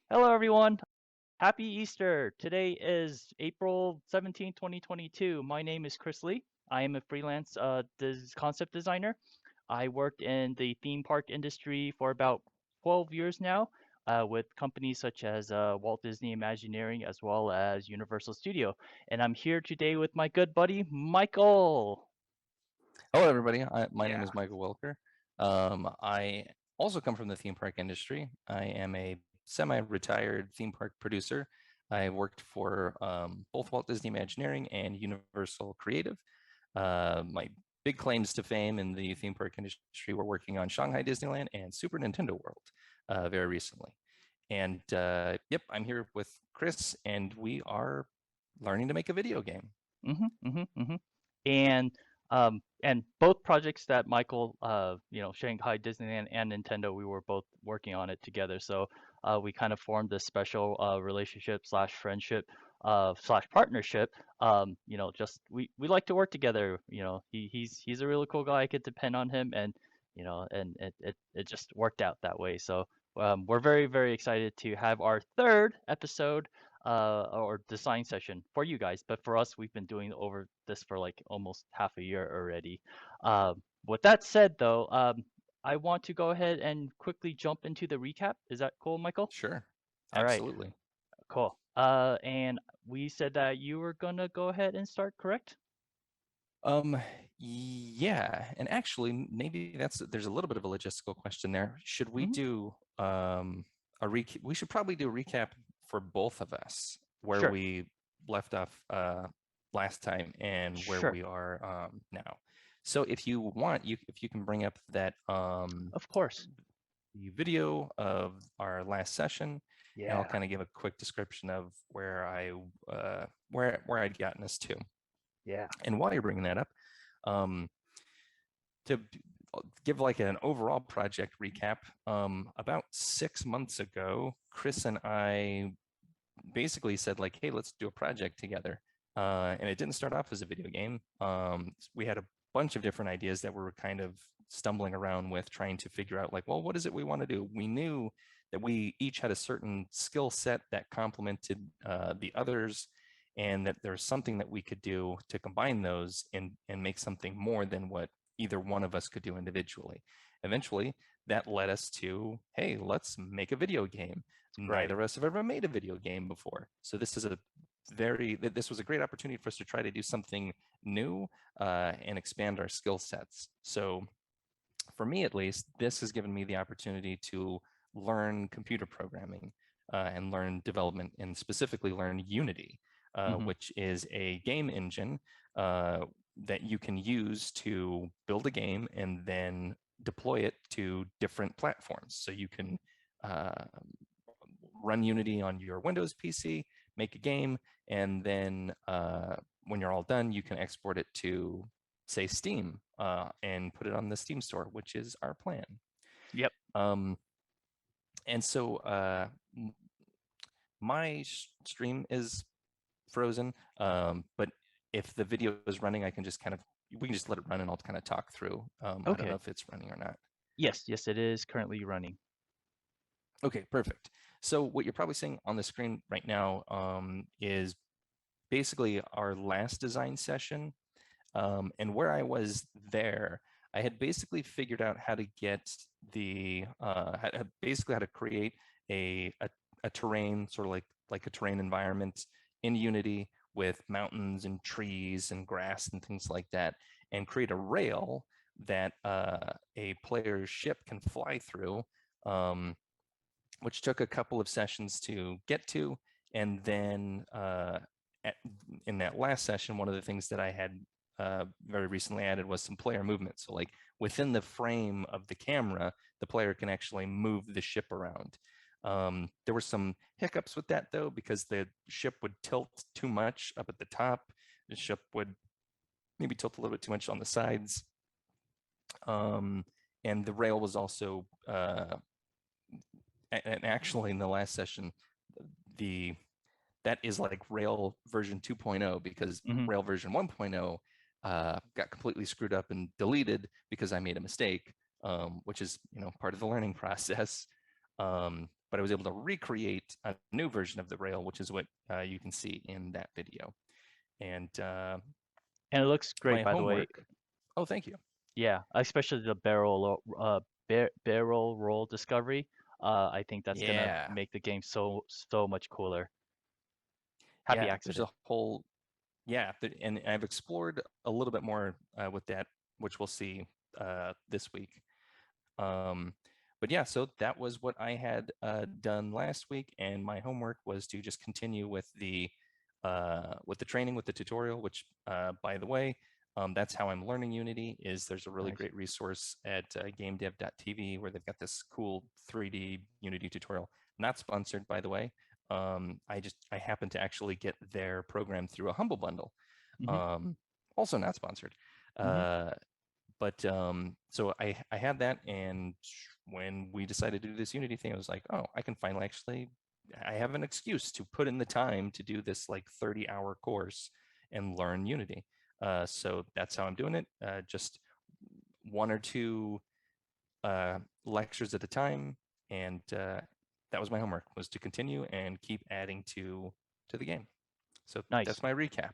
Hello, everyone. Happy Easter. Today is April 17th, 2022. My name is Chris Lee. I am a freelance concept designer. I worked in the theme park industry for about 12 years now with companies such as Walt Disney Imagineering as well as Universal Studio. And I'm here today with my good buddy, Michael. Hello, everybody. My name Yeah. is Michael Welker. I also come from the theme park industry. I am a semi-retired theme park producer. I worked for both Walt Disney Imagineering and Universal Creative. My big claims to fame in the theme park industry were working on Shanghai Disneyland and Super Nintendo World very recently. And yep, I'm here with Chris, and we are learning to make a video game. And both projects that Michael, Shanghai Disneyland and Nintendo, we were both working on it together. So we kind of formed this special relationship slash friendship slash partnership. Just we like to work together. He's a really cool guy. I could depend on him, and and it just worked out that way. So we're very very excited to have our third episode or design session for you guys. But for us, we've been doing over this for like almost half a year already. With that said, though, I want to go ahead and quickly jump into the recap. Is that cool, Michael? Sure, All right, absolutely. cool. And we said that you were gonna go ahead and start, correct? Um, yeah, and actually, maybe there's a little bit of a logistical question there. Should we Mm-hmm. do a recap? We should probably do a recap for both of us where Sure, we left off last time and where sure. we are now. So if you want, if you can bring up that Of course. the video of our last session, and I'll Yeah. kind of give a quick description of where where I'd gotten us to. Yeah. And while you're bringing that up, um, to give like an overall project recap, about 6 months ago, Chris and I basically said like, "Hey, let's do a project together." And it didn't start off as a video game. We had a bunch of different ideas that we were kind of stumbling around with, trying to figure out like, well, what is it we want to do? We knew that we each had a certain skill set that complemented the others, and that there's something that we could do to combine those and make something more than what either one of us could do individually. Eventually, that led us to, hey, let's make a video game. Right. Neither of us have ever made a video game before. So this was a great opportunity for us to try to do something new and expand our skill sets. So for me, at least, this has given me the opportunity to learn computer programming and learn development, and specifically learn Unity, Mm-hmm. which is a game engine uh, that you can use to build a game and then deploy it to different platforms. So you can uh, run Unity on your Windows PC, make a game, and then when you're all done, you can export it to, say, Steam, and put it on the Steam store, which is our plan. Yep. Um, and so my stream is frozen, but if the video is running, I can just kind of we can just let it run, and I'll kind of talk through. I don't know Okay. if it's running or not. Yes. Yes, it is currently running. Okay, perfect. So what you're probably seeing on the screen right now is basically our last design session. And where I was there, I had basically figured out how to get basically how to create a terrain, sort of like a terrain environment in Unity with mountains and trees and grass and things like that, and create a rail that a player's ship can fly through, um, which took a couple of sessions to get to. And then at, in that last session, one of the things that I had very recently added was some player movement. So like within the frame of the camera, the player can actually move the ship around. There were some hiccups with that though, because the ship would tilt too much up at the top. The ship would maybe tilt a little bit too much on the sides. Um, and the rail was also and actually in the last session, the that is like Rail version 2.0, because Mm-hmm. Rail version 1.0 got completely screwed up and deleted because I made a mistake, which is part of the learning process. But but I was able to recreate a new version of the rail, which is what you can see in that video. And And it looks great, my by the way. homework. Oh, thank you. Yeah, especially the barrel roll discovery. I think that's gonna Yeah, make the game so much cooler. Happy yeah. There's accident. a whole yeah, and I've explored a little bit more with that, which we'll see this week. Um, but yeah, so that was what I had done last week, and my homework was to just continue with the training with the tutorial. Which, by the way, that's how I'm learning Unity. Is there's a really Nice. great resource at gamedev.tv where they've got this cool 3D Unity tutorial. Not sponsored, by the way. I happen to actually get their program through a Humble Bundle. Mhm. Um, Also not sponsored. Mhm. Uh, but so I had that, and when we decided to do this Unity thing, I was like, oh, I can finally actually I have an excuse to put in the time to do this like 30-hour course and learn Unity. So that's how I'm doing it. Just one or two lectures at a time, and that was my homework, was to continue and keep adding to the game. So Nice. that's my recap.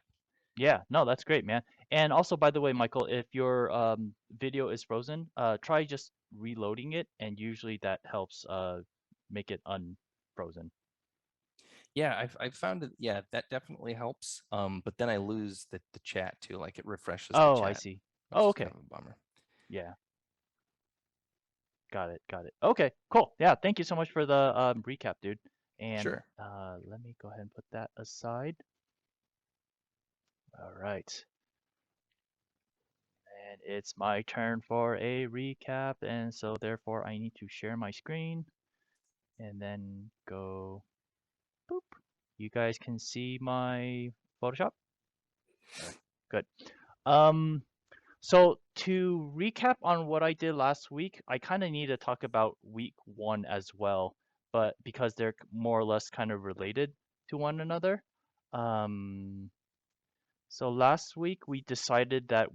Yeah, no, that's great, man. And also, by the way, Michael, if your video is frozen, try just reloading it, and usually that helps make it unfrozen. Yeah, I've found it. Yeah, that definitely helps. But then I lose the chat too. Like it refreshes the Oh, I chat, see. which Oh, is kind okay. of a bummer. Yeah, got it, got it. Okay, cool. Yeah, thank you so much for the recap, dude. And Sure. let me go ahead and put that aside. All right. And it's my turn for a recap, and so therefore I need to share my screen and then go boop. You guys can see my Photoshop? All right, good. Um, so to recap on what I did last week, I kind of need to talk about week one as well, but because they're more or less kind of related to one another. Um, so last week we decided that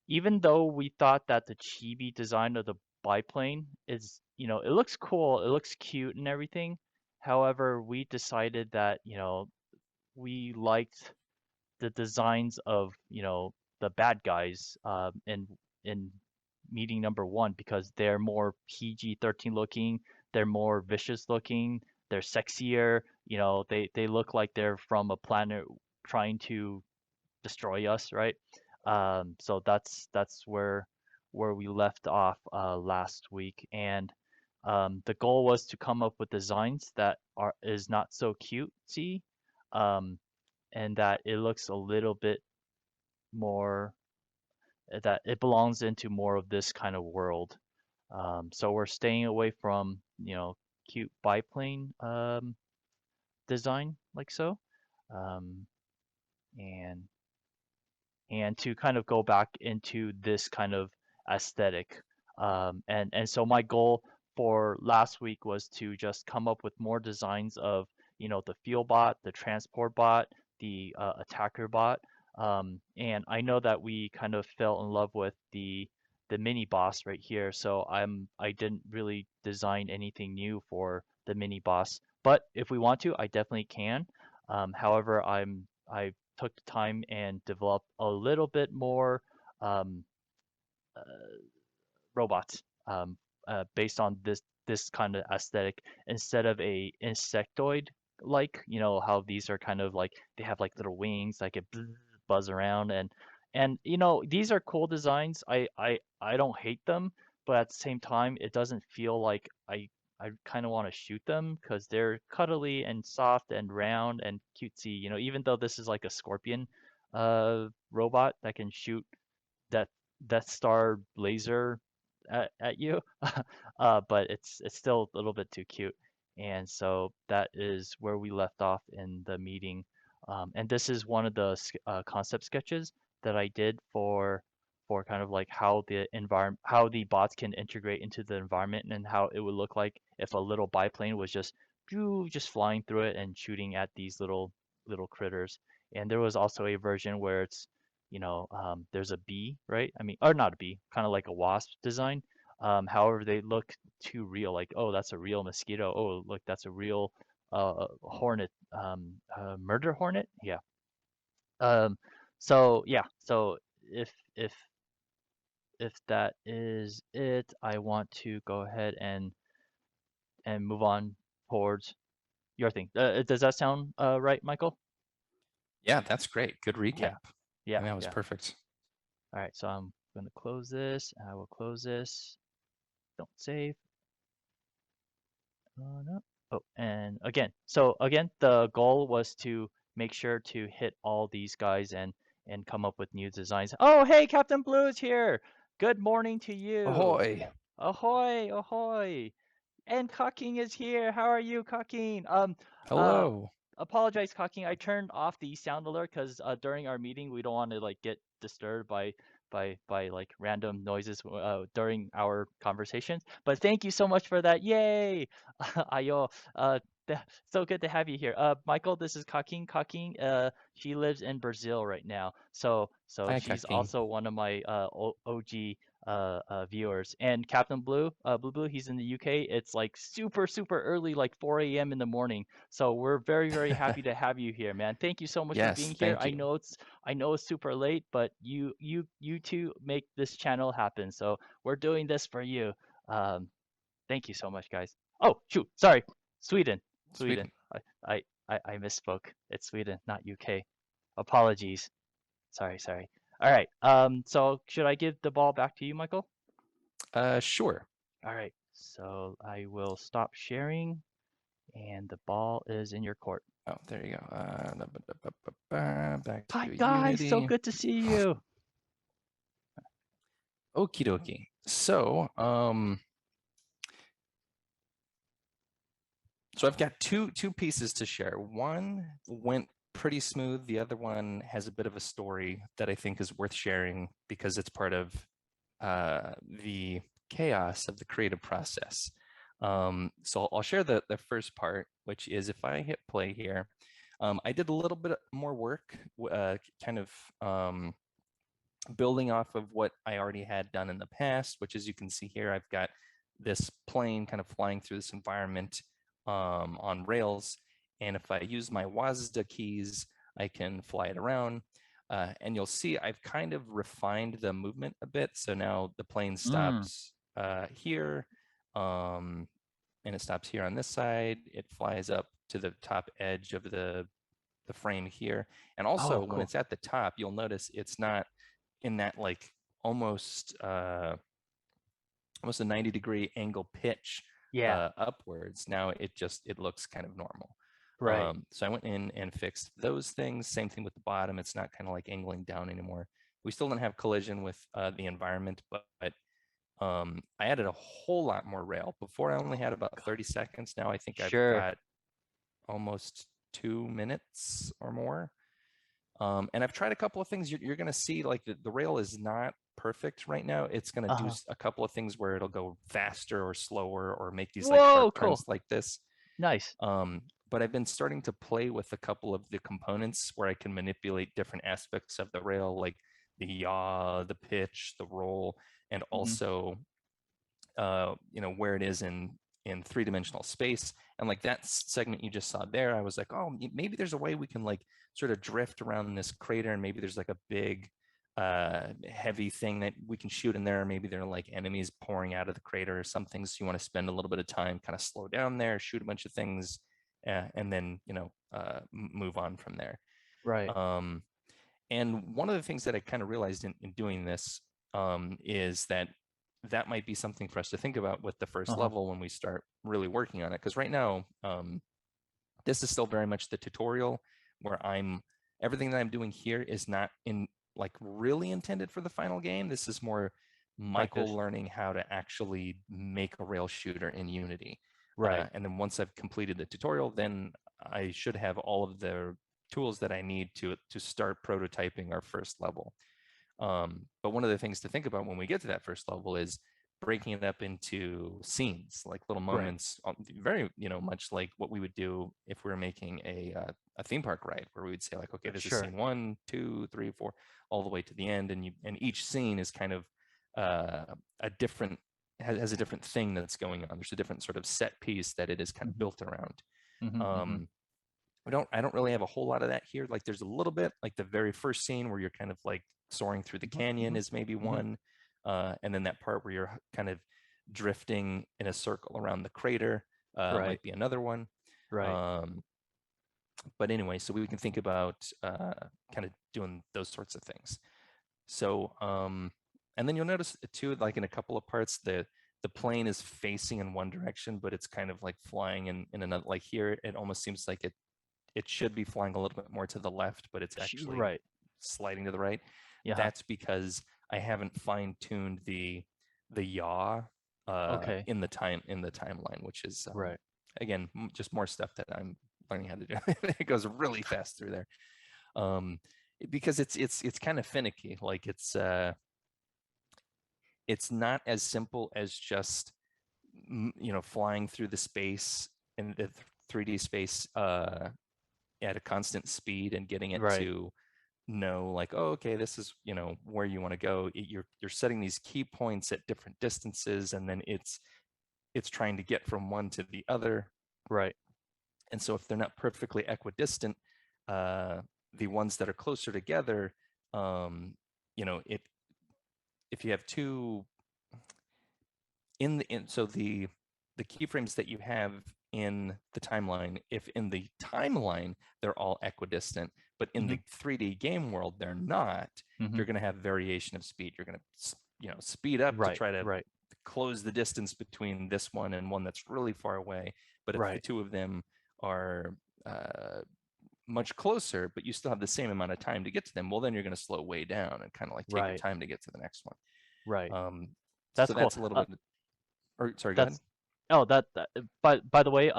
even though we thought that the chibi design of the biplane is, it looks cool, it looks cute and everything. However, we decided that, we liked the designs of, the bad guys in meeting number one because they're more PG-13 looking, they're more vicious looking, they're sexier, they look like they're from a planet trying to destroy us, right? So that's where we left off last week, and the goal was to come up with designs that are is not so cutesy, um, and that it looks a little bit more that it belongs into more of this kind of world. So we're staying away from cute biplane design like so, um, and to kind of go back into this kind of aesthetic. And so my goal for last week was to just come up with more designs of the Fuelbot, the transport bot, the attacker bot. And I know that we kind of fell in love with the mini boss right here, so I didn't really design anything new for the mini boss. But if we want to, I definitely can. However, I took the time and developed a little bit more um, uh, robots based on this kind of aesthetic instead of a insectoid like how these are kind of like they have like little wings like it buzz around and these are cool designs. I don't hate them, but at the same time it doesn't feel like I kind of want to shoot them because they're cuddly and soft and round and cutesy. Even though this is like a scorpion robot that can shoot that Death Star laser at you, but it's still a little bit too cute. And so that is where we left off in the meeting. And this is one of the concept sketches that I did for kind of like how the environment, how the bots can integrate into the environment, and how it would look like if a little biplane was just flying through it and shooting at these little critters. And there was also a version where it's there's a bee, right? I mean, or not a bee, kind of like a wasp design, However, they look too real. Like, oh, that's a real mosquito. Oh, look, that's a real hornet, murder hornet. Yeah. Um, so yeah. So if if if that is it, I want to go ahead and move on towards your thing. Does that sound right, Michael? Yeah, that's great. Good Yeah. recap. Yeah. And that was Yeah. perfect. All right. So I'm going to close this. I will close this. Don't save. No. Oh, and again. So again, the goal was to make sure to hit all these guys and come up with new designs. Oh, hey, Captain Blue is here. Good morning to you. Ahoy! Ahoy, ahoy. And Cocking is here. How are you, Cocking? Uh, Hello. apologize, Cocking. I turned off the sound alert because during our meeting we don't want to like get disturbed by like random noises during our conversations. But thank you so much for that. Yay! Ayo. Th- so good to have you here. Michael, this is Cocking. Cocking, she lives in Brazil right now. So Hi, she's Kakin. also one of my OG viewers. And Captain Blue, Blue, he's in the UK. It's like super early, like 4 a.m. in the morning. So we're very happy to have you here, man. Thank you so much for being Yes, here. thank you. I know it's super late, but you two make this channel happen. So we're doing this for you. Um, thank you so much, guys. Oh, shoot, sorry, Sweden, Sweden. Sweden. I misspoke. It's Sweden, not UK. Apologies. Sorry. All right. So should I give the ball back to you, Michael? Sure. All right. So I will stop sharing, and the ball is in your court. Oh, there you go. Back Hi, to guys. So Unity. good to see you. Okie dokie. So I've got two pieces to share. One went pretty smooth. The other one has a bit of a story that I think is worth sharing because it's part of the chaos of the creative process. So I'll share the first part, which is if I hit play here, I did a little bit more work, kind of building off of what I already had done in the past, which as you can see here, I've got this plane kind of flying through this environment on rails. And if I use my WASDA keys, I can fly it around. And you'll see I've kind of refined the movement a bit. So now the plane Mm. stops here, and it stops here on this side. It flies up to the top edge of the frame here. And Oh, also when cool. it's at the top, you'll notice it's not in that like almost almost a 90-degree angle pitch Yeah. upwards. Now it looks kind of normal. Right. So I went in and fixed those things. Same thing with the bottom. It's not kind of like angling down anymore. We still don't have collision with the environment, but I added a whole lot more rail. Before I only had about 30 seconds. Now I think I've Sure. got almost 2 minutes or more. And I've tried a couple of things. You're going to see like the rail is not perfect right now. It's going to do Uh-huh. a couple of things where it'll go faster or slower or make these like sharp Whoa, turns cool. like this. Nice. But I've been starting to play with a couple of the components where I can manipulate different aspects of the rail, like the yaw, the pitch, the roll, and Hmm. also where it is in three-dimensional space. And like that segment you just saw there, I was like, oh, maybe there's a way we can like sort of drift around this crater, and maybe there's like a big heavy thing that we can shoot in there. Maybe there are like enemies pouring out of the crater or something. So you want to spend a little bit of time kind of slow down there, shoot a bunch of things, and then move on from there. Right. um, and one of the things that I kind of realized in doing this is that that might be something for us to think about with the first Uh-huh. level when we start really working on it. Because right now, this is still very much the tutorial where everything that I'm doing here is not in like really intended for the final game. This is more Michael Practice. learning how to actually make a rail shooter in Unity. Right. And then once I've completed the tutorial, then I should have all of the tools that I need to start prototyping our first level. But one of the things to think about when we get to that first level is breaking it up into scenes, like little Right. moments, very much like what we would do if we were making a theme park ride, where we would say like, okay, this is Sure. scene 1, 2, 3, 4, all the way to the end, and each scene is kind of a different has a different thing that's going on. There's a different sort of set piece that it is kind of Mhm. built around. Mhm. Mhm. Um, I don't really have a whole lot of that here. Like there's a little bit, like the very first scene where you're kind of like soaring through the Mhm. canyon Mhm. is maybe Mhm. one. And then that part where you're kind of drifting in a circle around the crater Right. might be another one. Right. Um, but anyway, so we can think about kind of doing those sorts of things. So, and then you'll notice too, like in a couple of parts, the plane is facing in one direction, but it's kind of like flying in another. Like here, it almost seems like it should be flying a little bit more to the left, but it's actually Right. sliding to the right. Yeah. That's because I haven't fine-tuned the yaw Okay. in the timeline, which is Right. again just more stuff that I'm learning how to do. It goes really fast through there. Um, because it's kind of finicky. Like it's not as simple as just flying through the space in the 3D space at a constant speed and getting it Right. to know like, oh, okay, this is where you want to go. You're setting these key points at different distances, and then it's trying to get from one to the other. Right. And so if they're not perfectly equidistant, uh, the ones that are closer together, it if you have two so the keyframes that you have in the timeline, if in the timeline they're all equidistant, but in Mhm. the 3D game world they're not, Mhm. you're going to have variation of speed. You're going to speed up to Right. try to Right. close the distance between this one and one that's really far away. But if the Right. two of them are much closer, but you still have the same amount of time to get to them, well, then you're going to slow way down and kind of like take your Right. time to get to the next one. Right. So That's cool. that's a little bit. Or sorry, go ahead. That's oh by the way,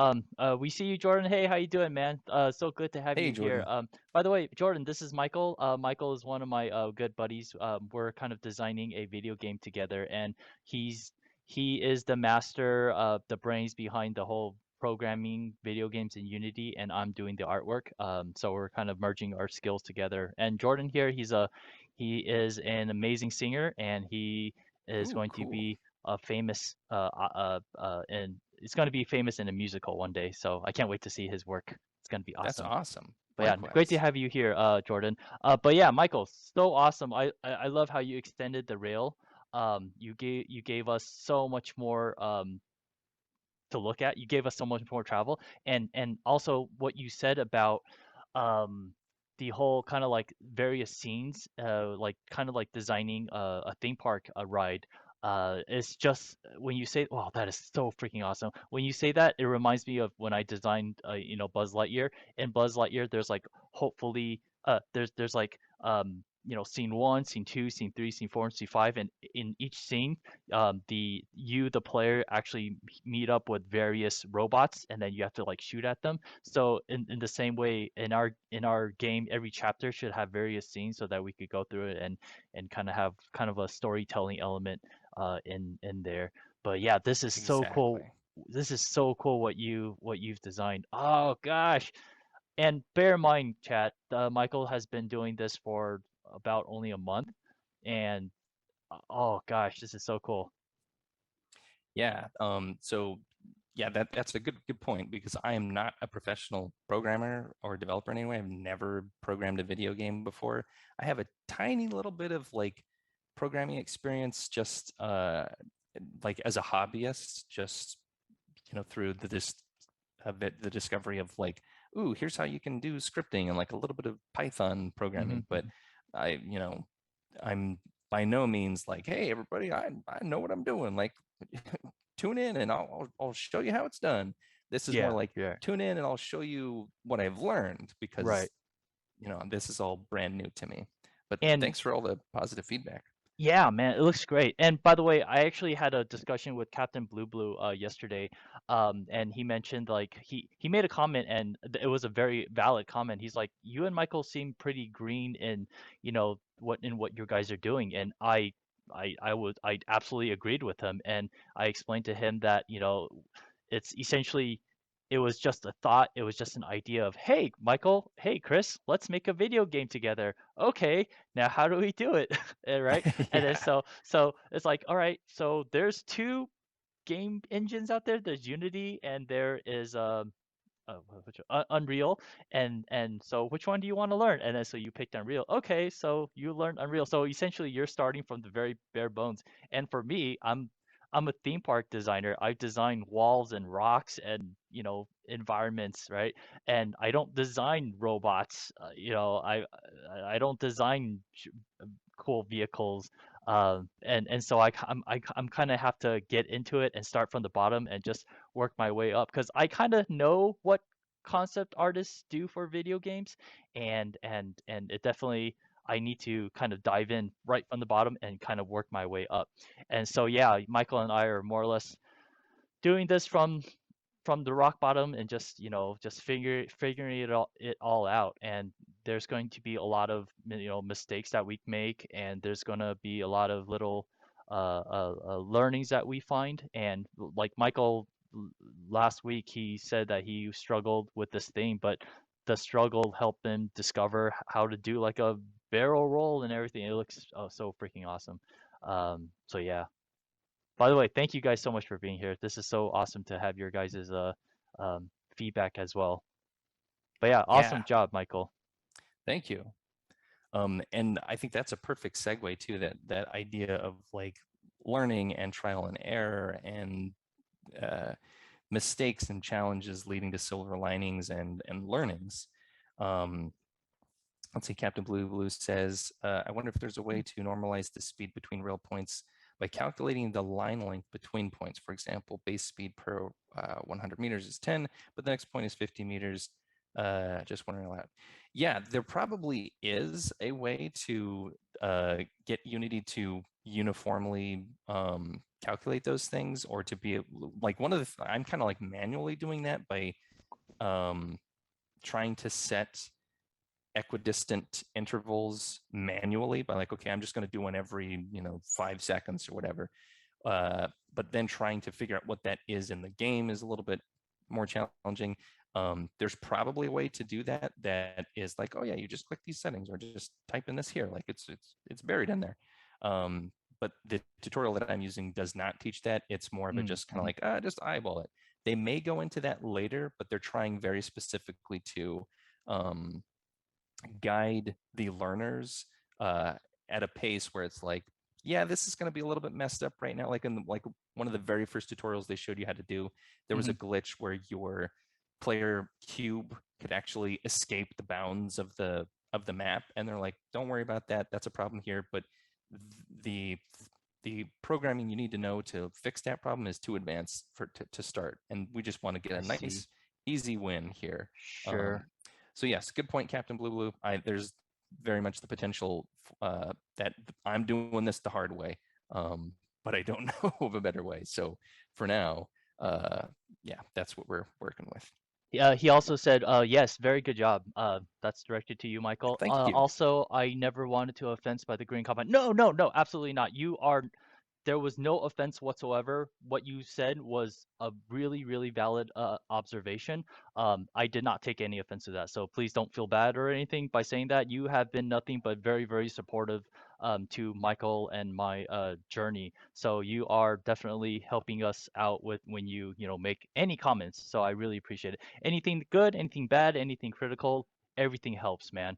we see you, Jordan. Hey, how you doing, man? So good to have Hey, you here. Jordan. By the way, Jordan, this is Michael. Michael is one of my good buddies. We're kind of designing a video game together, and he's he is the master, the brains behind the whole programming video games in Unity, and I'm doing the artwork. So we're kind of merging our skills together. And Jordan here, he is an amazing singer, and he is Ooh, going to cool. be famous and it's going to be famous in a musical one day. So I can't wait to see his work. It's going to be That's awesome. awesome. But yeah, great to Likewise. have you here, Jordan. But yeah, Michael, so awesome. I love how you extended the rail. You gave us so much more to look at. You gave us so much more travel, and also what you said about um the whole kind of like various scenes, like kind of like designing a theme park ride. It's just when you say, "Wow, that is so freaking awesome." When you say that, it reminds me of when I designed, Buzz Lightyear. In Buzz Lightyear, there's like hopefully, there's like scene one, scene two, scene three, scene four, and scene five, and in each scene the player actually meet up with various robots, and then you have to like shoot at them. So in the same way, in our game, every chapter should have various scenes so that we could go through it and kind of have kind of a storytelling element in there. But yeah, this is so cool. Exactly. This is so cool what you've designed. Oh gosh. And bear in mind, chat, Michael has been doing this for about only a month, and oh gosh, this is so cool. Yeah. So yeah, that's a good point because I am not a professional programmer or developer anyway. I've never programmed a video game before. I have a tiny little bit of like programming experience just like as a hobbyist, just through the discovery of like, ooh, here's how you can do scripting and like a little bit of Python Hmm. programming. But I'm by no means like, hey, everybody, I know what I'm doing. Like, tune in and I'll show you how it's done. This is more Yeah, like yeah, tune in and I'll show you what I've learned because right. this is all brand new to me. But And thanks for all the positive feedback. yeah, man, it looks great. And by the way, I actually had a discussion with Captain Blue Blue yesterday, and he mentioned like he made a comment, and it was a very valid comment. He's like, "You and Michael seem pretty green in, what you guys are doing," and I absolutely agreed with him, and I explained to him that it's essentially. It was just a thought. It was just an idea of, hey, Michael, hey, Chris, let's make a video game together. Okay, now how do we do it? Right? And then Yeah, so it's like, all right, so there's two game engines out there. There's Unity and there is Unreal, and so which one do you want to learn? And then so you picked Unreal. Okay, so you learned Unreal. So essentially, you're starting from the very bare bones. And for me, I'm a theme park designer. I design walls and rocks and environments, right? And I don't design robots. I don't design cool vehicles. And so I'm kind of have to get into it and start from the bottom and just work my way up because I kind of know what concept artists do for video games, and it definitely I need to kind of dive in right from the bottom and kind of work my way up. And so yeah, Michael and I are more or less doing this from the rock bottom and just figuring it all out. And there's going to be a lot of mistakes that we make, and there's going to be a lot of little learnings that we find. And like Michael last week, he said that he struggled with this thing, but the struggle helped him discover how to do like a barrel roll and everything. It looks so freaking awesome. So yeah. By the way, thank you guys so much for being here. This is so awesome to have your guys' feedback as well. But yeah, awesome Yeah, job, Michael. thank you. And I think that's a perfect segue to that idea of like learning and trial and error and uh, mistakes and challenges leading to silver linings and learnings. Um, let's see, Captain Blue says, I wonder if there's a way to normalize the speed between real points by calculating the line length between points. For example, base speed per 100 meters is 10, but the next point is 50 meters. Just wondering aloud. Yeah, there probably is a way to get Unity to uniformly calculate those things, or to be like I'm kind of like manually doing that by um, trying to set equidistant intervals manually by like, okay, I'm just going to do one every 5 seconds or whatever. But then trying to figure out what that is in the game is a little bit more challenging. There's probably a way to do that is like, oh yeah, you just click these settings or just type in this here, like it's buried in there. But the tutorial that I'm using does not teach that. It's more of a just kind of Mm-hmm. like, just eyeball it. They may go into that later, but they're trying very specifically to um, guide the learners at a pace where it's like, yeah, this is going to be a little bit messed up right now. Like like one of the very first tutorials they showed you how to do, there was Mm-hmm. a glitch where your player cube could actually escape the bounds of the map, and they're like, don't worry about that. That's a problem here, but the the programming you need to know to fix that problem is too advanced to start, and we just want to get I a see. nice easy win here. Sure. So yes, good point, Captain Blue. There's very much the potential that I'm doing this the hard way, but I don't know of a better way. So for now, uh, yeah, that's what we're working with. Yeah, he also said, yes, very good job. That's directed to you, Michael. Thank you. Also, I never wanted to offense by the green comment. No, no, no, absolutely not. There was no offense whatsoever. What you said was a really, really valid observation. I did not take any offense to that. So please don't feel bad or anything by saying that. You have been nothing but very, very supportive to Michael and my journey. So you are definitely helping us out with when you make any comments. So I really appreciate it. Anything good, anything bad, anything critical, everything helps, man.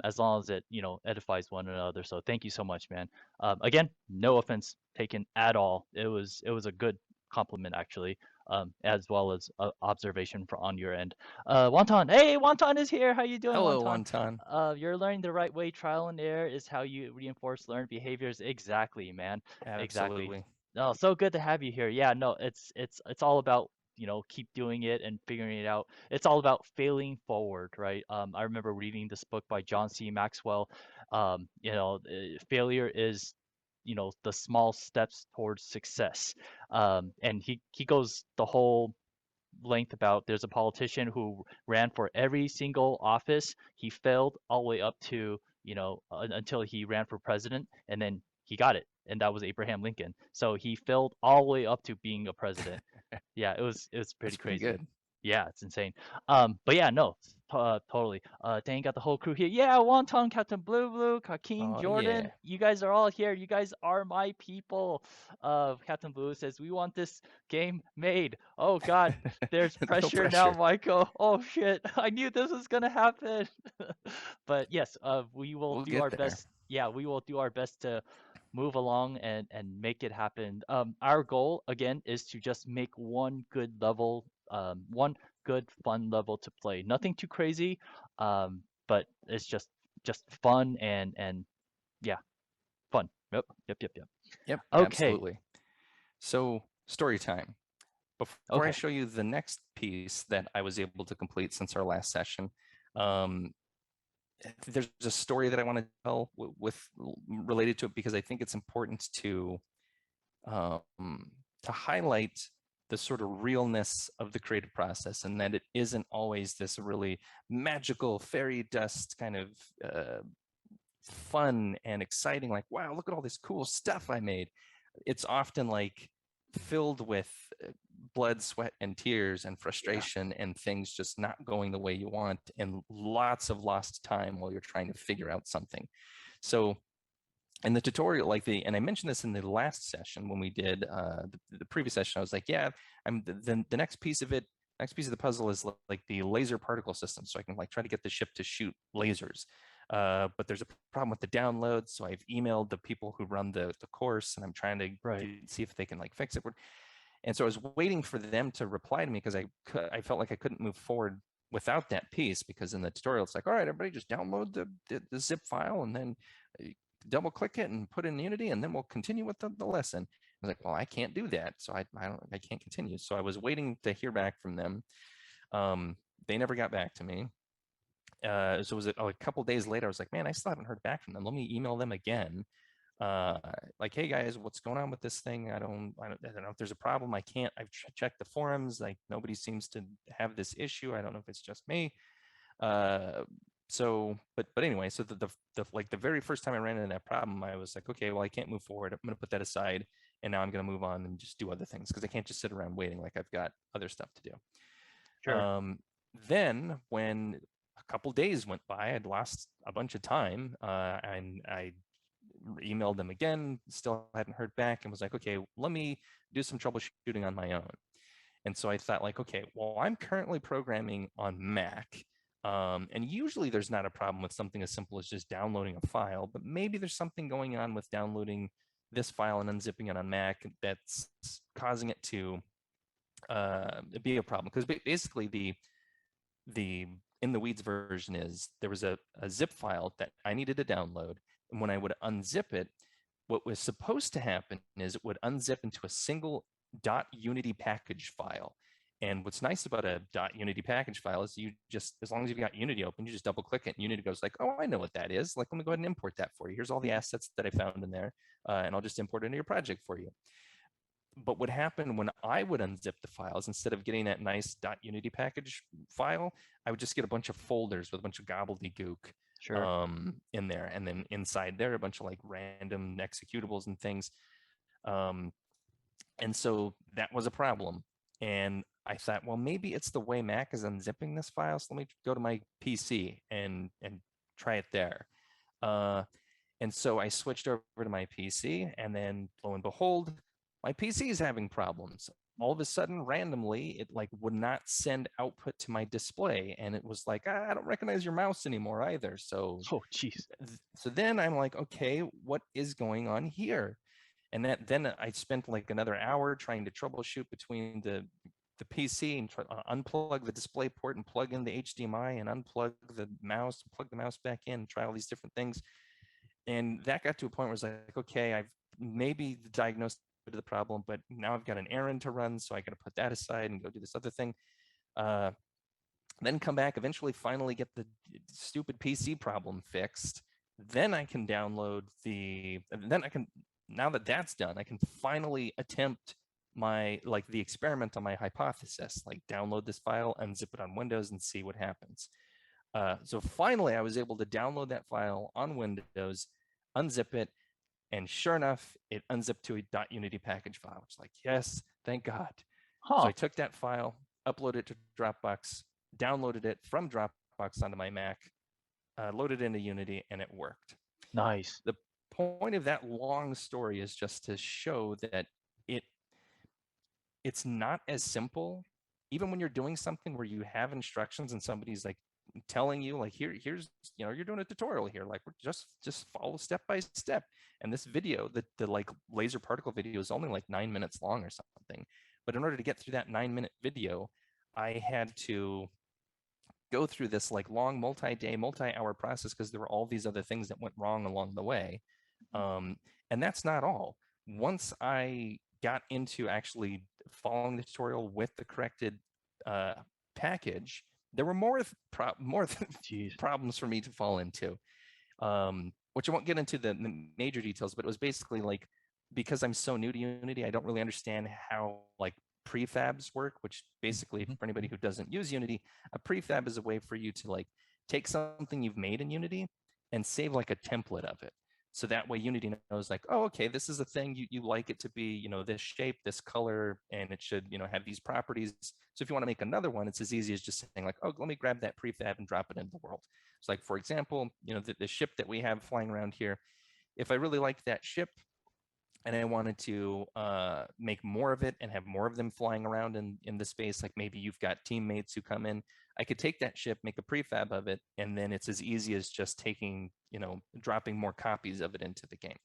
As long as it edifies one another. So thank you so much, man. Again, no offense taken at all. It was a good compliment actually, as well as observation on your end. Wonton, hey, Wonton is here. How you doing, Hello, Wonton? Wonton. You're learning the right way. Trial and error is how you reinforce learned behaviors. Exactly, man. Exactly. Absolutely. No, so good to have you here. Yeah, no, it's all about keep doing it and figuring it out. It's all about failing forward, right? I remember reading this book by John C. Maxwell. Failure is the small steps towards success. And he goes the whole length about there's a politician who ran for every single office. He failed all the way up to until he ran for president, and then he got it, and that was Abraham Lincoln. So he failed all the way up to being a president. Yeah, it was That's pretty pretty crazy. good. Yeah, it's insane. But yeah, no. Totally. Dang got the whole crew here. Yeah, Wonton, Captain Blue Blue, Kakeem, Oh Jordan. yeah. You guys are all here. You guys are my people. Captain Blue says we want this game made. Oh God, there's No pressure now, pressure. Michael. Oh shit, I knew this was gonna happen. But yes, we will We'll do get our there. best. Yeah, we will do our best to move along and make it happen. Our goal again is to just make one good level, one good fun level to play. Nothing too crazy, but it's just fun and yeah, fun. Yep. Yep, Okay, absolutely. So, story time. Before I okay, show you the next piece that I was able to complete since our last session, um, there's a story that I want to tell with related to it because I think it's important to highlight the sort of realness of the creative process and that it isn't always this really magical fairy dust kind of fun and exciting, like, wow, look at all this cool stuff I made. It's often like filled with blood, sweat, and tears and yeah, frustration and things just not going the way you want and lots of lost time while you're trying to figure out something. So in the tutorial, and I mentioned this in the last session when we did the previous session, I was like, yeah, I'm the next piece of it, next piece of the puzzle is like the laser particle system. So I can like try to get the ship to shoot lasers. But there's a problem with the download. So I've emailed the people who run the course and I'm trying to right, see if they can like fix it. And so I was waiting for them to reply to me because I felt like I couldn't move forward without that piece because in the tutorial it's like, all right, everybody just download the zip file and then double click it and put in Unity and then we'll continue with the lesson. I was like, well, I can't do that. So I can't continue. So I was waiting to hear back from them. Um, they never got back to me. So it was a couple days later, I was like, man, I still haven't heard back from them. Let me email them again. Uh, like, hey guys, what's going on with this thing? I don't know if there's a problem. I've checked the forums. Like nobody seems to have this issue. I don't know if it's just me. Uh, but anyway, so the very first time I ran into that problem, I was like, okay, well, I can't move forward. I'm gonna put that aside, and now I'm gonna move on and just do other things because I can't just sit around waiting. Like I've got other stuff to do. sure, Then when a couple days went by, I'd lost a bunch of time, and I emailed them again, still hadn't heard back, and was like, okay, let me do some troubleshooting on my own. And so I thought, like, okay, well, I'm currently programming on Mac. And usually there's not a problem with something as simple as just downloading a file, but maybe there's something going on with downloading this file and unzipping it on Mac that's causing it to be a problem. Because basically the in the weeds version is there was a zip file that I needed to download. And when I would unzip it, what was supposed to happen is it would unzip into a single .unity package file. And what's nice about a .unity package file is you just, as long as you've got Unity open, you just double click it and Unity goes like, oh, I know what that is. Like, let me go ahead and import that for you. Here's all the assets that I found in there, and I'll just import it into your project for you. But what happened when I would unzip the files, instead of getting that nice .unity package file, I would just get a bunch of folders with a bunch of gobbledygook sure. in there. And then inside there, a bunch of like random executables and things. Um, and so that was a problem. And I thought, well, maybe it's the way Mac is unzipping this file. So let me go to my PC and try it there. Uh, and so I switched over to my PC, and then lo and behold, my PC is having problems. All of a sudden, randomly, it like would not send output to my display, and it was like, I don't recognize your mouse anymore either. Oh jeez. So then I'm like, okay, what is going on here? And then I spent like another hour trying to troubleshoot between the PC and unplug the display port and plug in the HDMI and unplug the mouse, plug the mouse back in, try all these different things. And that got to a point where it's like, okay, I've maybe diagnosed the problem, but now I've got an errand to run, so I got to put that aside and go do this other thing. Uh, then come back, eventually, finally get the stupid PC problem fixed. Then I can download then I can, now that that's done, I can finally attempt the experiment on my hypothesis, like download this file, unzip it on Windows and see what happens. So finally, I was able to download that file on Windows, unzip it, and sure enough, it unzipped to a .unity package file. It's like, yes, thank God. So Huh. I took that file, uploaded it to Dropbox, downloaded it from Dropbox, Dropbox onto my Mac, loaded into Unity, and it worked. Nice. The point of that long story is just to show that it it's not as simple. Even when you're doing something where you have instructions and somebody's like telling you like here's you're doing a tutorial here, like just follow step by step. And this video, the like laser particle video, is only like 9 minutes long or something. But in order to get through that 9 minute video, I had to go through this like long multi-day, multi-hour process because there were all these other things that went wrong along the way. Um, and that's not all. Once I got into actually following the tutorial with the corrected uh, package, there were more Jeez. problems for me to fall into, which I won't get into the major details, but it was basically like, because I'm so new to Unity, I don't really understand how like prefabs work, which basically, Mhm. for anybody who doesn't use Unity, a prefab is a way for you to like take something you've made in Unity and save like a template of it. So that way Unity knows like, oh, okay, this is a thing you like it to be, this shape, this color, and it should, have these properties. So if you want to make another one, it's as easy as just saying like, oh, let me grab that prefab and drop it into the world. So like, for example, the ship that we have flying around here, if I really like that ship and I wanted to make more of it and have more of them flying around in the space, like maybe you've got teammates who come in, I could take that ship, make a prefab of it, and then it's as easy as just taking, dropping more copies of it into the game.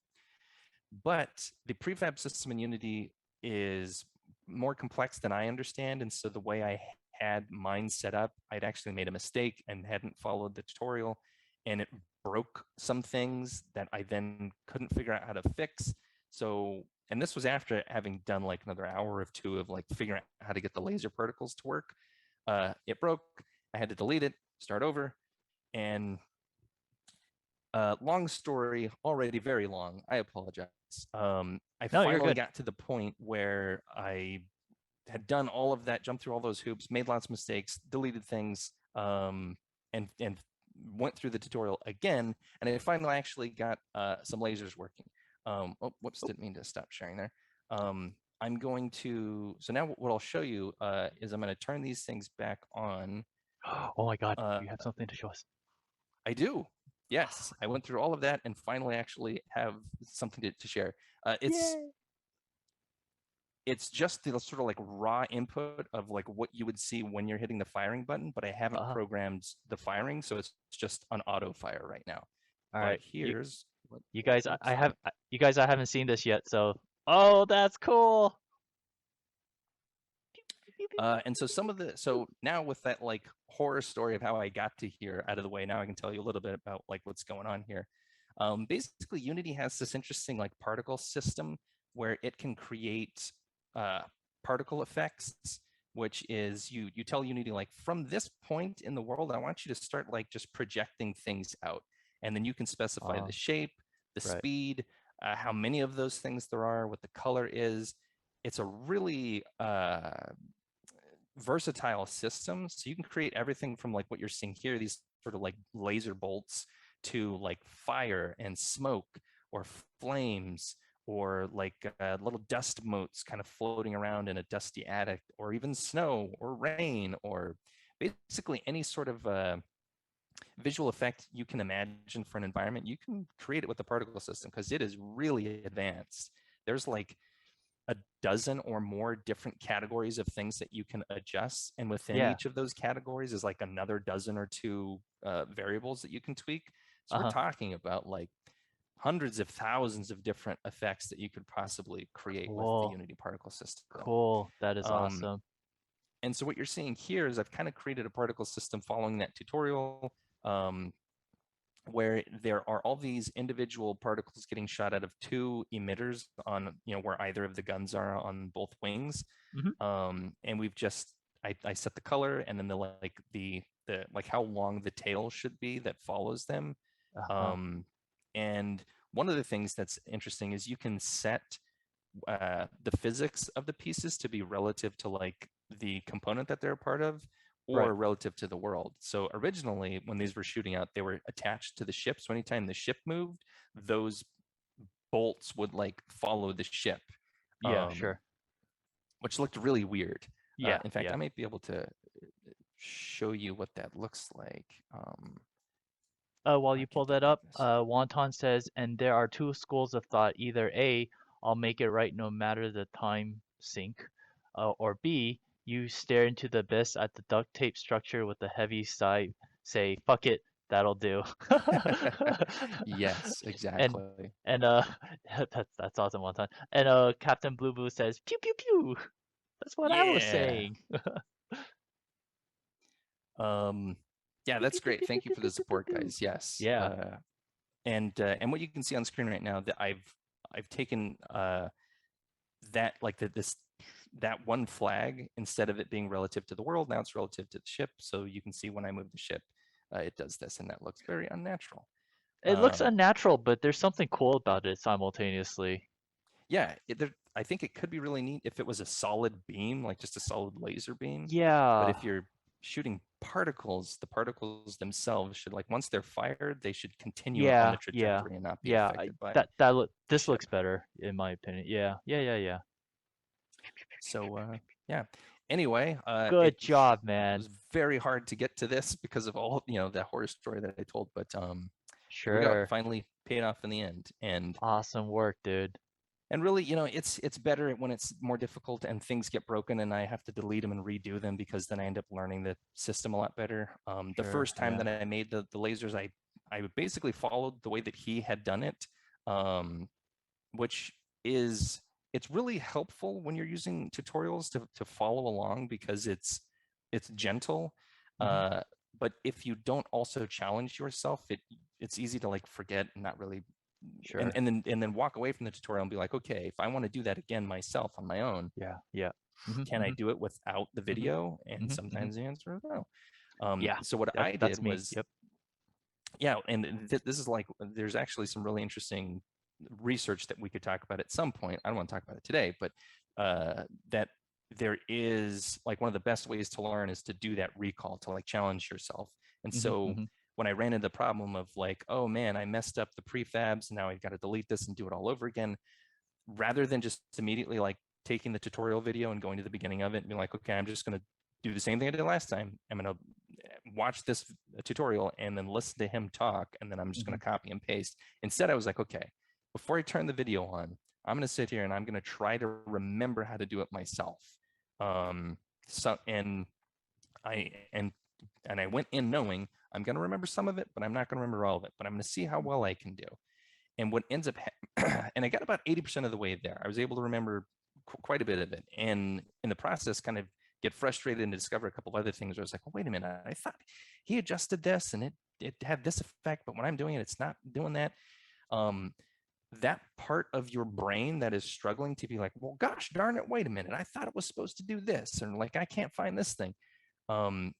But the prefab system in Unity is more complex than I understand. And so the way I had mine set up, I'd actually made a mistake and hadn't followed the tutorial, and it broke some things that I then couldn't figure out how to fix. So, and this was after having done like another hour or two of like figuring out how to get the laser particles to work. It broke. I had to delete it, start over, and long story, already very long. I apologize. I No, you're finally good. got to the point where I had done all of that, jumped through all those hoops, made lots of mistakes, deleted things, and went through the tutorial again. And I finally actually got some lasers working. Oh, whoops, Oh, didn't mean to stop sharing there. I'm going to, so now what I'll show you is I'm going to turn these things back on. oh my God, Uh, you have something to show us. I do. Yes, I went through all of that and finally actually have something to share. It's Yay. it's just the sort of like raw input of like what you would see when you're hitting the firing button, but I haven't Uh-huh. programmed the firing, so it's just an auto fire right now. All But right. here's You what it guys, looks like. you guys, I haven't seen this yet, so. Oh, that's cool. And so so now with that like horror story of how I got to here out of the way, now I can tell you a little bit about like what's going on here. Basically, Unity has this interesting like particle system where it can create uh, particle effects, which is you tell Unity like, from this point in the world, I want you to start like just projecting things out, and then you can specify the shape, the Right. speed, how many of those things there are, what the color is. It's a really versatile system. So you can create everything from like what you're seeing here, these sort of like laser bolts, to like fire and smoke or flames, or like little dust motes kind of floating around in a dusty attic, or even snow or rain, or basically any sort of visual effect you can imagine for an environment. You can create it with the particle system because it is really advanced. There's like a dozen or more different categories of things that you can adjust. And within Yeah. each of those categories is like another dozen or two variables that you can tweak. So we're Uh-huh. talking about like hundreds of thousands of different effects that you could possibly create with the Cool. Unity particle system. Cool. That is Um, awesome. and so what you're seeing here is I've kind of created a particle system following that tutorial, where there are all these individual particles getting shot out of two emitters on, where either of the guns are on both wings. Hmm. And we've just, I set the color, and then the like how long the tail should be that follows them. Uh-huh. Um, and one of the things that's interesting is you can set the physics of the pieces to be relative to like the component that they're a part of, Right. or relative to the world. So originally, when these were shooting out, they were attached to the ship. So anytime the ship moved, those bolts would like follow the ship, Yeah, um, sure. which looked really weird. Yeah, In fact, yeah. I might be able to show you what that looks like. While I you can pull get that rid of up, this. Wonton says, and there are two schools of thought. Either A, I'll make it right no matter the time sink, or B, you stare into the abyss at the duct tape structure with a heavy sigh, say, fuck it, that'll do. Yes, And exactly. and that's awesome, Wonton. And Captain Blue Blue says, pew pew pew. That's what I was Yeah. saying. Um, yeah, Pew that's pew pew great. pew pew Thank you pew for the pew pew support, pew. guys. Yes. Yeah, And what you can see on screen right now that I've taken that like this that one flag instead of it being relative to the world, now it's relative to the ship. So you can see when I move the ship, it does this, and that looks very unnatural. it looks Um, unnatural, but there's something cool about it simultaneously. yeah, I think it could be really neat if it was a solid beam, like just a solid laser beam. But Yeah, if you're shooting particles, the particles themselves should, like, once they're fired, they should continue on the yeah, yeah, trajectory and not be yeah. affected by the This ship. looks better in my opinion. Yeah, yeah, yeah, yeah. So yeah. Anyway, it Good job, man. was very hard to get to this because of all, the horror story that I told, but here we go. It Sure. finally paid off in the end. Awesome work, dude. And really, it's better when it's more difficult and things get broken and I have to delete them and redo them, because then I end up learning the system a lot better. The Sure, first time yeah. that I made the lasers, I basically followed the way that he had done it, um, which is it's really helpful when you're using tutorials to follow along, because it's gentle. Hmm. Uh, but if you don't also challenge yourself, it's easy to like forget and not really, and, Sure. and then walk away from the tutorial and be like, okay, if I want to do that again myself on my own, Yeah, yeah. Hmm. can I Hmm. do it without the Hmm. video? And Hmm. Hmm. sometimes the answer is no. Yeah. So what Yep, I did that's me. was, Yep. yeah, and this is like, there's actually some really interesting research that we could talk about at some point. I don't want to talk about it today, but that there is, like, one of the best ways to learn is to do that recall, to like challenge yourself. And Hmm. so Hmm. when I ran into the problem of like, oh man, I messed up the prefabs, now I've got to delete this and do it all over again, rather than just immediately like taking the tutorial video and going to the beginning of it and being like, okay, I'm just going to do the same thing I did last time. I'm going to watch this tutorial and then listen to him talk, and then I'm just going Hmm. to copy and paste. Instead, I was like, okay, before I turn the video on, I'm going to sit here and I'm going to try to remember how to do it myself. So I and and I went in knowing I'm going to remember some of it, but I'm not going to remember all of it. But I'm going to see how well I can do. And what ends up, and I got about 80% of the way there. I was able to remember quite a bit of it, and in the process, kind of get frustrated and discover a couple of other things where I was like, oh, wait a minute, I thought he adjusted this and it had this effect, but when I'm doing it, it's not doing that. Um, that part of your brain that is struggling to be like, well, gosh darn it, wait a minute, I thought it was supposed to do this, and like I can't find this thing. Um,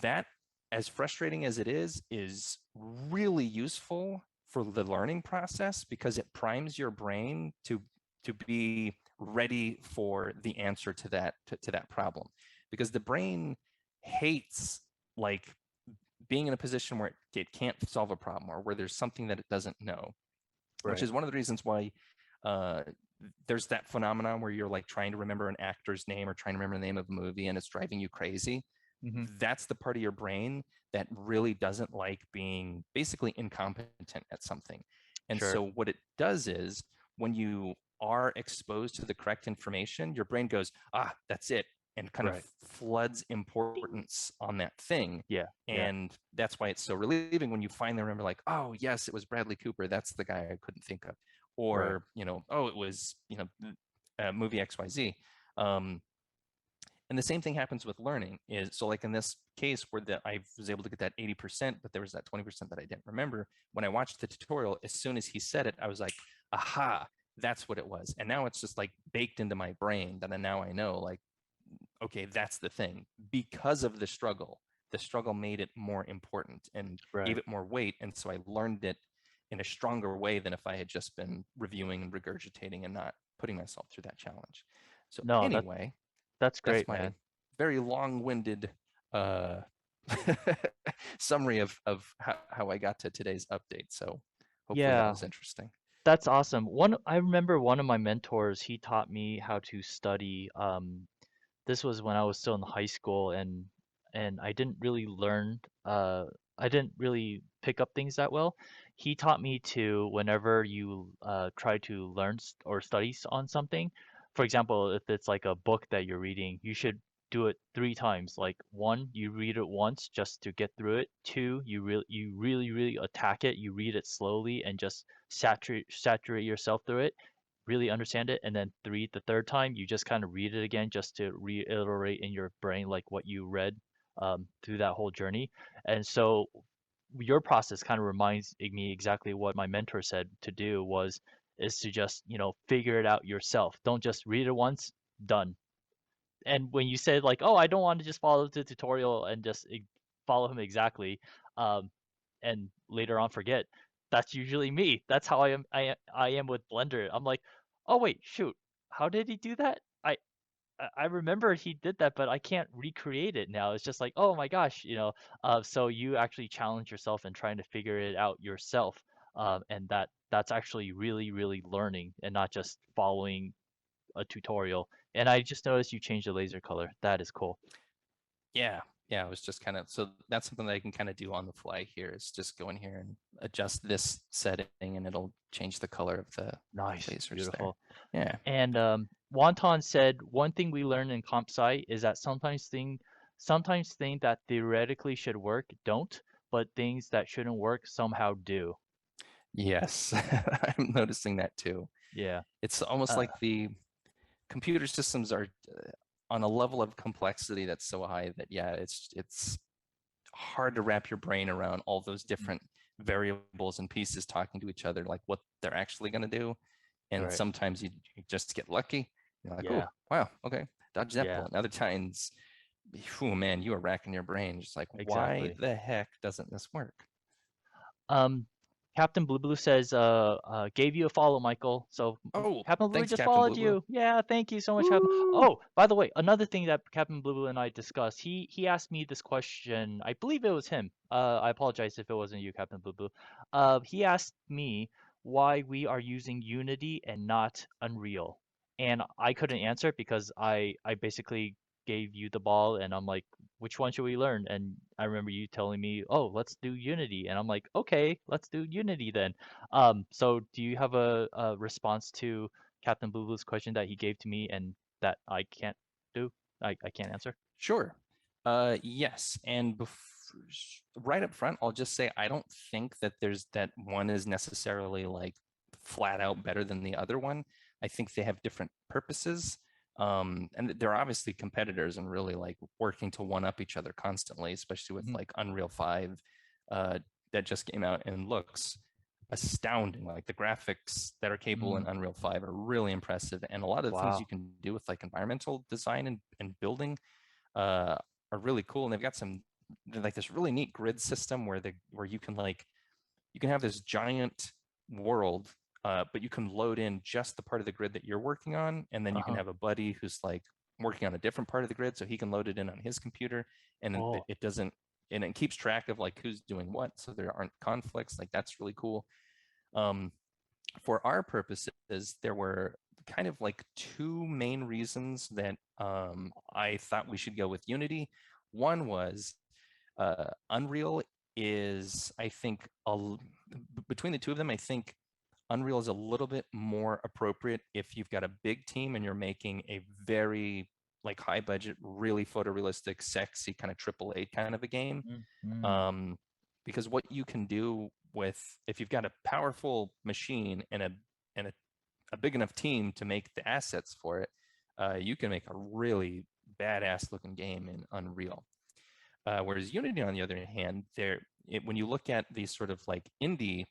that, as frustrating as it is really useful for the learning process, because it primes your brain to be ready for the answer to that problem, because the brain hates, like, being in a position where it can't solve a problem, or where there's something that it doesn't know, which Right. is one of the reasons why uh, there's that phenomenon where you're like trying to remember an actor's name or trying to remember the name of a movie and it's driving you crazy. Hmm. That's the part of your brain that really doesn't like being basically incompetent at something. And Sure. so what it does is, when you are exposed to the correct information, your brain goes, ah, that's it, and kind of Right. floods Ding. importance on that thing. Yeah, yeah. And that's why it's so relieving when you finally remember, like, oh yes, it was Bradley Cooper, that's the guy I couldn't think of. Right. Or, oh, it was, movie XYZ. um, and the same thing happens with learning, is, so like in this case where I was able to get that 80%, but there was that 20% that I didn't remember. When I watched the tutorial, as soon as he said it, I was like, aha, that's what it was. And now it's just like baked into my brain that now I know, like, okay, that's the thing. Because of the struggle made it more important and gave Right. it more weight. And so I learned it in a stronger way than if I had just been reviewing and regurgitating and not putting myself through that challenge. So No, anyway, that's that's great, my man. very long-winded uh, summary of how I got to today's update. So hopefully that Yeah, was interesting. that's awesome. I remember one of my mentors, he taught me how to study. This was when I was still in high school, and and I didn't really learn. I didn't really pick up things that well. He taught me to whenever you try to learn or study on something. For example, if it's like a book that you're reading, you should do it 3 times. Like one, you read it once just to get through it. Two, you really attack it. You read it slowly and just saturate yourself through it, really understand it. And then three, the third time, you just kind of read it again just to reiterate in your brain like what you read through that whole journey. And so your process kind of reminds me exactly what my mentor said to do was is to just, figure it out yourself. Don't just read it once, done. And when you said like, oh, I don't want to just follow the tutorial and just follow him exactly, um, and later on forget, that's usually me. That's how I am with Blender. I'm like, oh wait, shoot, how did he do that? I remember he did that, but I can't recreate it now. It's just like, oh my gosh. So you actually challenge yourself and trying to figure it out yourself, and that's actually really, really learning and not just following a tutorial. And I just noticed you changed the laser color. That is cool. Yeah, yeah, it was just kind of, so that's something that I can kind of do on the fly here, is just go in here and adjust this setting and it'll change the color of the Nice, lasers there. beautiful. Yeah. And Wonton said one thing we learned in comp sci is that sometimes things that theoretically should work don't, but things that shouldn't work somehow do. Yes, I'm noticing that too. Yeah. It's almost Uh, like the computer systems are on a level of complexity that's so high that, yeah, it's hard to wrap your brain around all those mm, different variables and pieces talking to each other, like what they're actually going to do. And right. sometimes you just get lucky. You're like, oh, Yeah. wow, okay, dodge that Yeah. bullet. And other times, oh man, you are racking your brain, just like, why Exactly. the heck doesn't this work? Um, Captain Blue Blue says, gave you a follow, Michael. So Oh, Captain Blue Blue thanks, just Captain followed Blue Blue. you. Yeah, thank you so much, Captain. Woo! Oh, by the way, another thing that Captain Blue Blue and I discussed, he asked me this question. I believe it was him. I apologize if it wasn't you, Captain Blue Blue. He asked me why we are using Unity and not Unreal. And I couldn't answer it because I basically gave you the ball and I'm like, which one should we learn? And I remember you telling me, oh, let's do Unity. And I'm like, okay, let's do Unity then. So do you have a response to Captain Blue Blue's question that he gave to me and that I can't do? I can't answer? Sure. Yes. And right up front, I'll just say I don't think that there's that one is necessarily like flat out better than the other one. I think they have different purposes. And they're obviously competitors and really like working to one up each other constantly, especially with Mhm. like Unreal 5 that just came out and looks astounding. Like the graphics that are capable in Mm, Unreal 5 are really impressive. And a lot of the things you wow. can do with like environmental design and building uh, are really cool. And they've got some like this really neat grid system where you can like you can have this giant world, but you can load in just the part of the grid that you're working on, and then you can Uh-huh. have a buddy who's like working on a different part of the grid, so he can load it in on his computer, and Oh, it doesn't and it keeps track of like who's doing what, so there aren't conflicts. Like that's really cool. Um, for our purposes, there were kind of like two main reasons that I thought we should go with Unity. One was Unreal is, I think, between the two of them, I think Unreal is a little bit more appropriate if you've got a big team and you're making a very like high budget, really photorealistic, sexy kind of AAA kind of a game. mm, mm. Um, because what you can do with if you've got a powerful machine and a big enough team to make the assets for it, you can make a really badass looking game in Unreal. Whereas Unity, on the other hand, when you look at these sort of like indie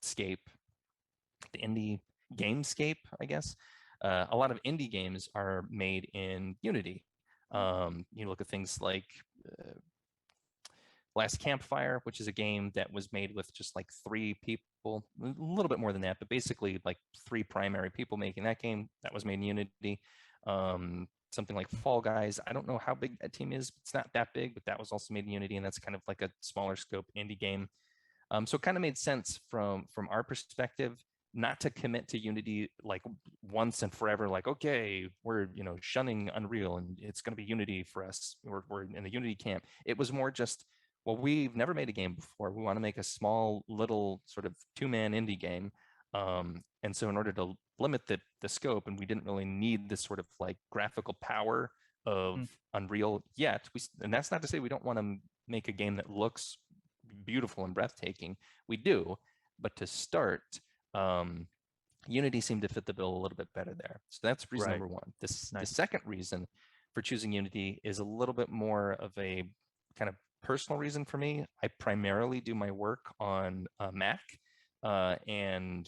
scape, the indie gamescape, I guess, a lot of indie games are made in Unity. You look at things like uh, Last Campfire, which is a game that was made with just like 3 people, a little bit more than that, but basically like 3 primary people making that game. That was made in Unity. Something like Fall Guys. I don't know how big that team is. It's not that big, but that was also made in Unity, and that's kind of like a smaller scope indie game. So it kind of made sense from our perspective. not to commit to Unity like once and forever, like, okay, we're, shunning Unreal and it's going to be Unity for us. We're in the Unity camp. It was more just, well, we've never made a game before. We want to make a small little sort of two-man indie game. And so in order to limit the scope, and we didn't really need this sort of like graphical power of Mm, Unreal yet. And that's not to say we don't want to make a game that looks beautiful and breathtaking. We do, but to start, um, Unity seemed to fit the bill a little bit better there. So that's reason right. number one. The Nice. second reason for choosing Unity is a little bit more of a kind of personal reason for me. I primarily do my work on Mac and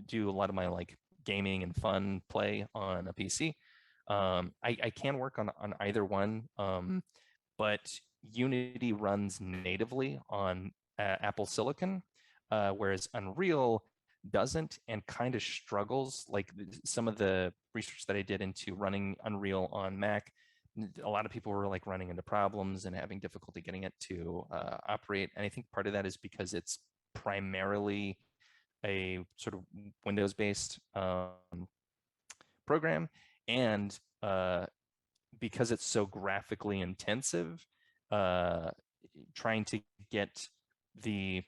do a lot of my like gaming and fun play on a PC. I can work on either one, but Unity runs natively on Apple Silicon, whereas Unreal doesn't and kind of struggles. Like some of the research that I did into running Unreal on Mac, a lot of people were like running into problems and having difficulty getting it to operate. And I think part of that is because it's primarily a sort of Windows-based program, and because it's so graphically intensive, uh, trying to get the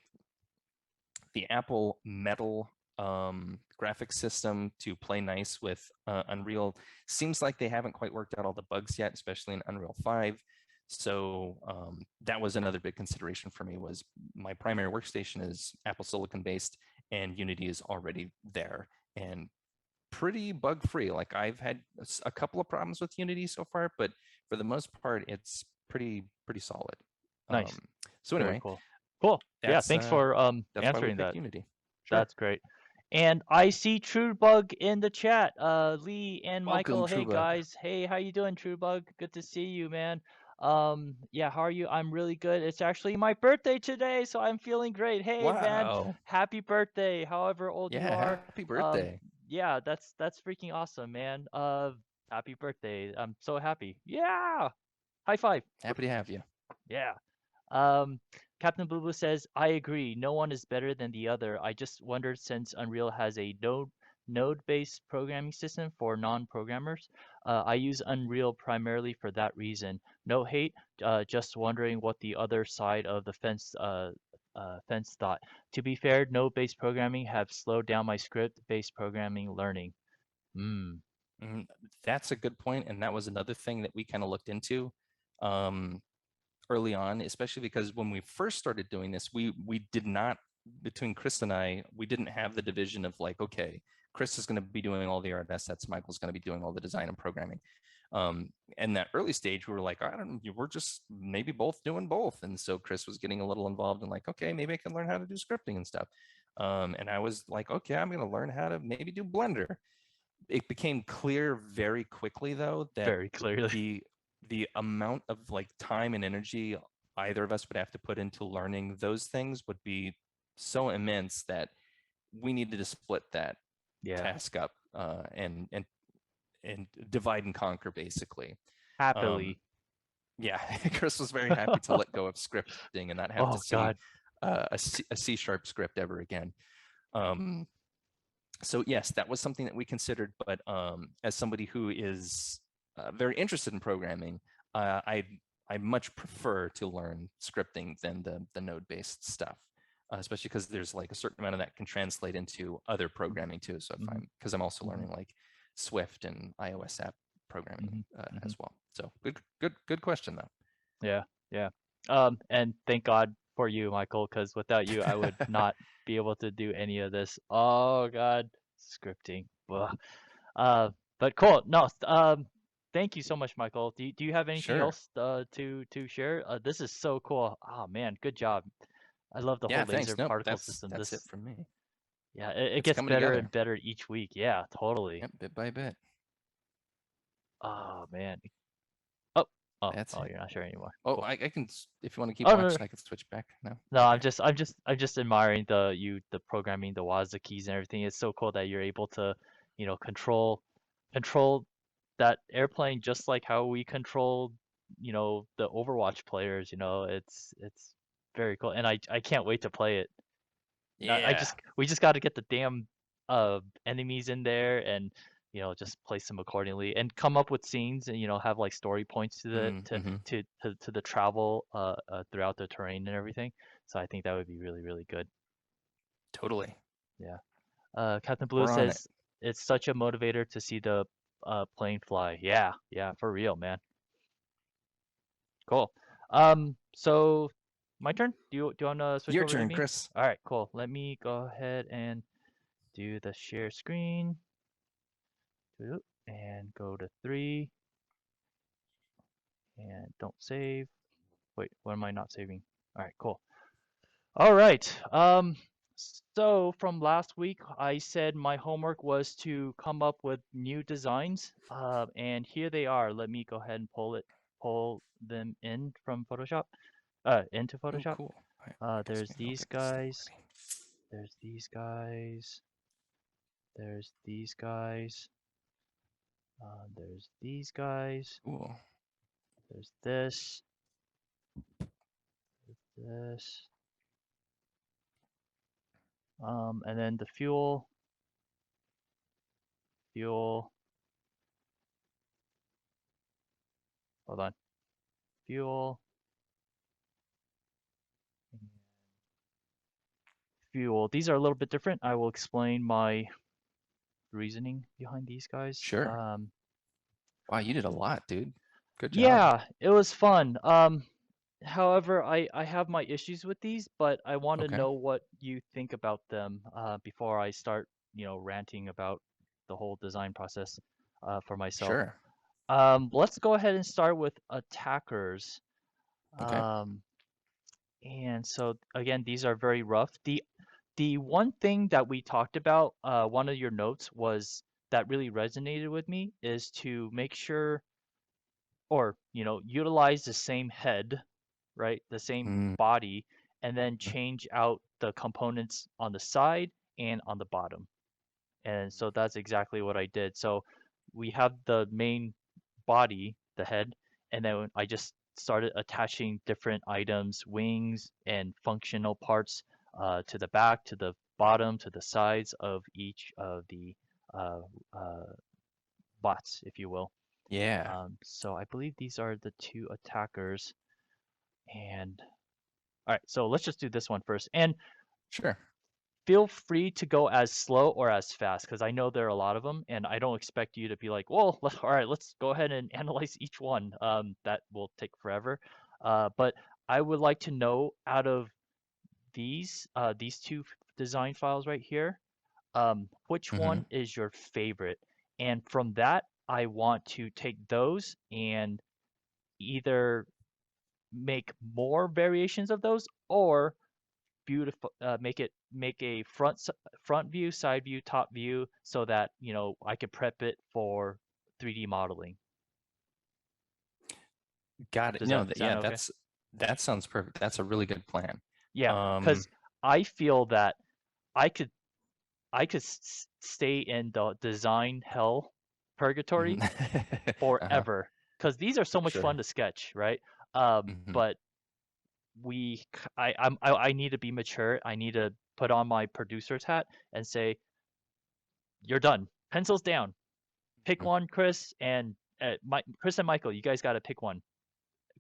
Apple Metal graphics system to play nice with Unreal seems like they haven't quite worked out all the bugs yet, especially in Unreal 5. So that was another big consideration for me. Was my primary workstation is Apple Silicon based, and Unity is already there and pretty bug free. Like I've had a couple of problems with Unity so far, but for the most part, it's pretty solid. Nice. Um, so Very anyway, cool. Cool. Yeah, that's thanks uh, for that's why we answering picked that. Unity. Sure. That's great. And I see Truebug in the chat. Lee and Welcome, Michael, hey Truebug. guys. Hey, how you doing, Truebug? Good to see you, man. Yeah, how are you? I'm really good. It's actually my birthday today, so I'm feeling great. Hey, man, Wow. happy birthday, however old you Yeah, are. happy Um, birthday. yeah, that's freaking awesome, man. Happy birthday. I'm so happy. Yeah. High five. Happy to have you. Yeah. Um, Captain Boo Boo says, I agree. No one is better than the other. I just wondered since Unreal has a node-based programming system for non-programmers. I use Unreal primarily for that reason. No hate, just wondering what the other side of the fence thought. To be fair, node-based programming have slowed down my script-based programming learning. Hmm. Mhm. That's a good point, and that was another thing that we kind of looked into um, early on, especially because when we first started doing this, we did not, between Chris and I, we didn't have the division of like, okay, Chris is going to be doing all the art assets, Michael's going to be doing all the design and programming. And that early stage, we were like, I don't know, we're just maybe both doing both. And so Chris was getting a little involved in like, okay, maybe I can learn how to do scripting and stuff. And I was like, okay, I'm going to learn how to maybe do Blender. It became clear very quickly though that Very clearly. the the amount of like time and energy either of us would have to put into learning those things would be so immense that we needed to split that Yeah. task up and divide and conquer basically. Um, Happily. yeah, Chris was very happy to let go of scripting and not have to Oh see God. a C-sharp script ever again. Um, so yes, that was something that we considered, but as somebody who is very interested in programming, I much prefer to learn scripting than the node-based stuff, especially because there's like a certain amount of that can translate into other Mhm. programming too. So if Mhm. I'm also Mhm. learning like Swift and iOS app programming Mhm. Mhm. as well. So good question Yeah, yeah. And thank God for you, Michael, because without you, I though. would not be able to do any of this. Oh God, scripting. Ugh. Uh, but cool. No, thank you so much, Michael. Do you have anything Sure. else to share? This is so cool. Oh man, good job. I love the whole Yeah, laser thanks. Nope, particle that's system. it This, from me. yeah, it It's gets coming better together. and better each week. Yeah, totally. Yep, bit by bit. Oh man. Oh, That's it. you're not sharing anymore. Oh, Cool. I can, if you want to keep Oh no, watching, I can switch back. No? no, Okay. I'm just admiring the programming, the WASD keys and everything. It's so cool that you're able to, control that airplane just like how we control, the Overwatch players. It's very cool, and I can't wait to play it. Yeah. We just got to get the damn. enemies in there and just place them accordingly and come up with scenes and have like story points to the Mm-hmm. to the travel throughout the terrain and everything. So I think that would be really, really good. Totally. Yeah. Captain Blue We're on it. says it's such a motivator to see the plane fly. Yeah, yeah, for real, man. Cool. So my turn. Do you want to switch Your over to turn, me? Chris. All right, cool. Let me go ahead and do the share screen. And go to 3 and don't save. Wait, what am I not saving? All right, cool. All right. So from last week, I said my homework was to come up with new designs. And here they are. Let me go ahead and pull them in from Photoshop, into Oh, Photoshop. cool. I guess There's maybe I'll these get this thing guys. There's these guys. There's these guys. There's these guys. ready. Cool. There's this. This. And then the fuel. Hold on. Fuel. Fuel. These are a little bit different. I will explain my reasoning behind these guys. Sure. Wow, you did a lot, dude. Good job. Yeah, it was fun. However, I have my issues with these, but I want to Okay. know what you think about them before I start, ranting about the whole design process for myself. Sure. Let's go ahead and start with attackers. Okay. Um, and so again, these are very rough. The one thing that we talked about, one of your notes was that really resonated with me is to make sure or, utilize the same head, right? The same Mm, body, and then change out the components on the side and on the bottom. And so that's exactly what I did. So we have the main body, the head, and then I just started attaching different items, wings and functional parts to the back, to the bottom, to the sides of each of the uh, uh, bots, if you will. yeah. So I believe these are the two attackers. And all right, so let's just do this one first. And Sure. feel free to go as slow or as fast because I know there are a lot of them, and I don't expect you to be like, well, all right, let's go ahead and analyze each one. That will take forever. But I would like to know out of these two design files right here, which Mm-hmm. one is your favorite? And from that, I want to take those and either make more variations of those or beautiful make a front view, side view, top view so that I could prep it for 3D modeling. Got it. Does No, that yeah, sound okay? that sounds perfect. That's a really good plan. Yeah, Um, because I feel that I could stay in the design hell mhm. purgatory Uh-huh. forever because these are so much fun Sure. to sketch, right? Hmm. But I need to be mature. I need to put on my producer's hat and say, "You're done. Pencils down. Pick one, Chris and Chris and Michael. You guys got to pick one.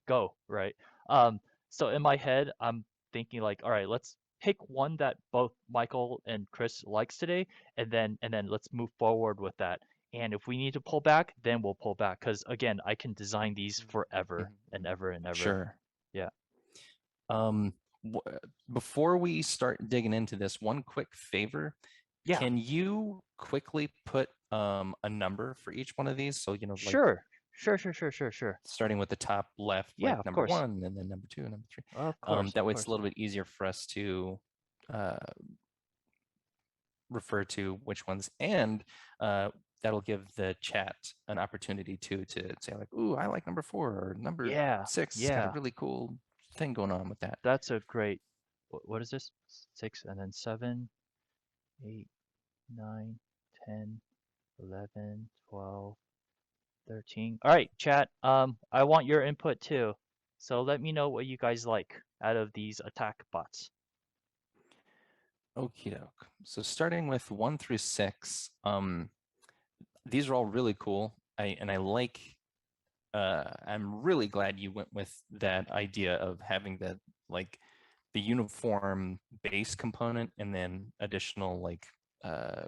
Go, right?" Um, so in my head, I'm thinking like, all right, let's pick one that both Michael and Chris likes today, and then let's move forward with that. And if we need to pull back, then we'll pull back. Because again, I can design these forever and ever and ever. Sure. Yeah. Um, w- Before we start digging into this, one quick favor. Yeah. Can you quickly put a number for each one of these? So, like Sure. Sure. Sure. Sure. Sure. Sure. starting with the top left, Yeah. like Of number course. one, and then number two, and number three. Of course. That Of way it's a course. little bit easier for us to uh, refer to which ones, and that'll give the chat an opportunity to say like, "Ooh, I like number four," or number Yeah. six has got a Yeah. really cool thing going on with that. That's a great. What is this? Six and then seven, 8, 9, 10, 11, 12, 13. All right, chat. I want your input too. So let me know what you guys like out of these attack bots. Okie doke. So starting with 1 through 6, these are all really cool. I like I'm really glad you went with that idea of having the like the uniform base component and then additional like uh,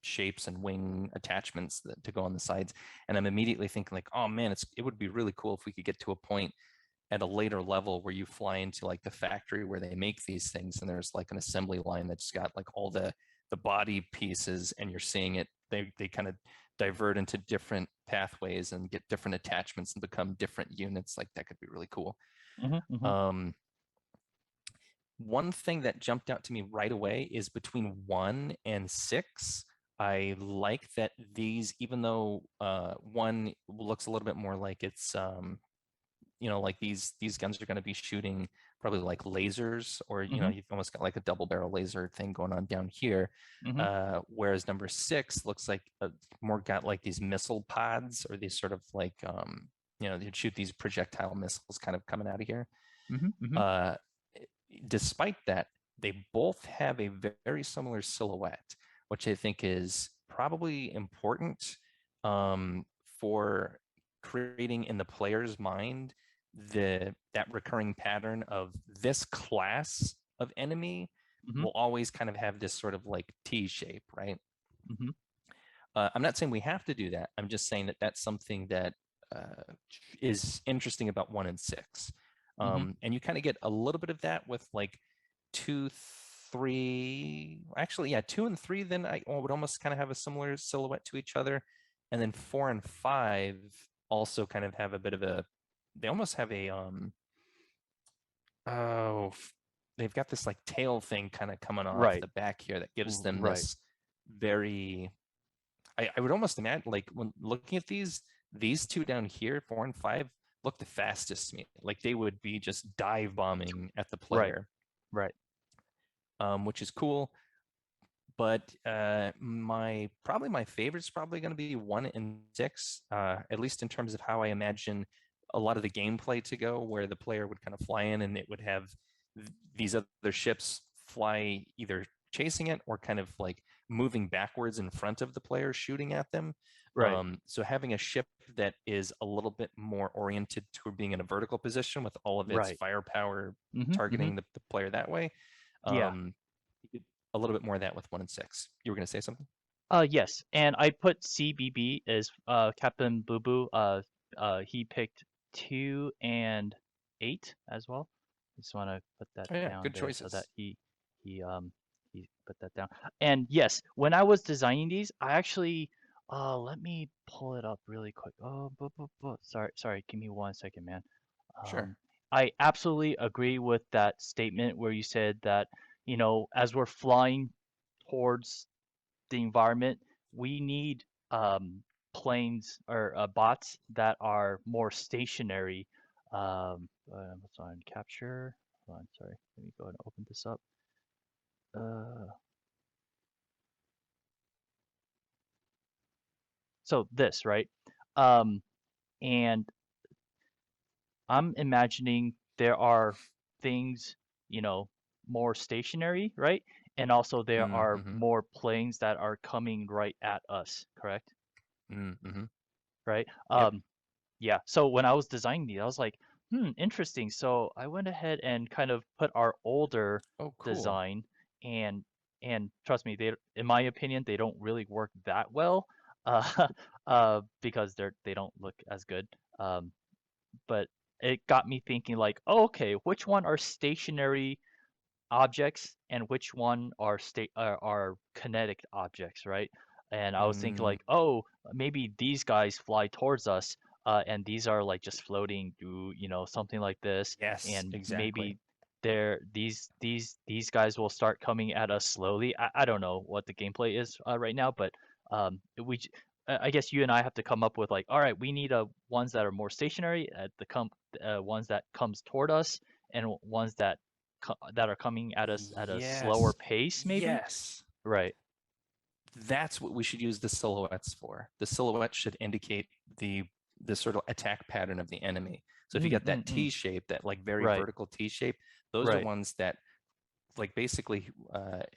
shapes and wing attachments to go on the sides. And I'm immediately thinking like, oh man, it would be really cool if we could get to a point at a later level where you fly into like the factory where they make these things and there's like an assembly line that's got like all the body pieces and you're seeing it they kind of divert into different pathways and get different attachments and become different units. Like that could be really cool. Hmm. Hmm. um One thing that jumped out to me right away is between 1 and 6. I like that these, even though one looks a little bit more like it's like these guns are going to be shooting probably like lasers, or Hmm. you've almost got like a double barrel laser thing going on down here. Hmm. Whereas number 6 looks like more got like these missile pods, or these sort of like you'd shoot these projectile missiles kind of coming out of here. Hmm. Hmm. uh, Despite that, they both have a very similar silhouette, which I think is probably important um, for creating in the player's mind that recurring pattern of this class of enemy Hmm. will always kind of have this sort of like T shape, right? Hmm. I'm not saying we have to do that. I'm just saying that that's something that is interesting about 1 and 6. Hmm. And you kind of get a little bit of that with like 2, 3. Actually, yeah, 2 and 3. Then I would almost kind of have a similar silhouette to each other, and then 4 and 5 also kind of have a bit of a. They almost have a oh, they've got this like tail thing kind of coming off Right. the back here that gives them Right. this very. I would almost imagine like when looking at these two down here, 4 and 5, look the fastest to me. Like they would be just dive bombing at the Right. player, Right. which is cool. But my favorite is probably going to be 1 and 6, at least in terms of how I imagine a lot of the gameplay to go, where the player would kind of fly in and it would have these other ships fly either chasing it or kind of like moving backwards in front of the player shooting at them. Right. So having a ship that is a little bit more oriented toward being in a vertical position with all of its Right. firepower Hmm. Hmm. targeting the player that way. Yeah. um, a little bit more of that with 1 and 6. You were going to say something? Yes, and I put CBB as Captain Boo Boo. He picked 2 and 8 as well. Just want to put that Oh yeah, down good there so that choices. he he put that down. And yes, when I was designing these, I actually let me pull it up really quick. Oh, sorry, give me 1 second, man. Sure. Um, I absolutely agree with that statement where you said that, as we're flying towards the environment, we need planes or bots that are more stationary. What's on capture? Hold on, sorry. Let me go ahead and open this up. Uh, so this, right? Um, and I'm imagining there are things, you know, more stationary, right? And also there are Mm-hmm. more planes that are coming right at us, correct? Mm-hmm. Right? Yep. Yeah. So when I was designing these, I was like, interesting. So I went ahead and kind of put our older Oh, cool. design and trust me, in my opinion, they don't really work that well, uh, because they don't look as good. Um, but it got me thinking like, oh, okay, which one are stationary objects and which one are are kinetic objects, right? And I was thinking Mm, like, oh, maybe these guys fly towards us, and these are like just floating through, something like this, yes, and exactly. maybe these guys will start coming at us slowly. I don't know what the gameplay is right now, but I guess you and I have to come up with like, all right, we need ones that are more stationary, ones that comes toward us, and ones that are coming at us at a slower Yes. pace, maybe? Yes. Right. That's what we should use the silhouettes for. The silhouette should indicate the sort of attack pattern of the enemy. So if you Mm, get mm, that mm. T shape, that like very Right. vertical T shape, those are Right. ones that like basically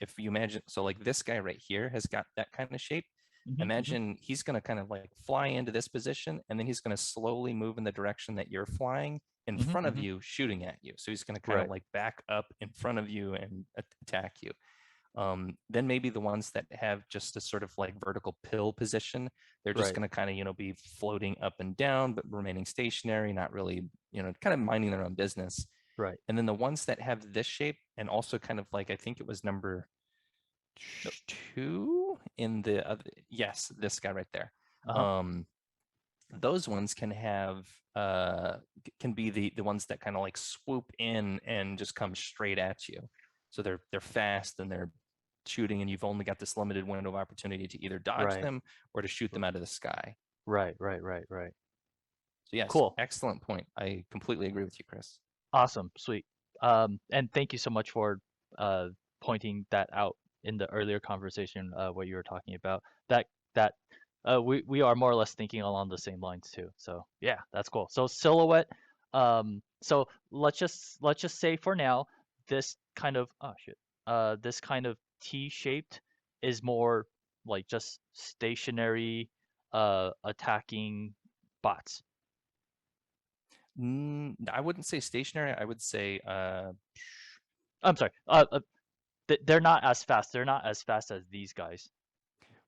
if you imagine, so like this guy right here has got that kind of shape. Hmm. Hmm. Imagine he's going to kind of like fly into this position, and then he's going to slowly move in the direction that you're flying in Hmm. front of Hmm. you, shooting at you. So he's going to kind of Right. like back up in front of you and attack you. Then maybe the ones that have just a sort of like vertical pill position, they're just Right. going to kind of, be floating up and down, but remaining stationary, not really, kind of minding their own business. Right. And then the ones that have this shape and also kind of like, I think it was number Nope. two in the other, yes, this guy right there. Uh-huh. Um, those ones can have can be the ones that kind of like swoop in and just come straight at you. So they're fast and they're shooting, and you've only got this limited window of opportunity to either dodge Right. them or to shoot them out of the sky. Right. Right. Right. Right. So yes, Cool. excellent point. I completely agree with you, Chris. Awesome. Sweet. And thank you so much for uh pointing that out in the earlier conversation, what you were talking about. That we are more or less thinking along the same lines too. So yeah, that's cool. So silhouette. So let's just say for now, this kind of oh shit. This kind of T-shaped is more like just stationary attacking bots. I wouldn't say stationary. I would say I'm sorry. They're not as fast. They're not as fast as these guys.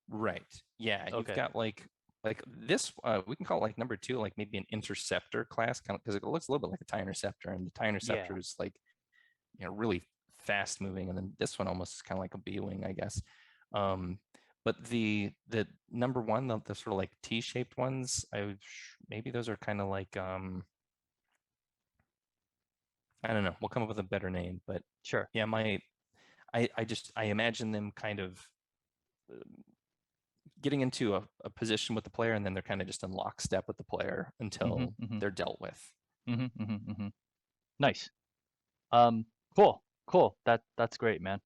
right. Yeah, you've Okay. got like this we can call it like number two, like maybe an interceptor class, kind of because it looks a little bit like a tie interceptor, and the tie Yeah. interceptor is like, really fast moving, and then this one almost is kind of like a B-wing, I guess. Um, but the number one, the sort of like T-shaped ones, maybe those are kind of like I don't know. We'll come up with a better name, but Sure. yeah, I imagine them kind of uh, getting into a position with the player, and then they're kind of just in lockstep with the player Mhm. until Mhm. they're dealt with. Mhm. Mhm. Mhm. Nice. Um. Cool. Cool. That's great, man.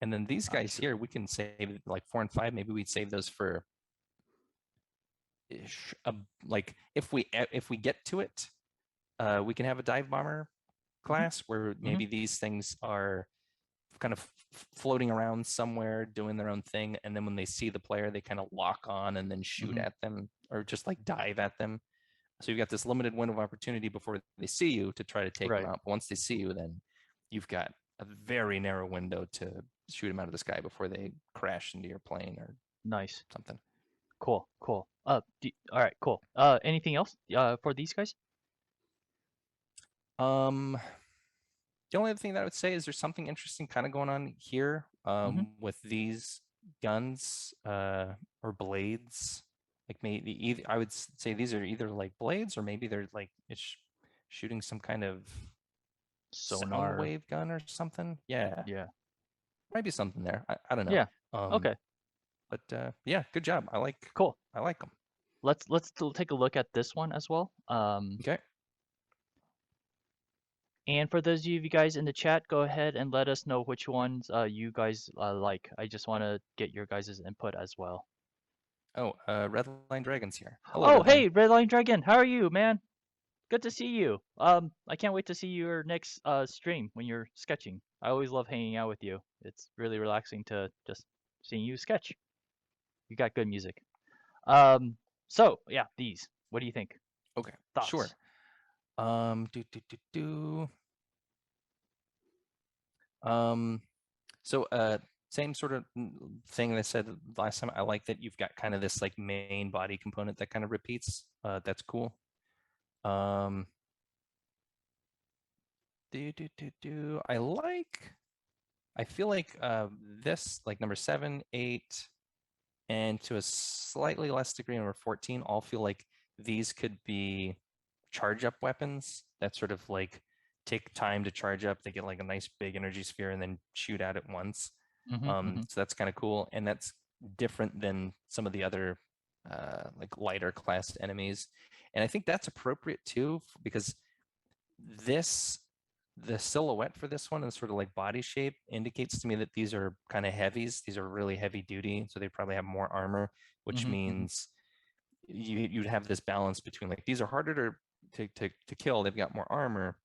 And then these guys Actually. here, we can save like four and five. Maybe we'd save those for uh, like if we get to it, we can have a dive bomber Mhm. class where Mhm. maybe these things are kind of floating around somewhere doing their own thing, and then when they see the player they kind of lock on and then shoot Mhm. at them or just like dive at them. So you've got this limited window of opportunity before they see you to try to take them Right. out, but once they see you, then you've got a very narrow window to shoot them out of the sky before they crash into your plane or Nice. something. Cool. Cool. All right. Cool. Anything else? For these guys? um the only other thing that I would say is there's something interesting kind of going on here Mhm. with these guns or blades. Like maybe either I would say these are either like blades or maybe they're like it's shooting some kind of sound Sonar. wave gun or something. Yeah, Yeah. might be something there. I don't know. Yeah. Um, Okay. but yeah, good job. Cool. I like them. Let's take a look at this one as well. Okay. And for those of you guys in the chat, go ahead and let us know which ones you guys like. I just want to get your guys' input as well. Oh, Red Line Dragons here. Hello, Oh, Red Line. hey, Red Line Dragon, how are you, man? Good to see you. I can't wait to see your next stream when you're sketching. I always love hanging out with you. It's really relaxing to just seeing you sketch. You got good music. Um, so yeah, these. What do you think? Okay, Thoughts? sure. Do do do do. Um, so same sort of thing that I said last time. I like that you've got kind of this like main body component that kind of repeats. That's cool. Um, do. I feel like this, like number 7, 8, and to a slightly less degree number 14, all feel like these could be charge up weapons that sort of like take time to charge up. They get like a nice big energy sphere and then shoot out at once. Mm-hmm. Mm-hmm. So that's kind of cool, and that's different than some of the other like lighter class enemies. And I think that's appropriate too, because this the silhouette for this one and sort of like body shape indicates to me that these are kind of heavies. These are really heavy duty, so they probably have more armor, which Mm-hmm. Mm-hmm. means you'd have this balance between like these are harder to kill. They've got more armor,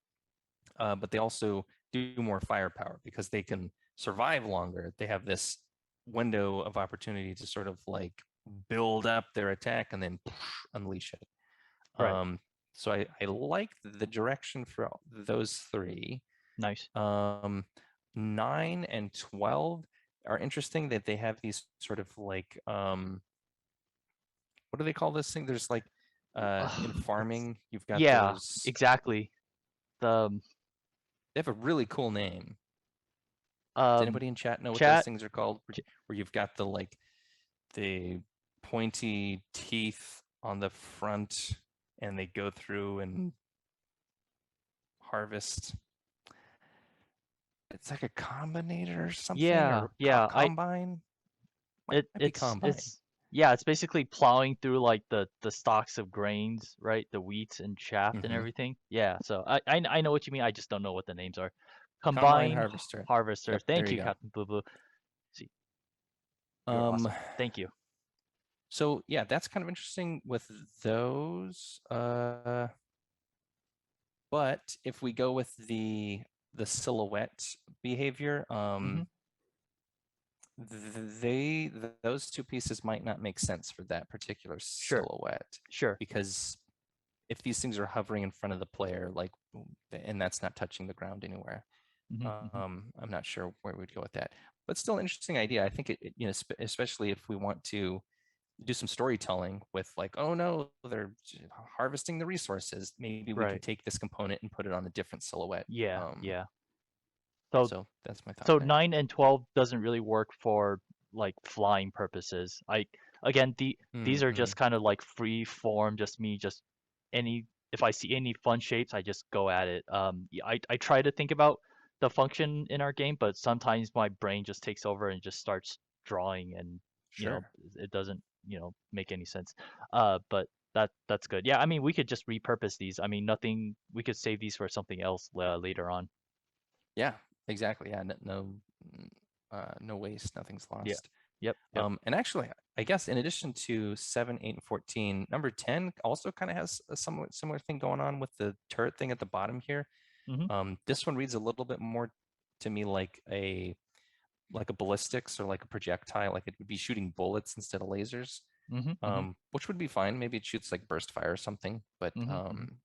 but they also do more firepower because they can survive longer. They have this window of opportunity to sort of like build up their attack and then unleash it. Right. Um, so I like the direction for those three. Nice. Um, 9 and 12 are interesting that they have these sort of like what do they call this thing? There's like in It's farming, you've got yeah, those, exactly. The they have a really cool name. Does um anybody in chat know what those chat things are called? ch- Where you've got the like the pointy teeth on the front and they go through and harvest. It's like a combinator or something yeah, or yeah. I combine. Might, it might be it's combine. it's yeah, it's basically plowing through like the stalks of grains, right? The wheats and chaff and Mm-hmm. everything. Yeah, so I know what you mean. I just don't know what the names are. Combine Combine harvester. harvester. Yep, there Thank you you, go. Captain Blue Blue. See, you're Um, awesome. Thank you. so yeah, that's kind of interesting with those. But if we go with the silhouette behavior, Mm-hmm. they those two pieces might not make sense for that particular Sure, silhouette sure. because if these things are hovering in front of the player, like, and that's not touching the ground anywhere, Mm-hmm. Mm-hmm. I'm not sure where we'd go with that. But still, an interesting idea. I think you know, especially if we want to do some storytelling with like, oh no, they're harvesting the resources. Maybe we can Right. take this component and put it on a different silhouette. Yeah, yeah. So So that's my thought so there. 9 and 12 doesn't really work for like flying purposes. I again these are Mm-hmm. just kind of like free form, just me just any if I see any fun shapes, I just go at it. I try to think about the function in our game, but sometimes my brain just takes over and just starts drawing and Sure. it doesn't, make any sense. But that's good. Yeah, I mean, we could just repurpose these. I mean, nothing we could save these for something else later on. Yeah, exactly. Yeah, no, no waste, nothing's Yeah. lost. Yep, yep. And actually, I guess in addition to 7, 8, and 14, number 10 also kind of has a somewhat similar thing going on with the turret thing at the bottom here. Mhm. This one reads a little bit more to me like a ballistics or like a projectile, like it would be shooting bullets instead of lasers, Mhm. Mhm. which would be fine. Maybe it shoots like burst fire or something, but Mhm. Mhm.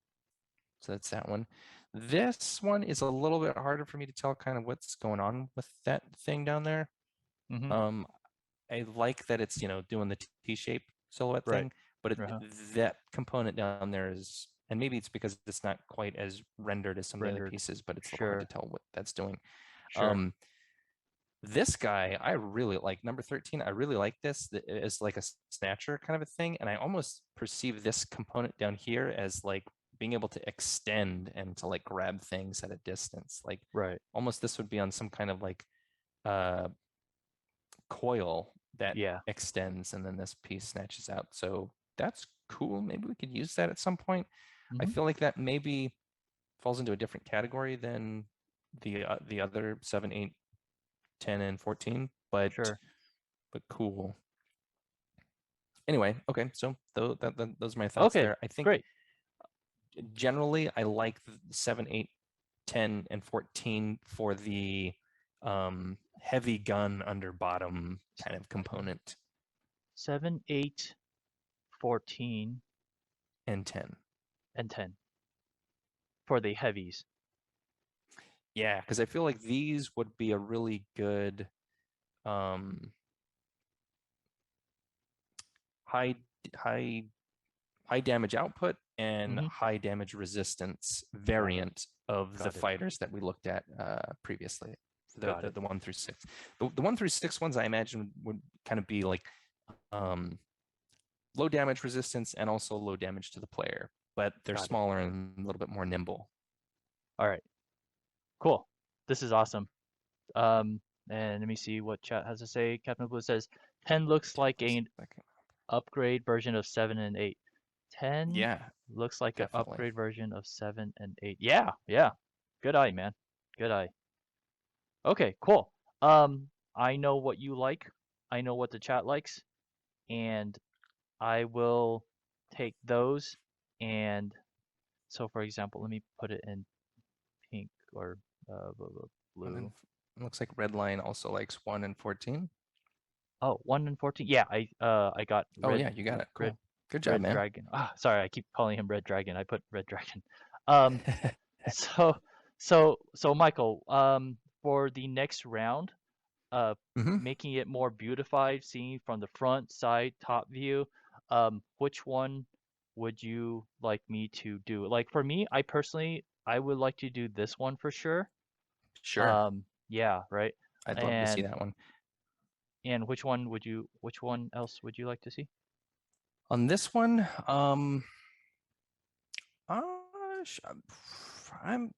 so that's that one. This one is a little bit harder for me to tell kind of what's going on with that thing down there. Mhm. Um, I like that it's, doing the T-shape silhouette Right. thing, but Uh-huh. that component down there is, and maybe it's because it's not quite as rendered as some of the other Rendered. pieces, but it's a little hard to Sure. tell what that's doing. Sure. Um, this guy, I really like number 13. I really like this as like a snatcher kind of a thing. And I almost perceive this component down here as like being able to extend and to like grab things at a distance. Like Right. almost this would be on some kind of like uh coil that Yeah. extends and then this piece snatches out. So that's cool. Maybe we could use that at some point. I Mhm. feel like that maybe falls into a different category than the other 7, 8, 10, and 14, Sure. but cool. Anyway, okay, so those are my thoughts Okay. there. I think Great. generally I like 7, 8, 10, and 14 for the heavy gun under bottom kind of component, 7, 8, 14, and 10. and 10 for the heavies. Yeah, because I feel like these would be a really good um, high high high damage output and Mhm. high damage resistance Got it. variant of the Got it. fighters that we looked at previously. The, Got the it. the 1 through 6. The 1 through 6 ones I imagine would kind of be like um, low damage resistance and also low damage to the player, but they're Got it. smaller and a little bit more nimble. All right. Cool. This is awesome. Um, and let me see what chat has to say. Captain Blue says 10 looks Take like a an second. upgrade version of 7 and 8. 10 Yeah, looks like an definitely. upgrade version of 7 and 8. Yeah, yeah. Good eye, man. Good eye. Okay, cool. I know what you like. I know what the chat likes, and I will take those. And so, for example, let me put it in pink or One and Blue. looks like Redline also likes 1 and 14. Oh, 1 and 14. Yeah, I got Oh yeah, you got it. red Cool. Good job, red man. dragon. Ah, sorry, I keep calling him Red Dragon. I put Red Dragon. Um, so so Michael, for the next round, uh, hmm making it more beautified, seeing from the front, side, top view, which one would you like me to do? Like for me, I personally, I would like to do this one for sure. Sure. Yeah, right. I'd love to see And that one. which one else would you like to see? On this one, uh, I'm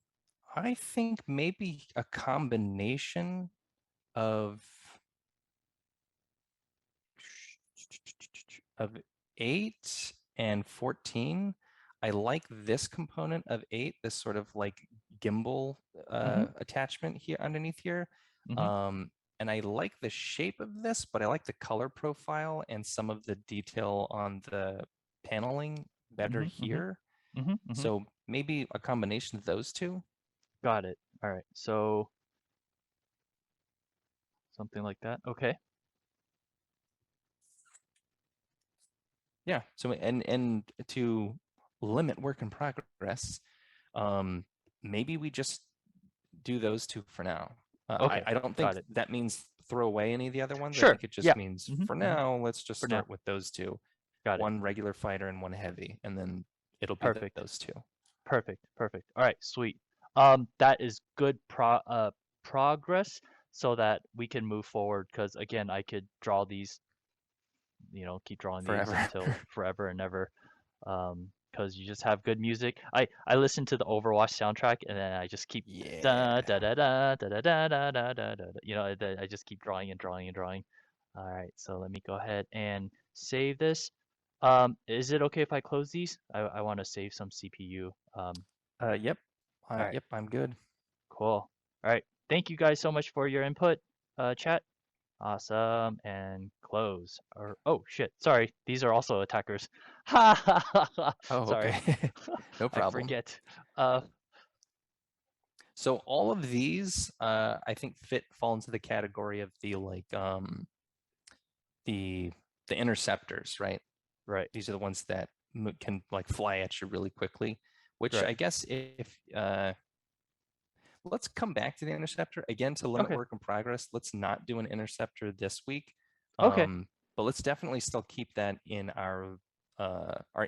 I think maybe a combination of of 8 and 14. I like this component of 8, this sort of like gimbal Mm-hmm. attachment here underneath here. Mm-hmm. Um, and I like the shape of this, but I like the color profile and some of the detail on the paneling better Mm-hmm. Mm-hmm. here. Mm-hmm. Mm-hmm. So maybe a combination of those two. Got it. All right. So something like that. Okay. Yeah. So and to limit work in progress, um, maybe we just do those two for now. Okay. I don't think Got it. that means throw away any of the other ones. I Sure. think it Yeah. just means Mm-hmm. for Mm-hmm. now, let's just For now. start with those two. Got it. One regular fighter and one heavy, and then it'll be Perfect. those two. Perfect. Perfect. All right. Sweet. That is good progress so that we can move forward because again, I could draw these, keep drawing these Forever. until forever and ever. Because you just have good music. I listen to the Overwatch soundtrack and then I just keep da Yeah. da da da da da da da da da da. I just keep drawing and drawing and drawing. All right, so let me go ahead and save this. Is it okay if I close these? I want to save some CPU. Yep. All right, Yep, I'm good. cool. All right, thank you guys so much for your input, chat. Awesome. And close. Or oh shit. Sorry. These are also attackers. Ha ha ha ha. Oh, Sorry. okay. No I problem. forget. Uh So all of these, I think fall into the category of the like the interceptors, right? right. These are the ones that can like fly at you really quickly. Which Right. I guess if let's come back to the interceptor again to limit Okay. work in progress. Let's not do an interceptor this week, Okay. but let's definitely still keep that in our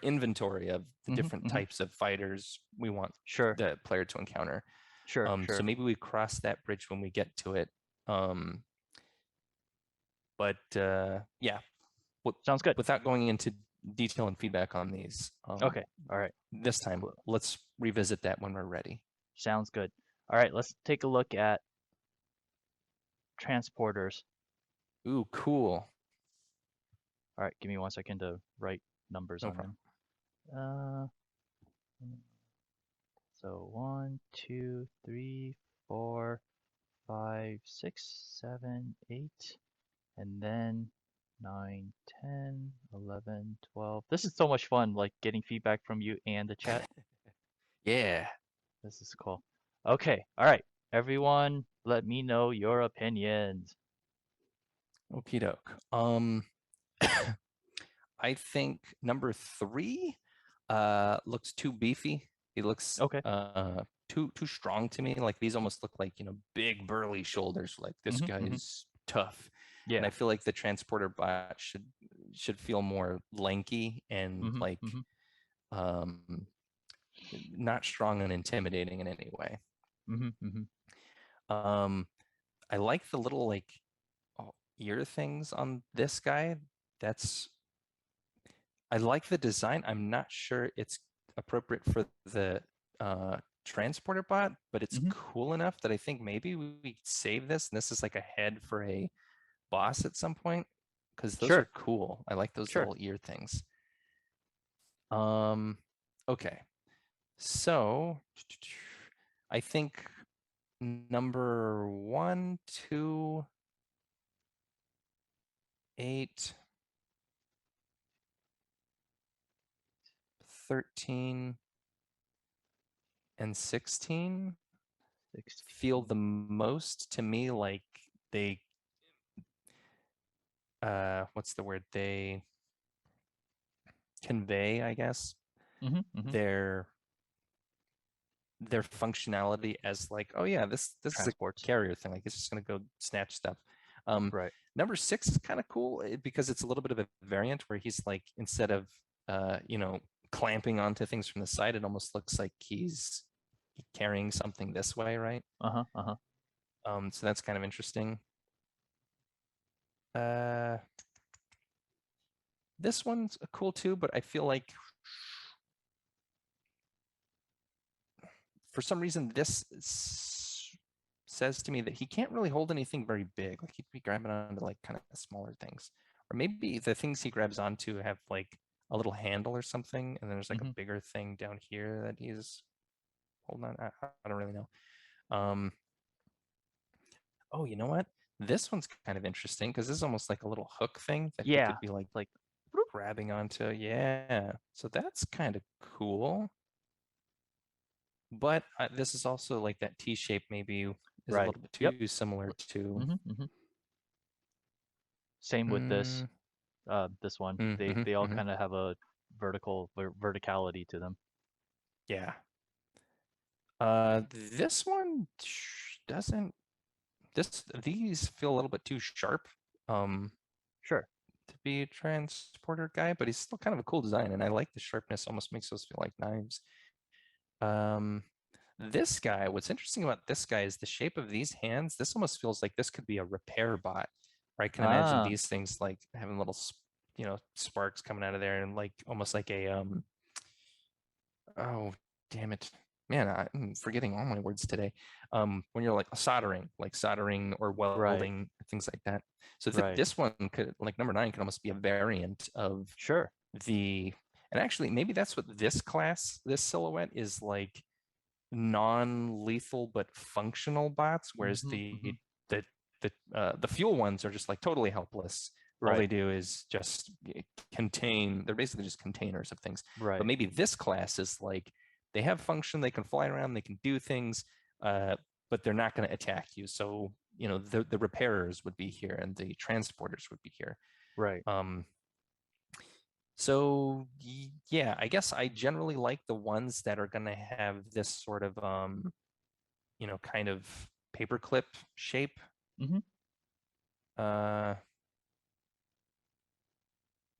inventory of the Mhm. different Mhm. types of fighters we want Sure. the player to encounter. Sure. So Sure. maybe we cross that bridge when we get to it. Um, but yeah, Sounds good. without going into detail and feedback on these, Okay. All right. this time Cool. let's revisit that when we're ready. Sounds good. All right, let's take a look at transporters. Ooh, cool. All right, give me 1 second to write numbers No on problem. them. Uh so 1, 2, 3, 4, 5, 6, 7, 8. And then 9, 10, 11, 12. This is so much fun, like getting feedback from you and the chat. Yeah. This is cool. Okay, all right. Everyone, let me know your opinions. Okie doke. I think number 3 looks too beefy. He looks Okay. too strong to me. Like these almost look like, big burly shoulders. Like this Mm-hmm, guy mm-hmm. is tough. And Yeah. I feel like the transporter bot should feel more lanky and Mm-hmm, like mm-hmm, um not strong and intimidating in any way. mm-hmm, mm-hmm. Um I like the little like ear things on this guy. That's I like the design. I'm not sure it's appropriate for the transporter bot, but it's Mm-hmm. cool enough that I think maybe we save this. And this is like a head for a boss at some point because those Sure, are cool. I like those sure. little ear things. Um, okay, so I think number 1, 2, 8, 13, and 16 feel 16. the most to me like they what's the word? They convey, I guess, Mm-hmm, mm-hmm. their functionality as like, oh yeah, this is a Transports. carrier thing. Like it's just gonna go snatch stuff. Um, Right. Number 6 is kind of cool because it's a little bit of a variant where he's like instead of clamping onto things from the side, it almost looks like he's carrying something this way, right? Uh-huh, uh-huh. So that's kind of interesting. Uh, this one's cool too, but I feel like for some reason this says to me that he can't really hold anything very big. Like he'd be grabbing onto like kind of smaller things, or maybe the things he grabs onto have like a little handle or something, and then there's like Mm-hmm. a bigger thing down here that he's holding on. I don't really know. Um, oh, you know what? This one's kind of interesting because this is almost like a little hook thing that he Yeah. could be like Like, whoop. grabbing onto. Yeah, so that's kind of cool. But this is also like that T shape maybe is a Right. little bit Yep. too similar to. Mm-hmm, mm-hmm. Same with this, Mm, this one. They mm-hmm, they all mm-hmm. kind of have a verticality to them. Yeah. This one doesn't. These feel a little bit too sharp. Um, Sure. to be a transporter guy, but he's still kind of a cool design, and I like the sharpness. Almost makes those feel like knives. Um, this guy, what's interesting about this guy is the shape of these hands. This almost feels like this could be a repair bot. Or I can imagine Ah, these things like having little, sparks coming out of there, and like almost like a oh, damn it. Man, I'm forgetting all my words today. When you're like soldering or right, welding, things like that. So right. this one could, like number 9, could almost be a variant of Sure. the, and actually maybe that's what this silhouette is like, non-lethal but functional bots, whereas Mm-hmm, mm-hmm. the fuel ones are just like totally helpless. All Right, they do is just contain. They're basically just containers of things. But right, maybe this class is like they have function, they can fly around, they can do things, but they're not going to attack you. So the repairers would be here and the transporters would be here. right. Um, so yeah, I guess I generally like the ones that are going to have this sort of kind of paperclip shape. Mm-hmm. Uh,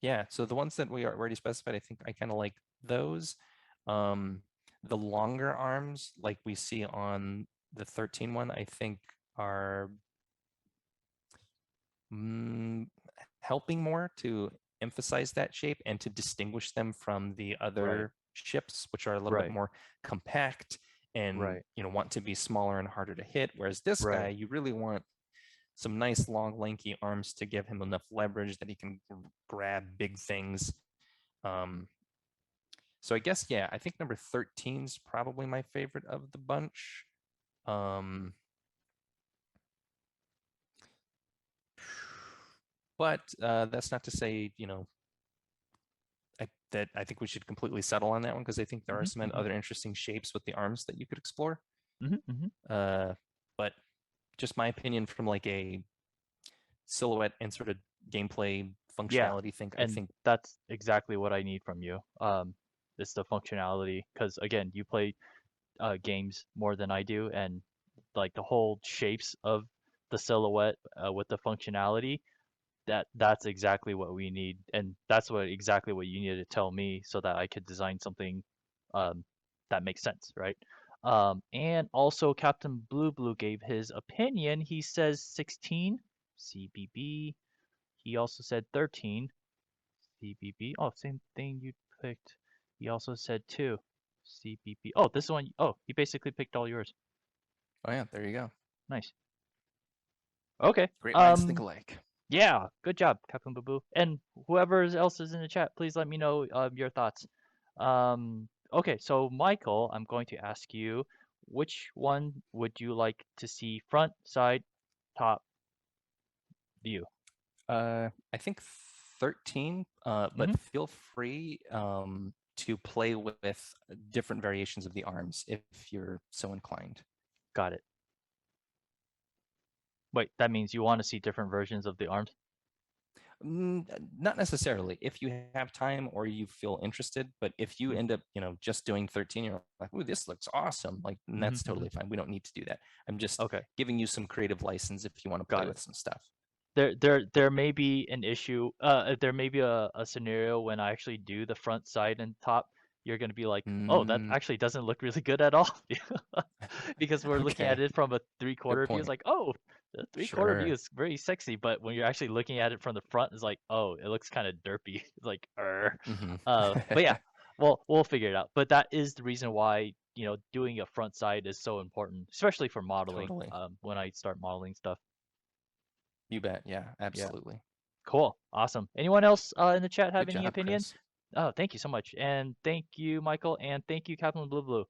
yeah, so the ones that we already specified, I think I kind of like those. Um, the longer arms, like we see on the 13 one, I think are mm, helping more to emphasize that shape and to distinguish them from the Right, other ships, which are a little bit right, more compact and right, want to be smaller and harder to hit. Whereas this guy, right, you really want some nice long lanky arms to give him enough leverage that he can grab big things. Um, so I guess, yeah, I think number 13 is probably my favorite of the bunch. Um, but that's not to say, that I think we should completely settle on that one because I think there are mm-hmm, some mm-hmm, other interesting shapes with the arms that you could explore. mm-hmm, mm-hmm. But just my opinion from like a silhouette and sort of gameplay Yeah, functionality thing, I and think. that's exactly what I need from you. It's the functionality, because again, you play games more than I do, and like the whole shapes of the silhouette with the functionality, that's exactly what we need, and that's what exactly what you needed to tell me so that I could design something um, that makes sense, right? And also Captain Blue Blue gave his opinion. He says 16 CBB. He also said 13 CBB. Oh, same thing you picked. He also said 2 CBB. Oh, this one. Oh, he basically picked all yours. Oh yeah, there you go. Nice. Okay. Great minds think alike. Yeah, good job, Captain Boo Boo. And whoever else is in the chat, please let me know your thoughts. Okay, so Michael, I'm going to ask you, which one would you like to see front, side, top view? I think 13, but Mm-hmm. feel free to play with different variations of the arms if you're so inclined. Got it. Wait, that means you want to see different versions of the arms? Not necessarily if you have time or you feel interested, but if you Mm. end up, just doing 13, you're like, "Ooh, this looks awesome." Like, and Mm-hmm, that's mm-hmm. totally fine. We don't need to do that. I'm just Okay, giving you some creative license if you want to play got it. with some stuff. There may be an issue. There may be a scenario when I actually do the front, side, and top. You're gonna be like, oh, that Mm, actually doesn't look really good at all, because we're looking at okay, it from a good three-quarter view. It's point. like, oh, the three-quarter view Sure. is very sexy, but when you're actually looking at it from the front, it's like, oh, it looks kind of derpy. It's like, Hmm. But yeah, well, we'll figure it out. But that is the reason why, doing a front side is so important, especially for modeling. Totally. When I start modeling stuff. You bet. Yeah, Yeah. absolutely. Cool. Awesome. Anyone else in the chat have Good any job, opinions? Chris. Oh, thank you so much. And thank you, Michael, and thank you, Captain Blue Blue.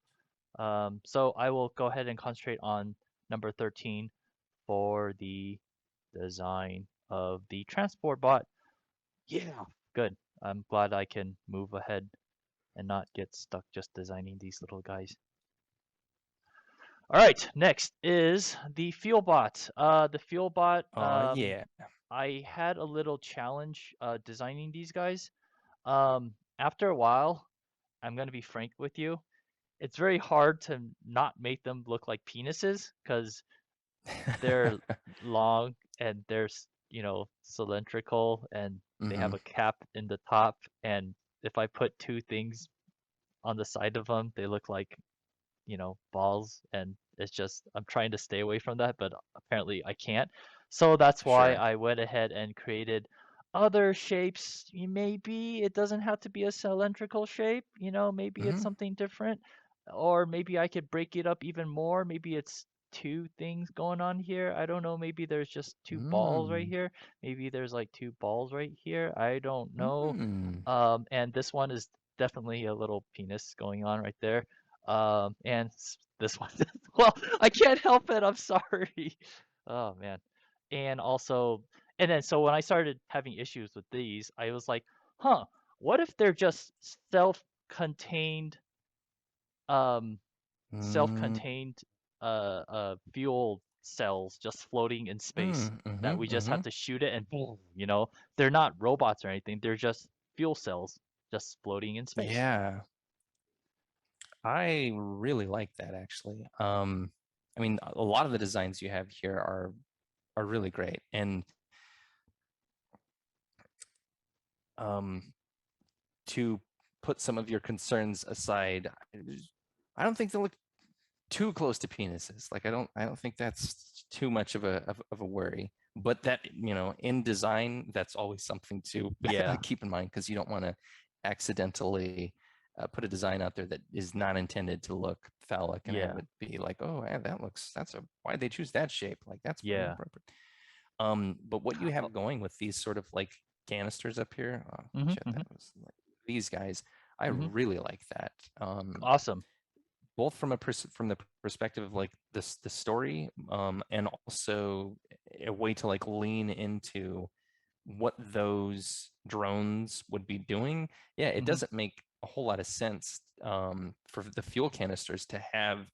So I will go ahead and concentrate on number 13 for the design of the transport bot. Yeah. Good. I'm glad I can move ahead and not get stuck just designing these little guys. All right, next is the Fuelbot. The Fuelbot, Oh, yeah. I had a little challenge designing these guys. After a while, I'm gonna be frank with you. It's very hard to not make them look like penises because they're long and cylindrical and they have Hmm. a cap in the top. And if I put two things on the side of them, they look like balls, and it's just I'm trying to stay away from that, but apparently I can't. So that's why Sure. I went ahead and created other shapes. Maybe it doesn't have to be a cylindrical shape, maybe it's Hmm. something different. Or maybe I could break it up even more. Maybe it's two things going on here. I don't know. Maybe there's just two balls right Mm. here. Maybe there's like two balls right here. I don't know. Mm. And this one is definitely a little penis going on right there. And this one, well, I can't help it. I'm sorry. Oh man. And also, and then so when I started having issues with these, I was like, huh, what if they're just self-contained, um, Mm. self-contained, fuel cells just floating in space Mm. that Hmm. we just have Hmm. to shoot it and boom, they're not robots or anything. They're just fuel cells just floating in space. Yeah. I really like that actually. I mean, a lot of the designs you have here are really great, and um, to put some of your concerns aside, I don't think they look too close to penises. Like, I don't think that's too much of a worry. But that, in design, that's always something to Yeah, keep in mind because you don't want to accidentally put a design out there that is not intended to look phallic and have yeah, it be like, oh, yeah, why'd they choose that shape? Like, that's very yeah. inappropriate. But what you Oh, have going with these sort of like canisters up here, oh, mm-hmm, shit, that mm-hmm, was like these guys. I mm-hmm. really like that. Awesome. Both from the perspective of like the story, and also a way to like lean into what those drones would be doing. Yeah, it Mm-hmm. doesn't make a whole lot of sense for the fuel canisters to have,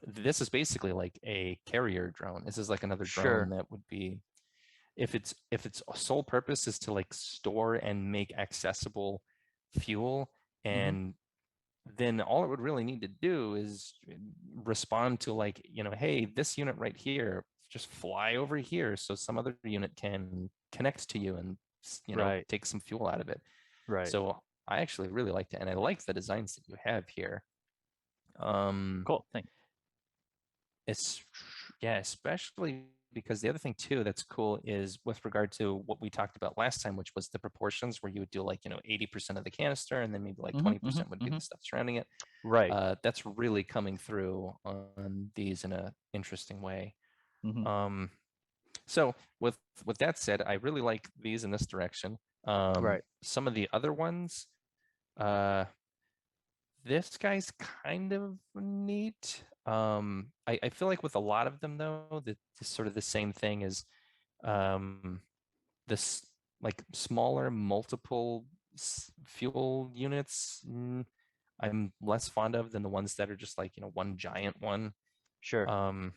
this is basically like a carrier drone. This is like another drone Sure. that would be, if its sole purpose is to like store and make accessible fuel, Mm-hmm. and then all it would really need to do is respond to like, hey, this unit right here, just fly over here so some other unit can connect to you and Right. take some fuel out of it. Right. So I actually really liked it, and I like the designs that you have here. Um, Cool. Thanks. it's Yeah, especially because the other thing too that's cool is with regard to what we talked about last time, which was the proportions where you would do like 80% of the canister and then maybe like Mm-hmm. Mm-hmm. 20% would be Mm-hmm. the stuff surrounding it. Right. That's really coming through on these in a interesting way. Mm-hmm. Um, so with that said, I really like these in this direction. Right. Some of the other ones, uh, this guy's kind of neat. I feel like with a lot of them though, that it's sort of the same thing as um, this like smaller multiple fuel units. I'm less fond of than the ones that are just like one giant one. Sure. Um,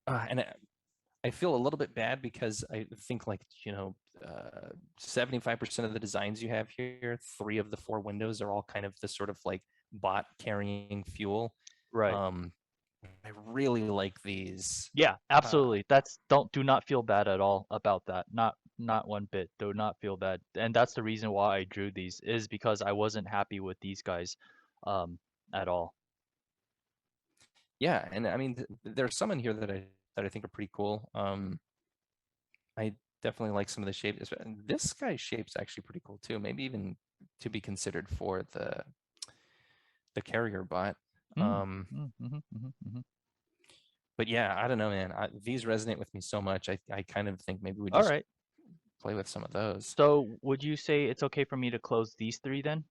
And I feel a little bit bad because I think like, 75% of the designs you have here, three of the four windows are all kind of the sort of like bot carrying fuel. Right. Um, I really like these. Yeah, Uh, absolutely. That's don't do not feel bad at all about that. Not one bit. Do not feel bad. And that's the reason why I drew these is because I wasn't happy with these guys um at all. yeah, and I mean, there's some in here that I think are pretty cool. I definitely like some of the shapes. This guy's shape's actually pretty cool too. Maybe even to be considered for the carrier bot. Mm, Um, mm. but yeah, I don't know, man. These resonate with me so much. I kind of think maybe we All just right. play with some of those. So would you say it's okay for me to close these three then?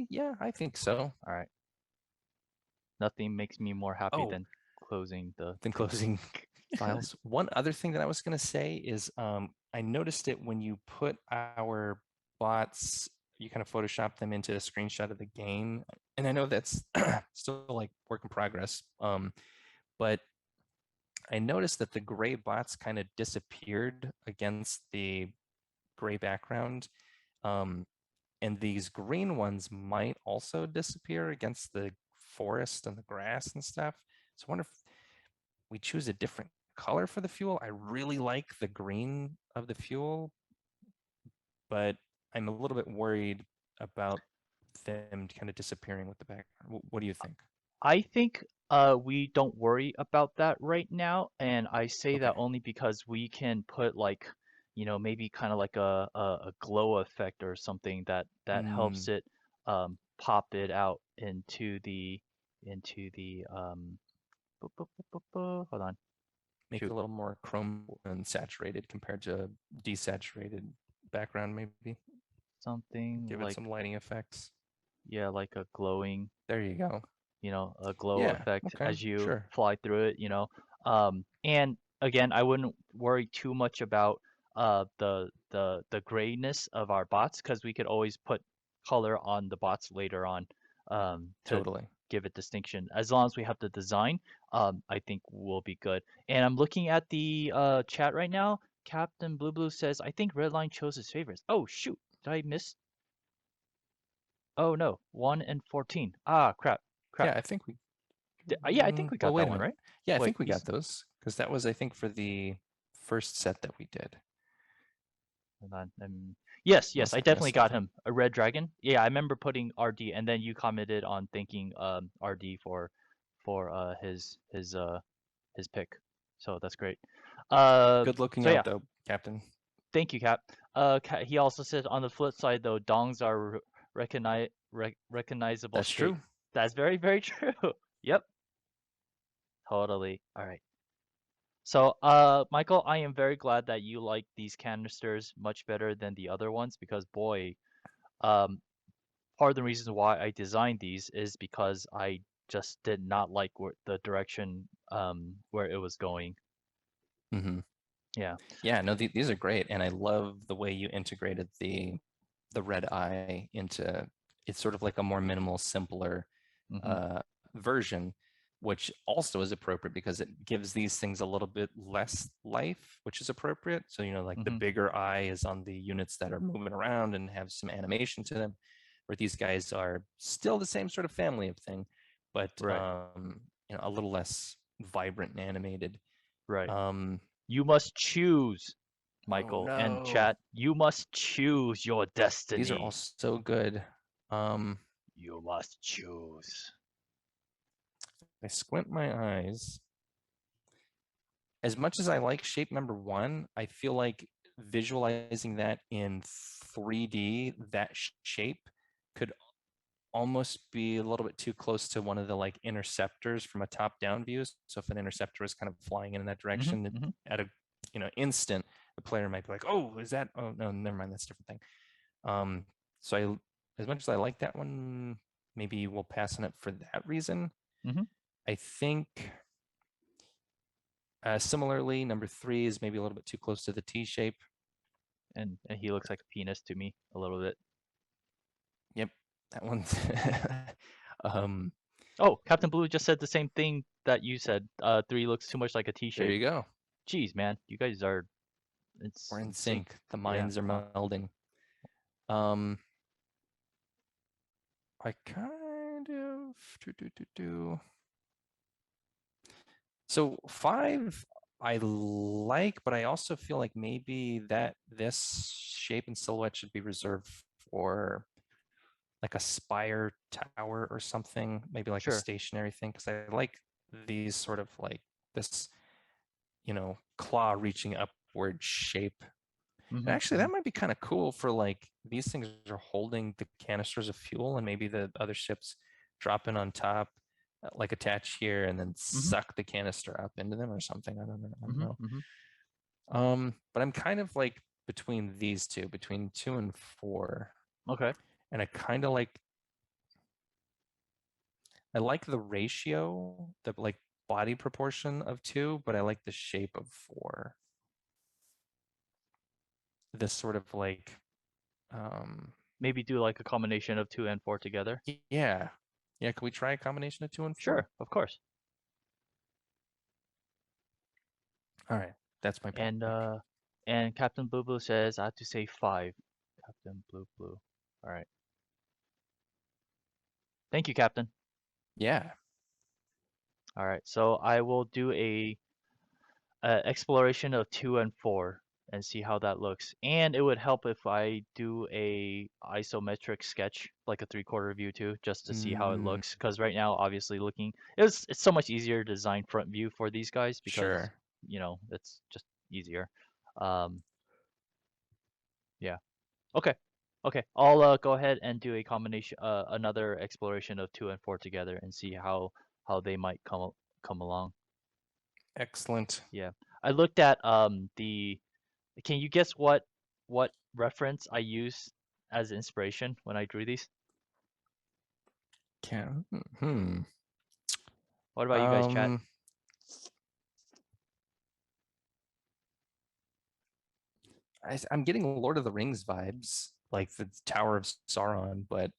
Yeah, I think so. All right. Nothing makes me more happy Oh, than closing the then thing. closing files. One other thing that I was going to say is I noticed it when you put our bots, you kind of Photoshop them into a screenshot of the game. And I know that's still like work in progress. But I noticed that the gray bots kind of disappeared against the gray background. Um, and these green ones might also disappear against the forest and the grass and stuff. So I wonder if we choose a different color for the fuel. I really like the green of the fuel, but I'm a little bit worried about them kind of disappearing with the background. What do you think? I think we don't worry about that right now, and I say that Okay. only because we can put like, maybe kind of like a glow effect or something that helps Mm, it pop it out into the hold on, make it shoot, a little more chrome and saturated compared to desaturated background, maybe. something Give it like, some lighting effects. yeah, like a glowing, There you go. a glow Yeah. effect Okay. as you Sure. fly through it. And again, I wouldn't worry too much about the grayness of our bots because we could always put color on the bots later on to Totally. give it distinction. As long as we have the design, I think we'll be good. And I'm looking at the chat right now. Captain Blue Blue says, I think Redline chose his favorites. Oh shoot, did I miss? Oh no, 1 and 14. Ah, crap, crap. Yeah, I think we. Yeah, I think we Well, got wait that a one, minute. right? Yeah, I Wait, think we you got those because that was, I think, for the first set that we did, hold on. Yes, yes, unless I I definitely missed got something. him. A red dragon. Yeah, I remember putting RD, and then you commented on thanking RD for his pick. So that's great. Good looking So yeah, out, though, Captain. thank you, Cap. He also said on the flip side though, dongs are recognizable That's shape. true. That's very very true. Yep, totally. All right. So, Michael, I am very glad that you like these canisters much better than the other ones because, boy, um, part of the reason why I designed these is because I just did not like the direction where it was going. Hmm. Yeah. Yeah, no, these are great, and I love the way you integrated the red eye into. It's sort of like a more minimal, simpler Hmm. uh, version, which also is appropriate because it gives these things a little bit less life, which is appropriate. So, like the Hmm. bigger eye is on the units that are moving around and have some animation to them, where these guys are still the same sort of family of thing, but Right. a little less vibrant and animated. Right. Um, You must choose, oh Michael, and no, chat. You must choose your these are all destiny. so good. Um, You must choose. I squint my eyes. As much as I like shape number one, I feel like visualizing that in 3D, that shape could almost be a little bit too close to one of the like interceptors from a top-down view. So if an interceptor is kind of flying in that Hmm. direction Hmm. at a instant, the player might be like, "Oh, is that? Oh no, never mind, that's a different thing." Um, so as much as I like that one, maybe we'll pass on it for that reason. Hmm. I think similarly, number three is maybe a little bit too close to the T shape. And he looks like a penis to me a little bit. Yep, that one's. um, Oh, Captain Blue just said the same thing that you said. 3 looks too much like a T There shape. you go. Jeez, man, you guys are it's We're in in sync. sync. The Yeah. minds are Wow. melding. Um, I kind of do. So 5 I like, but I also feel like maybe that this shape and silhouette should be reserved for like a spire tower or something, maybe like a Sure. stationary thing, because I like these sort of like this, claw reaching upward shape. And Mhm. actually, Mhm. that might be kind of cool for like these things are holding the canisters of fuel, and maybe the other ships drop in on top, like attach here, and then Mhm. suck the canister up into them or something. I don't know. I don't Mhm. know. Mhm. But I'm kind of like between these two, between 2 and 4, Okay. and I like the ratio, the like body proportion of 2, but I like the shape of 4. This sort of like, um, Maybe do like a combination of 2 and 4 together. yeah, yeah. Can we try a combination of 2 and 4? Sure, of course. All right, that's my And pick. Captain Blue Blue says I have to say 5. Captain Blue Blue. All right. Thank you, Captain. Yeah, All right. So I will do a exploration of 2 and 4 and see how that looks. And it would help if I do a isometric sketch, like a 3/4 view too, just to see how it mm, looks. Because right now, obviously, it's so much easier to design front view for these guys because sure. it's just easier. Um, yeah. Okay. Okay. I'll go ahead and do a combination, another exploration of 2 and 4 together and see how they might come along. Excellent. Yeah. I looked at the. Can you guess what reference I used as inspiration when I drew these? Can hmm. What about you guys, chat? Um, I'm getting Lord of the Rings vibes, like the Tower of Sauron, but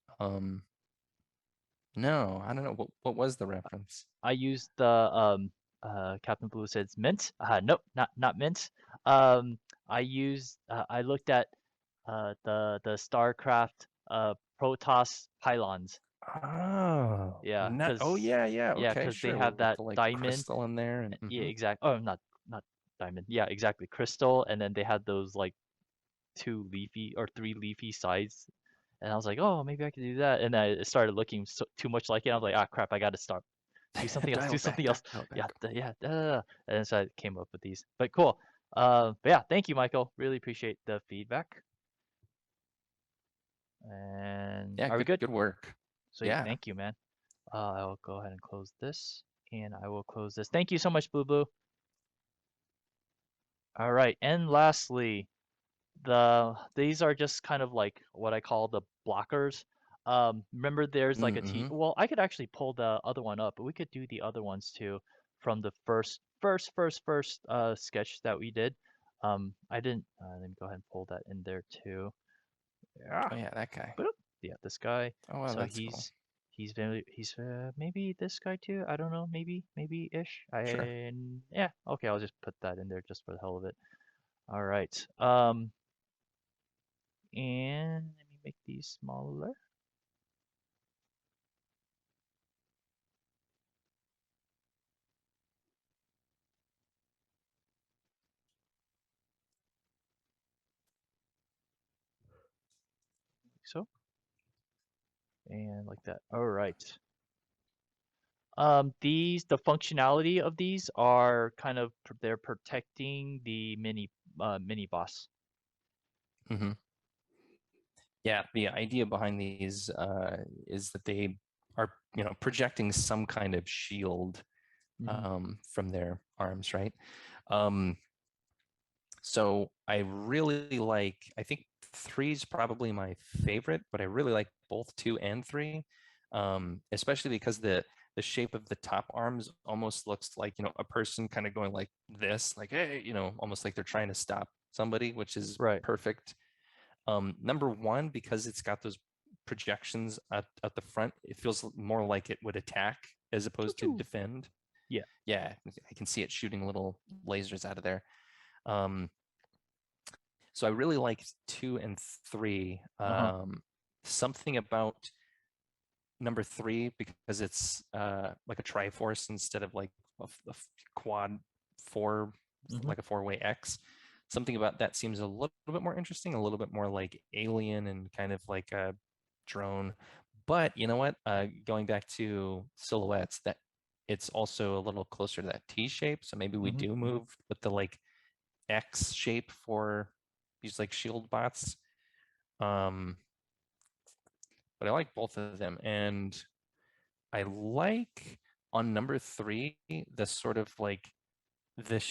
no, I don't know. What was the reference? I used the Captain Blue says mint. Nope, not mint. Um, I looked at the StarCraft Protoss pylons. Oh, Yeah, not. Oh, cause yeah, yeah. yeah, Okay, 'cause they sure. have With that the like diamond. crystal in there, and Yeah, exact. Oh, not diamond. Yeah, exactly. Crystal, and then they had those like 2 leafy or 3 leafy sides. And I was like, oh, maybe I could do that. And I started looking too much like it. I was like, ah, crap, I got to stop. Do something else. dial Do it back, something else. dial it Yeah, back. yeah. And so I came up with these. But cool. But yeah, thank you, Michael. Really appreciate the feedback. And Yeah, are we good, good? good work. Sweet. Yeah, Thank you, man. I will go ahead and close this. And I will close this. Thank you so much, Blue Blue. All right. And lastly, these are just kind of like what I call the blockers. Remember there's like a T, mm-hmm. well, I could actually pull the other one up, but we could do the other ones too from the first sketch that we did. I didn't, let me go ahead and pull that in there too. Yeah. Oh yeah, that guy. Boop. Yeah, this guy. Oh wow, So that's cool. he's maybe this guy too. I don't know, maybe ish. Sure. Yeah, okay, I'll just put that in there just for the hell of it. All right. And let me make these smaller. Like so, and like that. All right. The functionality of these are kind of they're protecting the mini boss. Mm-hmm. Yeah, the idea behind these is that they are, projecting some kind of shield Hmm. from their arms, right? Um, so I really like, I think 3 is probably my favorite, but I really like both 2 and 3, especially because the shape of the top arms almost looks like, a person kind of going like this, like, hey, almost like they're trying to stop somebody, which is Right. perfect. Number 1, because it's got those projections at the front, it feels more like it would attack as Choo opposed to choo. defend. Yeah. Yeah, I can see it shooting little lasers out of there. Um, so I really like 2 and 3. Uh-huh. Something about number 3 because it's like a Triforce instead of like a quad 4, Mm-hmm. like a 4-way X. Something about that seems a little bit more interesting, a little bit more like alien and kind of like a drone. But you know what? Going back to silhouettes, that it's also a little closer to that T shape. So maybe we Mm-hmm. do move with the like X shape for these like shield bots. Um, but I like both of them. And I like on number 3 the sort of like this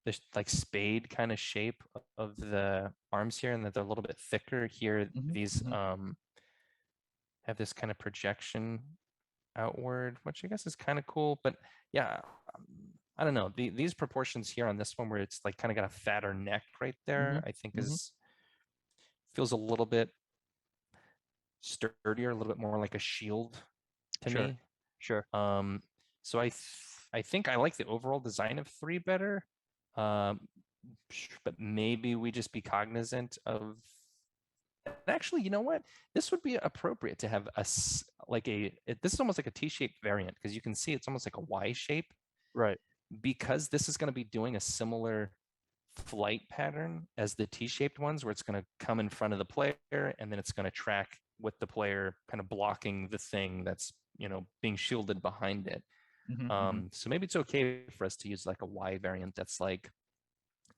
this like spade kind of shape of the arms here, and that they're a little bit thicker here. Mm-hmm. These Mm-hmm. have this kind of projection outward, which I guess is kind of cool. But yeah, um, I don't know. These proportions here on this one, where it's like kind of got a fatter neck right Mm-hmm. there, I think Mm-hmm. is feels a little bit sturdier, a little bit more like a shield to Sure. me. Sure. Um, so I think I like the overall design of 3 better. Um, but maybe we just be cognizant of. And actually, you know what? This would be appropriate to have this is almost like a T-shaped variant because you can see it's almost like a Y shape Right. because this is going to be doing a similar flight pattern as the T-shaped ones, where it's going to come in front of the player and then it's going to track with the player kind of blocking the thing that's being shielded behind it. Mm-hmm. Mm-hmm. So maybe it's okay for us to use like a Y variant that's like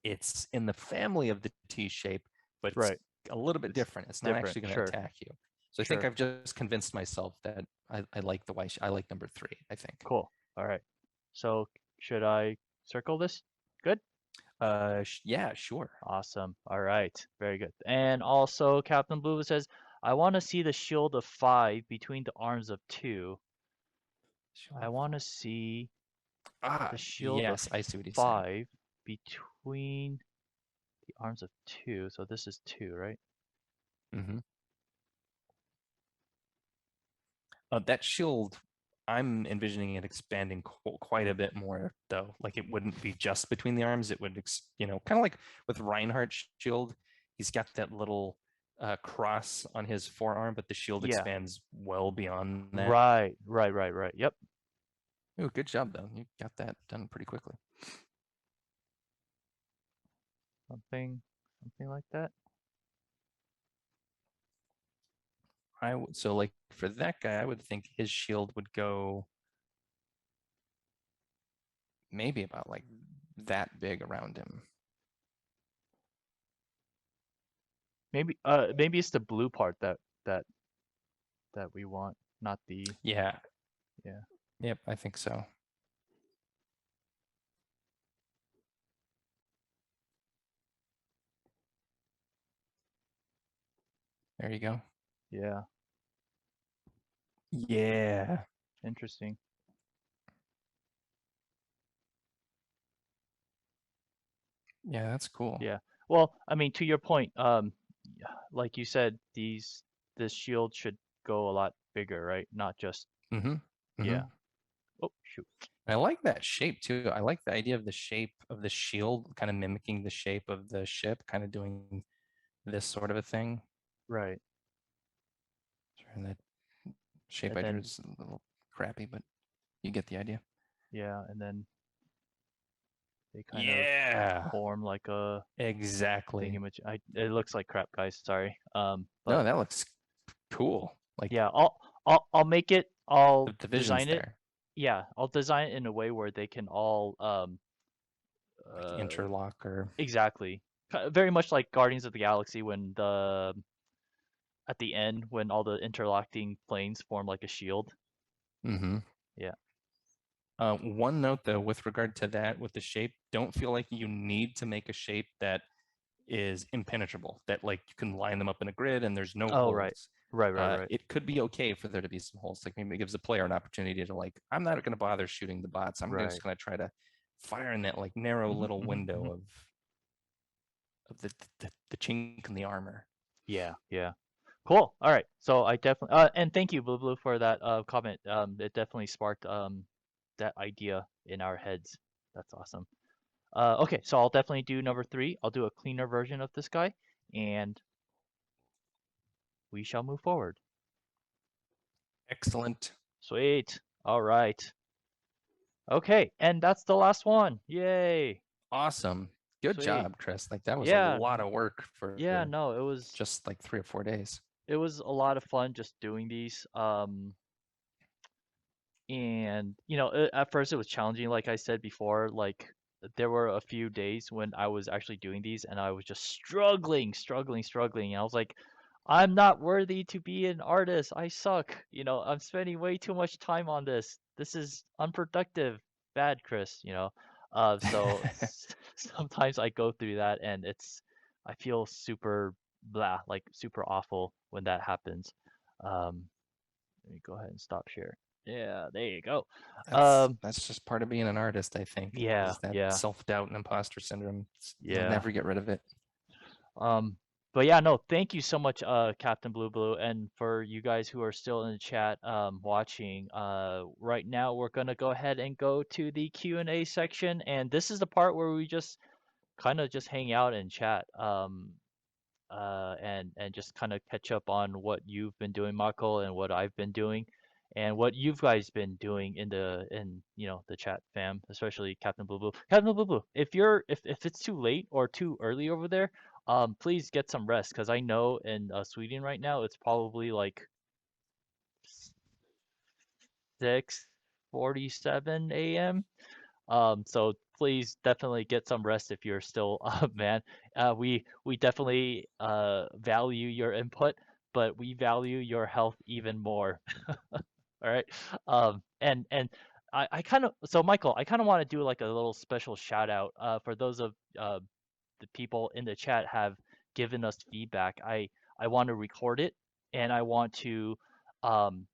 it's in the family of the T shape, but it's Right. a little bit It's different. It's not different. actually going to Sure. attack you. So I think Sure. I've just convinced myself that I like the Y. I like number 3, I think. Cool. All right. So should I circle this? Good. Yeah, sure. Awesome. All right. Very good. And also, Captain Blue says, I want to see the shield of 5 between the arms of 2. Sure. I want to see the shield of Yes, I see what he's saying. 5 between the arms of 2. So this is 2, right? Hmm. That shield, I'm envisioning it expanding quite a bit more, though. Like it wouldn't be just between the arms. It would, kind of like with Reinhardt's shield, he's got that little cross on his forearm, but the shield Yeah. expands well beyond that. Right. Right. Right. Right. Yep. Oh, good job, though. You got that done pretty quickly. Something like that. So like for that guy, I would think his shield would go maybe about like that big around him. Maybe it's the blue part that that we want, not the Yeah. yeah. Yep, I think so. There you go. Yeah. Yeah. Interesting. Yeah, that's cool. Yeah. Well, I mean, to your point, yeah, like you said, this shield should go a lot bigger, right? Not just Mm-hmm. Mm-hmm. yeah. Oh, shoot. I like that shape too. I like the idea of the shape of the shield kind of mimicking the shape of the ship, kind of doing this sort of a thing. Right. And that shape And I drew then is a little crappy, but you get the idea. yeah, and then they kind of Yeah, form like a exactly. thingamajig. It looks like crap, guys. Sorry. No, But that looks cool. Like yeah, I'll make it. I'll the vision's design it. there, Yeah, I'll design it in a way where they can all like uh interlock or. exactly. Very much like Guardians of the Galaxy when the at the end when all the interlocking planes form like a shield. Mm-hmm. Yeah. One note though, with regard to that, with the shape, don't feel like you need to make a shape that is impenetrable, that like you can line them up in a grid and there's no Oh, right. holes. Right, right, right. It could be okay for there to be some holes. Like maybe it gives the player an opportunity to like, I'm not going to bother shooting the bots. I'm Right. just going to try to fire in that like narrow Hmm. little Hmm. Hmm. window of the chink in the armor. Yeah, yeah. Cool. All right. So I definitely and thank you, Blue Blue, for that comment. It definitely sparked that idea in our heads. That's awesome. Okay, so I'll definitely do number three. I'll do a cleaner version of this guy, and we shall move forward. Excellent. Sweet. All right. Okay, and that's the last one. Yay. Awesome. Good Sweet. job, Chris. Like that was a Yeah. lot of work Yeah. for No, it was just like 3 or 4 days. it was a lot of fun just doing these. And at first it was challenging, like I said before. Like there were a few days when I was actually doing these, and I was just struggling. And I was like, I'm not worthy to be an artist. I suck. I'm spending way too much time on this. This is unproductive. Bad, Chris. So sometimes I go through that, and I feel super blah, like super awful when that happens. Um, Let me go ahead and stop share. Yeah, there you go. That's Um, that's just part of being an artist, I think, yeah, is that yeah, self-doubt and imposter syndrome. You'll yeah. never get rid of it. Um, but yeah, no, thank you so much, Captain Blue Blue, and for you guys who are still in the chat, watching. Right now we're gonna go ahead and go to the Q&A section, and this is the part where we just kind of just hang out and chat. And just kind of catch up on what you've been doing, Mako, and what I've been doing, and what you guys been doing in the chat fam, especially Captain Blue Blue. Captain Blue Blue, if it's too late or too early over there, please get some rest, because I know in Sweden right now it's probably like 6:47 a.m. So please definitely get some rest if you're still up, man. We definitely value your input, but we value your health even more. All right. And I kind of so Michael, I kind of want to do like a little special shout out for those of the people in the chat have given us feedback. I want to record it, and I want to um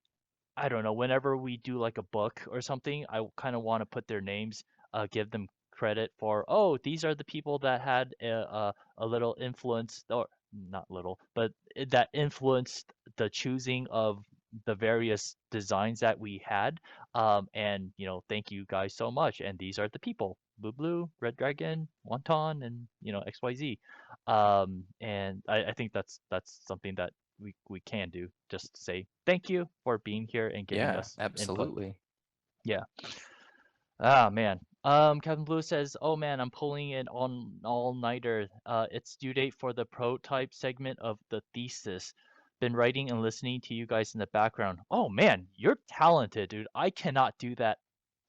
I don't know, whenever we do like a book or something, I kind of want to put their names, give them credit for, oh, these are the people that had a little influence, or not little, but that influenced the choosing of the various designs that we had. And, thank you guys so much. And these are the people: Blue Blue, Red Dragon, Wonton, and, XYZ. And I think that's something that we can do. Just say thank you for being here and giving Yeah, us input. absolutely. Yeah. Ah, man. Captain Blue says, "Oh man, I'm pulling an all-nighter. It's due date for the prototype segment of the thesis. Been writing and listening to you guys in the background. Oh man, you're talented, dude. I cannot do that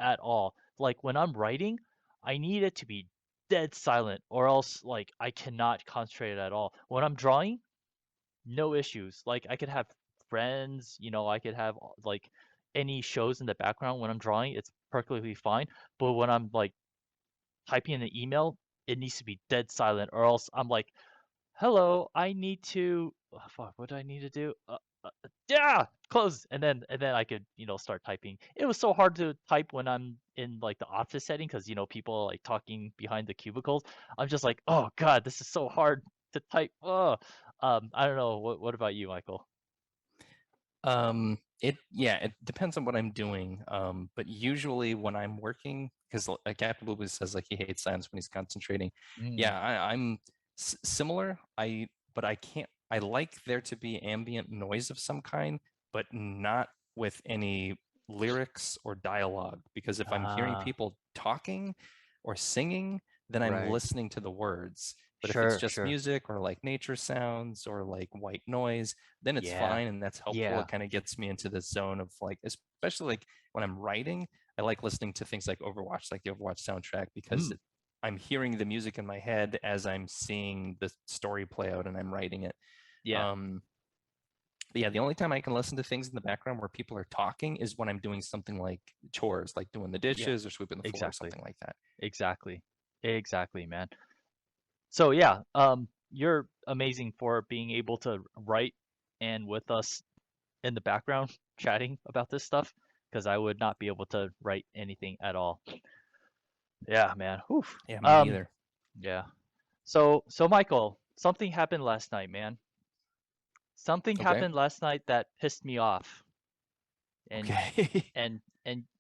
at all. Like when I'm writing, I need it to be dead silent, or else like I cannot concentrate at all. When I'm drawing, no issues. Like I could have friends, I could have like any shows in the background when I'm drawing, it's perfectly fine. But when I'm like typing in an email, it needs to be dead silent, or else I'm like, "Hello, I need to oh, fuck, what do I need to do? Yeah, close." And then I could, start typing. It was so hard to type when I'm in like the office setting, because people are like talking behind the cubicles. I'm just like, "Oh God, this is so hard to type." Oh. I don't know. What about you, Michael? It depends on what I'm doing. But usually when I'm working, because like Captain Blueberry says, like he hates silence when he's concentrating. Mm. Yeah, I'm similar. But I can't. I like there to be ambient noise of some kind, but not with any lyrics or dialogue. Because if I'm hearing Ah, people talking or singing, then I'm right. listening to the words. But if it's Sure, just sure. music or like nature sounds or like white noise, then it's Yeah. fine and that's helpful. Yeah. It kind of gets me into the zone of like, especially like when I'm writing, I like listening to things like Overwatch, like the Overwatch soundtrack, because Mm. I'm hearing the music in my head as I'm seeing the story play out and I'm writing it. Yeah. Um, but yeah, the only time I can listen to things in the background where people are talking is when I'm doing something like chores, like doing the Yeah. dishes or sweeping the floor or Exactly. something like that. Exactly. Exactly, man. So yeah, you're amazing for being able to write and with us in the background chatting about this stuff, because I would not be able to write anything at all. Yeah, man. Whew. Yeah, me Um, neither. yeah. So Michael, something happened last night, man. Something Okay. happened last night that pissed me off, and Okay.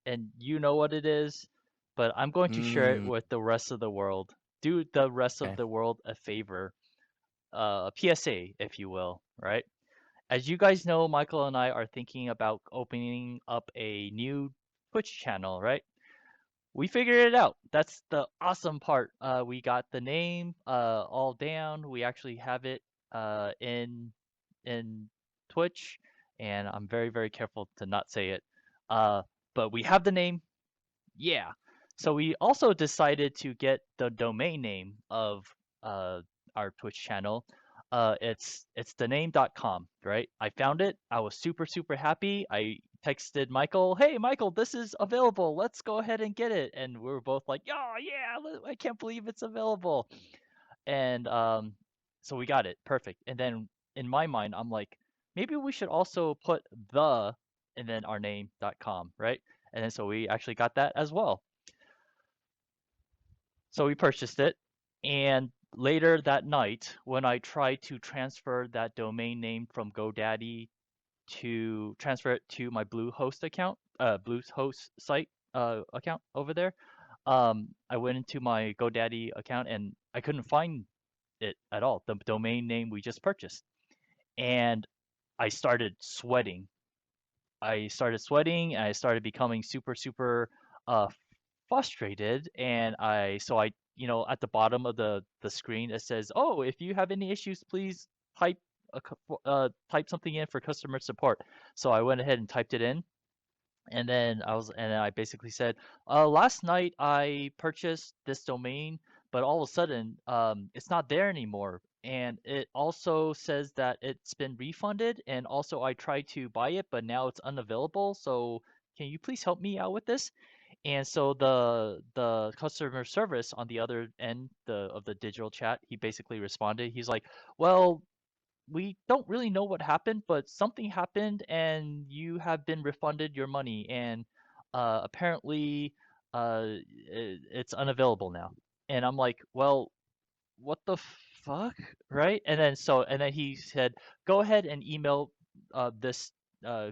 and you know what it is, but I'm going to share it mm, with the rest of the world. Do the rest of okay. the world a favor, a PSA, if you will, right? As you guys know, Michael and I are thinking about opening up a new Twitch channel, right? We figured it out. That's the awesome part. We got the name all down. We actually have it in Twitch, and I'm very very careful to not say it. Uh, but we have the name. Yeah. So we also decided to get the domain name of uh, our Twitch channel. It's the name.com, right? I found it. I was super super happy. I texted Michael, "Hey Michael, this is available. Let's go ahead and get it." And we were both like, "Oh yeah, I can't believe it's available." And so we got it. Perfect. And then in my mind, I'm like, maybe we should also put the and then our name.com, right? And then so we actually got that as well. So we purchased it, and later that night, when I tried to transfer that domain name from GoDaddy to transfer it to my Bluehost account, Bluehost site account over there, I went into my GoDaddy account and I couldn't find it at all, the domain name we just purchased, and I started sweating. I started becoming super super uh frustrated, and at the bottom of the screen it says, "Oh, if you have any issues, please type type something in for customer support." So I went ahead and typed it in, and then I basically said, last night I purchased this domain, but all of a sudden, it's not there anymore. And it also says that it's been refunded, and also I tried to buy it, but now it's unavailable. So can you please help me out with this? And so the customer service on the other end of the digital chat, he basically responded. He's like, "Well, we don't really know what happened, but something happened and you have been refunded your money, and apparently it's unavailable now." And I'm like, "Well, what the fuck?" Right? And then he said, "Go ahead and email this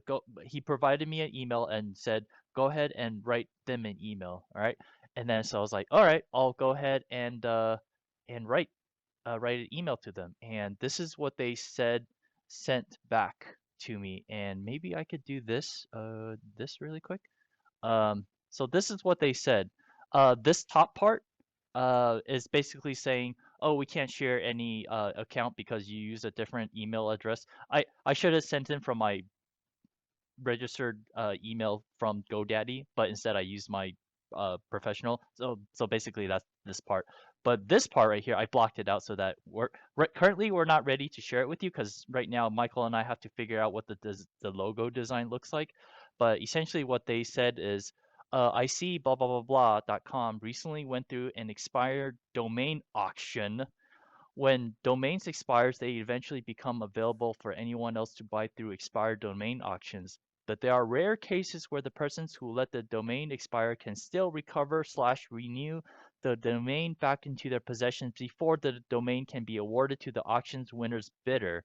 go he provided me an email and said, "Go ahead and write them an email." All right? And then so I was like, "All right, I'll go ahead and write an email to them." And this is what they said sent back to me. And maybe I could do this really quick. So this is what they said. This top part is basically saying, "Oh, we can't share any account because you use a different email address." I should have sent in from my registered email from GoDaddy, but instead I used my professional. So basically that's this part. But this part right here, I blocked it out so that currently we're not ready to share it with you because right now Michael and I have to figure out what the logo design looks like. But essentially what they said is, I see blah blah blah blah.com recently went through an expired domain auction. When domains expires, they eventually become available for anyone else to buy through expired domain auctions. But there are rare cases where the persons who let the domain expire can still recover slash renew the domain back into their possessions before the domain can be awarded to the auction's winner's bidder.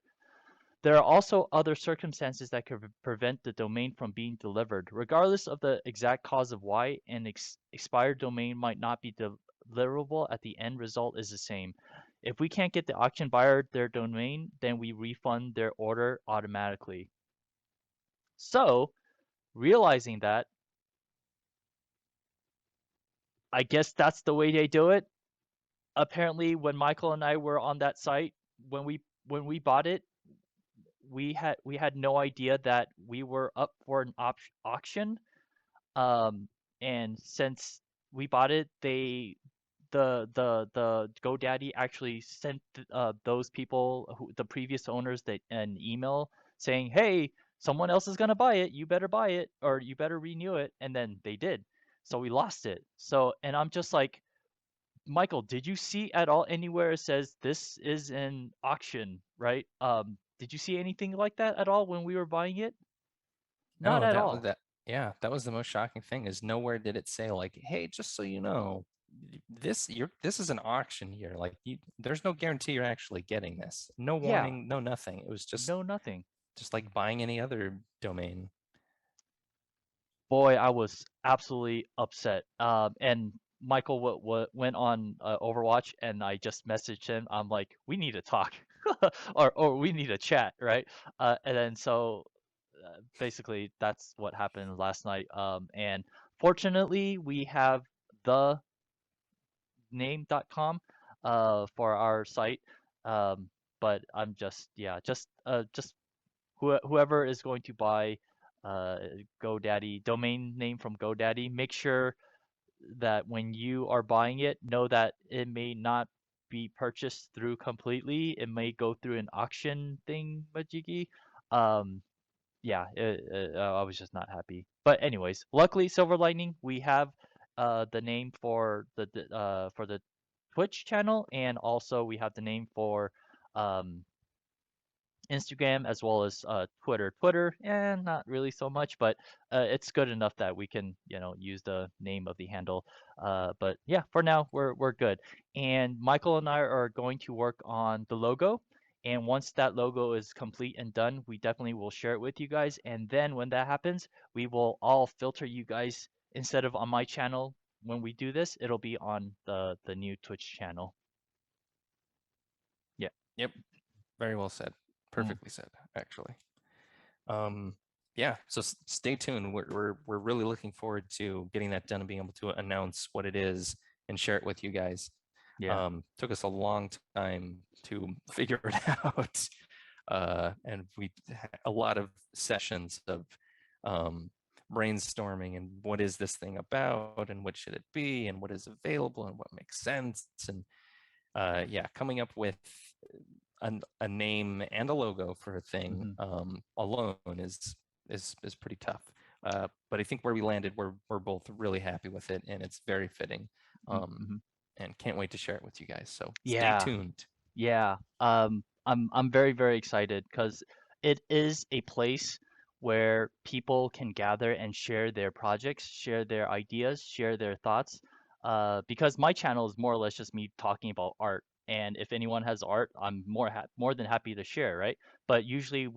There are also other circumstances that could prevent the domain from being delivered. Regardless of the exact cause of why an expired domain might not be deliverable, at the end result is the same. If we can't get the auction buyer their domain, then we refund their order automatically. So, realizing that, I guess that's the way they do it. Apparently, when Michael and I were on that site, when we bought it, we had no idea that we were up for an auction. And since we bought it, the GoDaddy actually sent those people, the previous owners, that an email saying, "Hey, someone else is gonna buy it. You better buy it or you better renew it." And then they did. So we lost it. So, and I'm just like, Michael, did you see at all anywhere it says this is an auction, right? Did you see anything like that at all when we were buying it? Not No, at that was all. that. Yeah, that was the most shocking thing is nowhere did it say like, "Hey, just so you know." this is an auction here. Like there's no guarantee you're actually getting this. No Yeah, warning, no nothing. It was no, nothing. just like buying any other domain. Boy, I was absolutely upset. And Michael went on Overwatch, and I just messaged him. I'm like, we need to talk, or we need to chat, right? And then so basically that's what happened last night. And fortunately, we have the name.com for our site. Um, but I'm just yeah, just whoever is going to buy uh, GoDaddy domain name from GoDaddy, make sure that when you are buying it, know that it may not be purchased through completely. It may go through an auction thing, Majiki. Um, yeah, I was just not happy. But anyways, luckily, silver lining, we have the name for the Twitch channel, and also we have the name for um Instagram as well as Twitter. Twitter, not really so much, but it's good enough that we can, use the name of the handle. But yeah, for now we're good. And Michael and I are going to work on the logo. And once that logo is complete and done, we definitely will share it with you guys. And then when that happens, we will all filter you guys instead of on my channel. When we do this, it'll be on the new Twitch channel. Yeah. Yep, very well said. Mm, Perfectly said, actually. Um, yeah, so stay tuned. We're really looking forward to getting that done and being able to announce what it is and share it with you guys. yeah. Took us a long time to figure it out. And we had a lot of sessions of um, brainstorming and what is this thing about and what should it be and what is available and what makes sense. And yeah, coming up with a name and a logo for a thing Hmm. alone is pretty tough. But I think where we landed, we're both really happy with it, and it's very fitting. Hmm. And can't wait to share it with you guys. So stay Yeah. tuned. Yeah, I'm very, very excited because it is a place where people can gather and share their projects, share their ideas, share their thoughts. Because my channel is more or less just me talking about art, and if anyone has art, I'm more than happy to share, right? But usually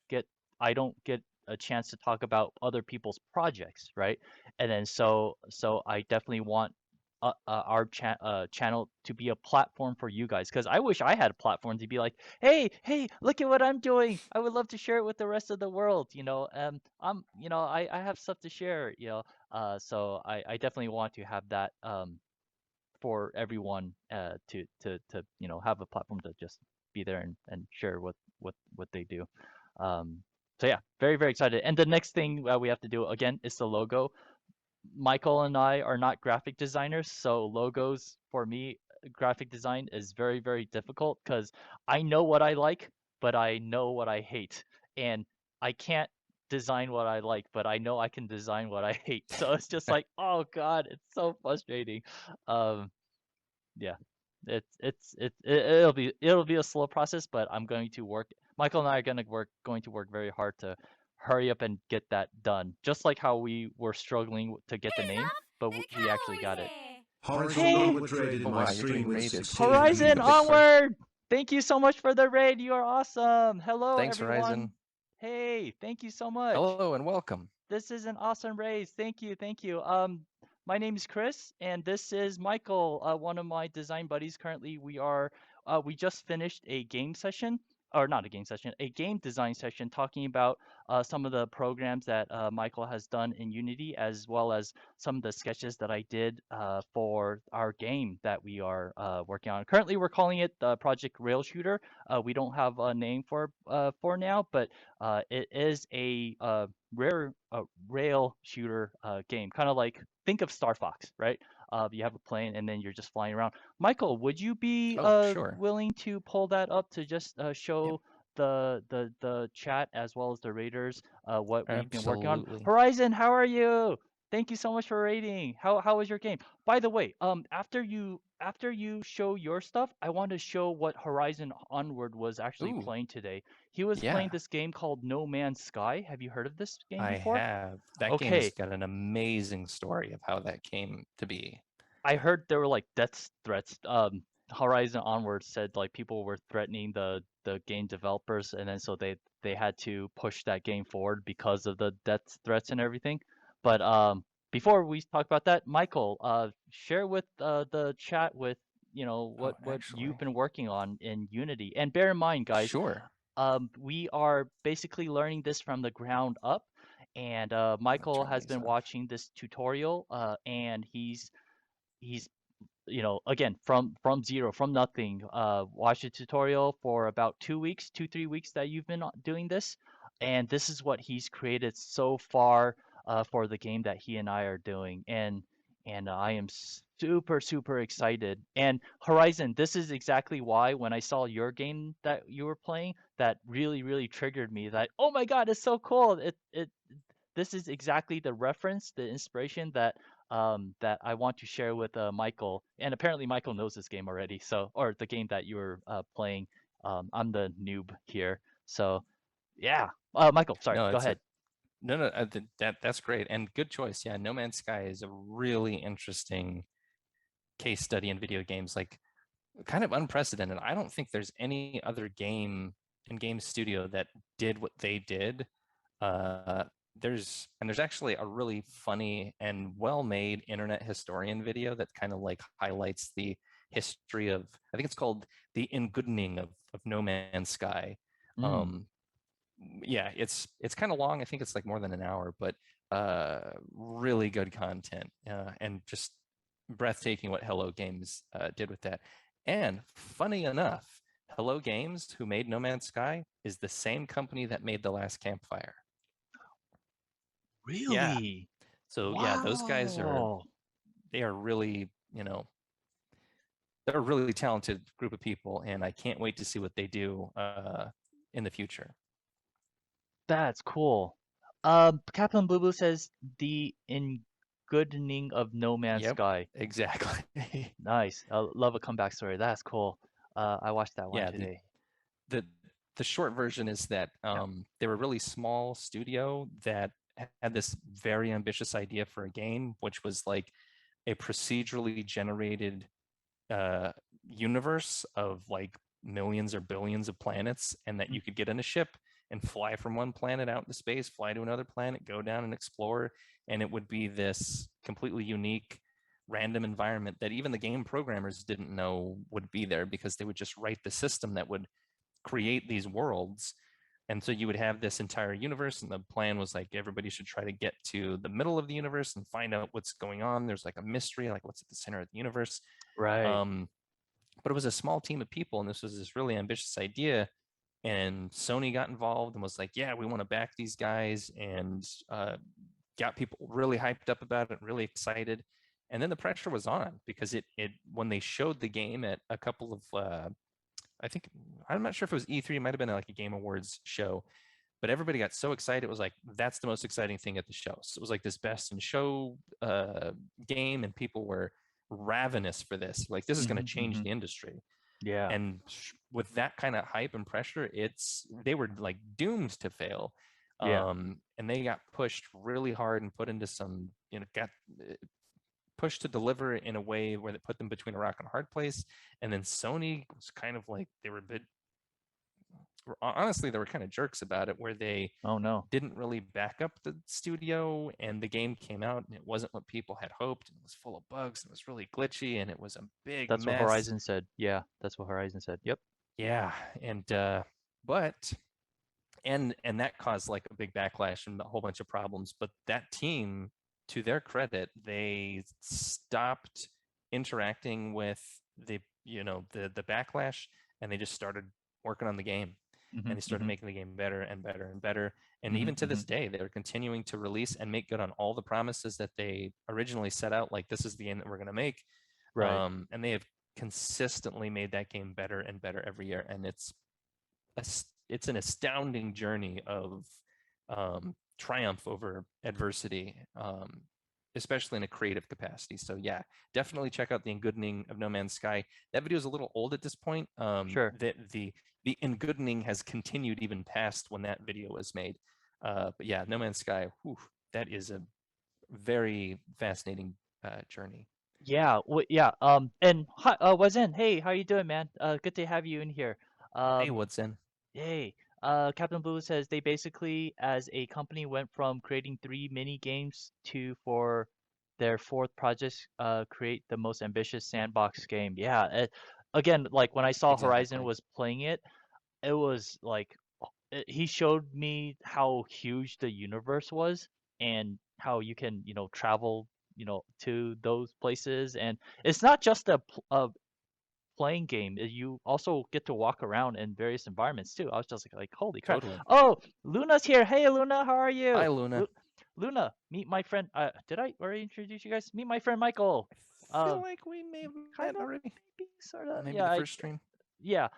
get, I don't get a chance to talk about other people's projects, right? And then so I definitely want our channel to be a platform for you guys because I wish I had a platform to be like, hey, look at what I'm doing. I would love to share it with the rest of the world. I have stuff to share. So I definitely want to have that for everyone to have a platform to just be there and share what they do. Um, so yeah, very, very excited. And the next thing we have to do again is the logo. Michael and I are not graphic designers, so logos for me, graphic design is very, very difficult because I know what I like, but I know what I hate. And I can't design what I like, but I know I can design what I hate. So it's just like, oh God, it's so frustrating. Um, yeah, it'll be a slow process, but I'm going to work. Michael and I are going to work very hard to hurry up and get that done. Just like how we were struggling to get the name, but we actually got it. Horizon Hey, Onward traded Oh my wow, you're stream getting with raided. 16 Horizon A big views. part. onward! Thank you so much for the raid. You are awesome. Hello, Thanks, Horizon. everyone. Hey, thank you so much. Hello and welcome. This is an awesome race. Thank you, thank you. My name is Chris, and this is Michael, one of my design buddies. Currently, we just finished a game session, or not a game session, a game design session, talking about some of the programs that Michael has done in Unity, as well as some of the sketches that I did for our game that we are working on. Currently, we're calling it the Project Rail Shooter. We don't have a name for now, but it is a rare rail shooter game, kind of like think of Star Fox, right? You have a plane and then you're just flying around. Michael, would you be Oh, sure. willing to pull that up to just Yep, show the chat as well as the raiders what we've been working on? absolutely. Horizon, how are you? Thank you so much for raiding. How was your game? By the way, after you show your stuff, I want to show what Horizon Onward was actually Ooh, playing today. He was playing yeah, this game called No Man's Sky. Have you heard of this game I before? have. That game's Okay, got an amazing story of how that came to be. I heard there were like death threats. Horizon Onward said like people were threatening the game developers, and then so they had to push that game forward because of the death threats and everything. But before we talk about that, Michael, share with the chat with Oh, what you've actually, been working on in Unity. And bear in mind, guys, sure. we are basically learning this from the ground up. And I'm gonna Michael turn has these been off. watching this tutorial, and he's again from zero, from nothing, watched a tutorial for about 2 weeks, 2 3 weeks that you've been doing this, and this is what he's created so far for the game that he and I are doing. And I am super excited. And Horizon, this is exactly why when I saw your game that you were playing, that really triggered me, that oh my God, it's so cool. It This is exactly the reference, the inspiration that I want to share with Michael. And apparently Michael knows this game already, so or the game that you were playing. I'm the noob here, so yeah. Michael, sorry, No, go it's a ahead. no. That's great and good choice. Yeah, No Man's Sky is a really interesting case study in video games. Like kind of unprecedented. I don't think there's any other game in game studio that did what they did. Uh, there's actually a really funny and well-made internet historian video that kind of like highlights the history of, I think it's called the Ingoodening of No Man's Sky. Mm, Um, yeah, it's kind of long. I think it's like more than an hour, but really good content and just breathtaking what Hello Games did with that. And funny enough, Hello Games, who made No Man's Sky, is the same company that made The Last Campfire. Yeah. really? So yeah, those guys are Wow. they are really, they're a really talented group of people, and I can't wait to see what they do in the future. That's cool. Captain Blue Blue says the Ingoodening of No Man's Yep, Sky. exactly. Nice. I love a comeback story. That's cool. I watched that one Yeah, today. the the short version is that Yeah. they were a really small studio that had this very ambitious idea for a game, which was like a procedurally generated uh, universe of like millions or billions of planets, and that Mm, you could get in a ship and fly from one planet out into space, fly to another planet, go down and explore, and it would be this completely unique random environment that even the game programmers didn't know would be there because they would just write the system that would create these worlds. And so you would have this entire universe, and the plan was like everybody should try to get to the middle of the universe and find out what's going on. There's like a mystery, like what's at the center of the universe. right. Um, but it was a small team of people, and this was this really ambitious idea. And Sony got involved and was like, "Yeah, we want to back these guys," and got people really hyped up about it, really excited. And then the pressure was on because it when they showed the game at a couple of I think I'm not sure if it was E3, it might have been like a Game Awards show, but everybody got so excited. It was like that's the most exciting thing at the show. So it was like this best in show game, and people were ravenous for this. Like this is going to change Hmm. the industry. Yeah. And with that kind of hype and pressure, they were like doomed to fail. Yeah. And they got pushed really hard and put into some, got pushed to deliver in a way where they put them between a rock and a hard place. And then Sony was kind of like they were a bit honestly they were kind of jerks about it, where they Oh no. didn't really back up the studio, and the game came out and it wasn't what people had hoped. It was full of bugs, it was really glitchy, and it was a big That's what mess. Horizon said. Yeah, that's what Horizon said. Yep. Yeah, and but and that caused like a big backlash and a whole bunch of problems. But that team, to their credit, they stopped interacting with the backlash, and they just started working on the game, and they started Hmm. making the game better and better and better. And Hmm. even to Hmm. this day, they're continuing to release and make good on all the promises that they originally set out, like this is the game that we're going to make. Right. And they have consistently made that game better and better every year, and it's an astounding journey of triumph over adversity, especially in a creative capacity. So yeah, definitely check out the Ingoodening of No Man's Sky. That video is a little old at this point. Sure. The Ingoodening has continued even past when that video was made. But yeah, No Man's Sky, whew, that is a very fascinating journey. Yeah, yeah. And hi, Wazen, hey, how you doing, man? Good to have you in here. Hey, Um, what's in? Hey, Captain Blue says they basically, as a company, went from creating three mini games to, for their fourth project, create the most ambitious sandbox game. Yeah, again, like when I saw Horizon Exactly. was playing it, it was like he showed me how huge the universe was and how you can, travel, to those places. And it's not just a playing game. You also get to walk around in various environments too. I was just like holy crap. Totally. Oh, Luna's here. Hey, Luna, how are Hi, you? Luna. Luna, meet my friend. Did I already introduce you guys? Meet my friend Michael. I Uh, feel like we may have kind met of, already. maybe, sort of. Maybe Yeah, the first stream. yeah.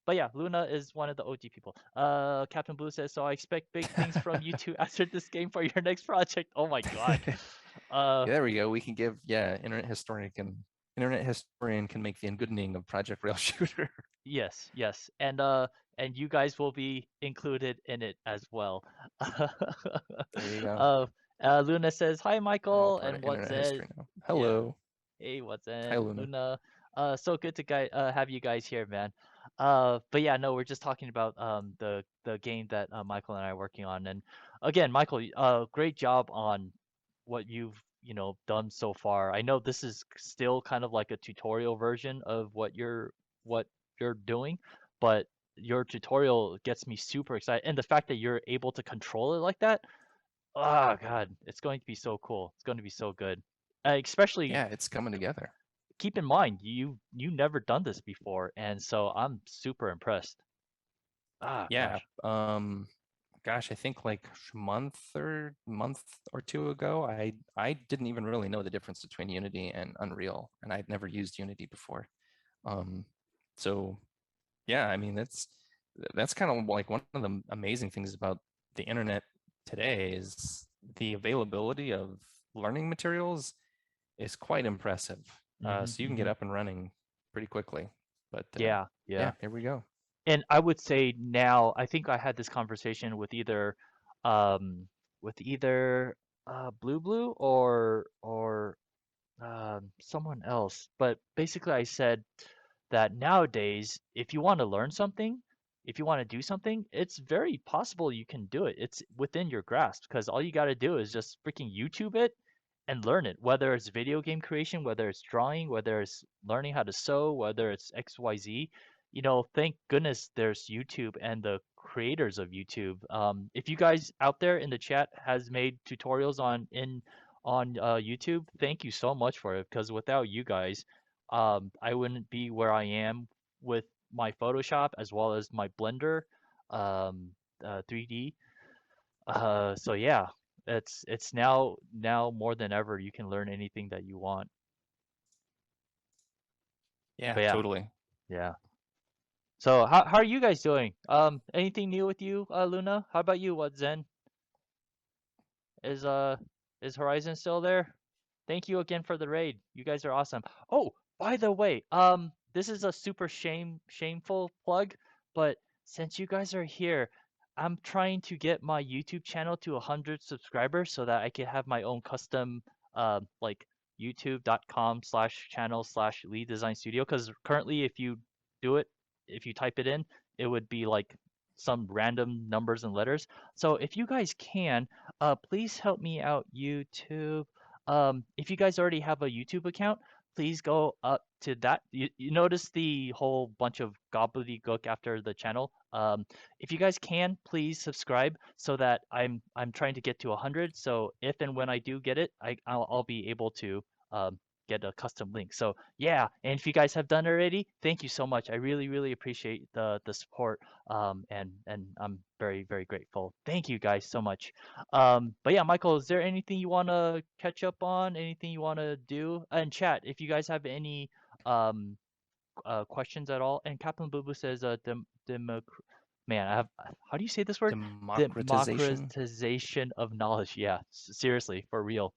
But yeah, Luna is one of the OG people. Captain Blue says, so I expect big things from you two after this game for your next project. Oh my God. Uh, Yeah, there we go. We can give, yeah, internet historian can make the engoodening of Project Rail Shooter. yes, yes. And you guys will be included in it as well. There you go. Uh, Luna says, hi, All Michael, part of and what's internet it? history now. Yeah. Hello. Hey, what's Hi, in Luna. Luna? So good to have you guys here, man. But yeah, no, we're just talking about the game that Michael and I are working on. And again, Michael, great job on what you've, done so far. I know this is still kind of like a tutorial version of what you're doing, but your tutorial gets me super excited. And the fact that you're able to control it like that, oh God, it's going to be so cool. It's going to be so good. Especially Yeah, it's coming together. keep in mind you never done this before, and so I'm super impressed. Ah, Yeah. gosh. Gosh, I think like month or two ago, I didn't even really know the difference between Unity and Unreal, and I'd never used Unity before. Um, so yeah, I mean that's kind of like one of the amazing things about the internet today is the availability of learning materials is quite impressive. Hmm, So you can get hmm. up and running pretty quickly. But Yeah, yeah, yeah. here we go. And I would say now, I think I had this conversation um with either Blue Blue or someone else, but basically I said that nowadays, if you want to learn something, if you want to do something, it's very possible you can do it. It's within your grasp because all you got to do is just freaking YouTube it and learn it. Whether it's video game creation, whether it's drawing, whether it's learning how to sew, whether it's XYZ, thank goodness there's YouTube and the creators of YouTube. If you guys out there in the chat has made tutorials on YouTube, thank you so much for it because without you guys, I wouldn't be where I am with my Photoshop as well as my Blender, um, 3D. So yeah, it's now more than ever you can learn anything that you want. Yeah, But yeah, totally. yeah. So how are you guys doing? Anything new with you, Luna? How about you? What Zen? Is uh is Horizon still there? Thank you again for the raid. You guys are awesome. Oh, by the way, this is a super shameful plug, but since you guys are here, I'm trying to get my YouTube channel to 100 subscribers so that I can have my own custom like youtube.com/channel/lead design studio. Because currently if you do it, if you type it in, it would be like some random numbers and letters. So if you guys can, please help me out, YouTube. If you guys already have a YouTube account, please go up to that. You notice the whole bunch of gobbledygook after the channel. If you guys can, please subscribe so that I'm trying to get to 100. So if and when I do get it, I'll be able to get a custom link. So yeah, and if you guys have done it already, thank you so much. I really really appreciate the support. And I'm very very grateful. Thank you guys so much. But yeah, Michael, is there anything you want to catch up on? Anything you want to do? And chat, if you guys have any um questions at all. And Captain Boo Boo says, man, I have, how do you say this word? Democratization. Democratization of knowledge. Yeah, seriously, for real.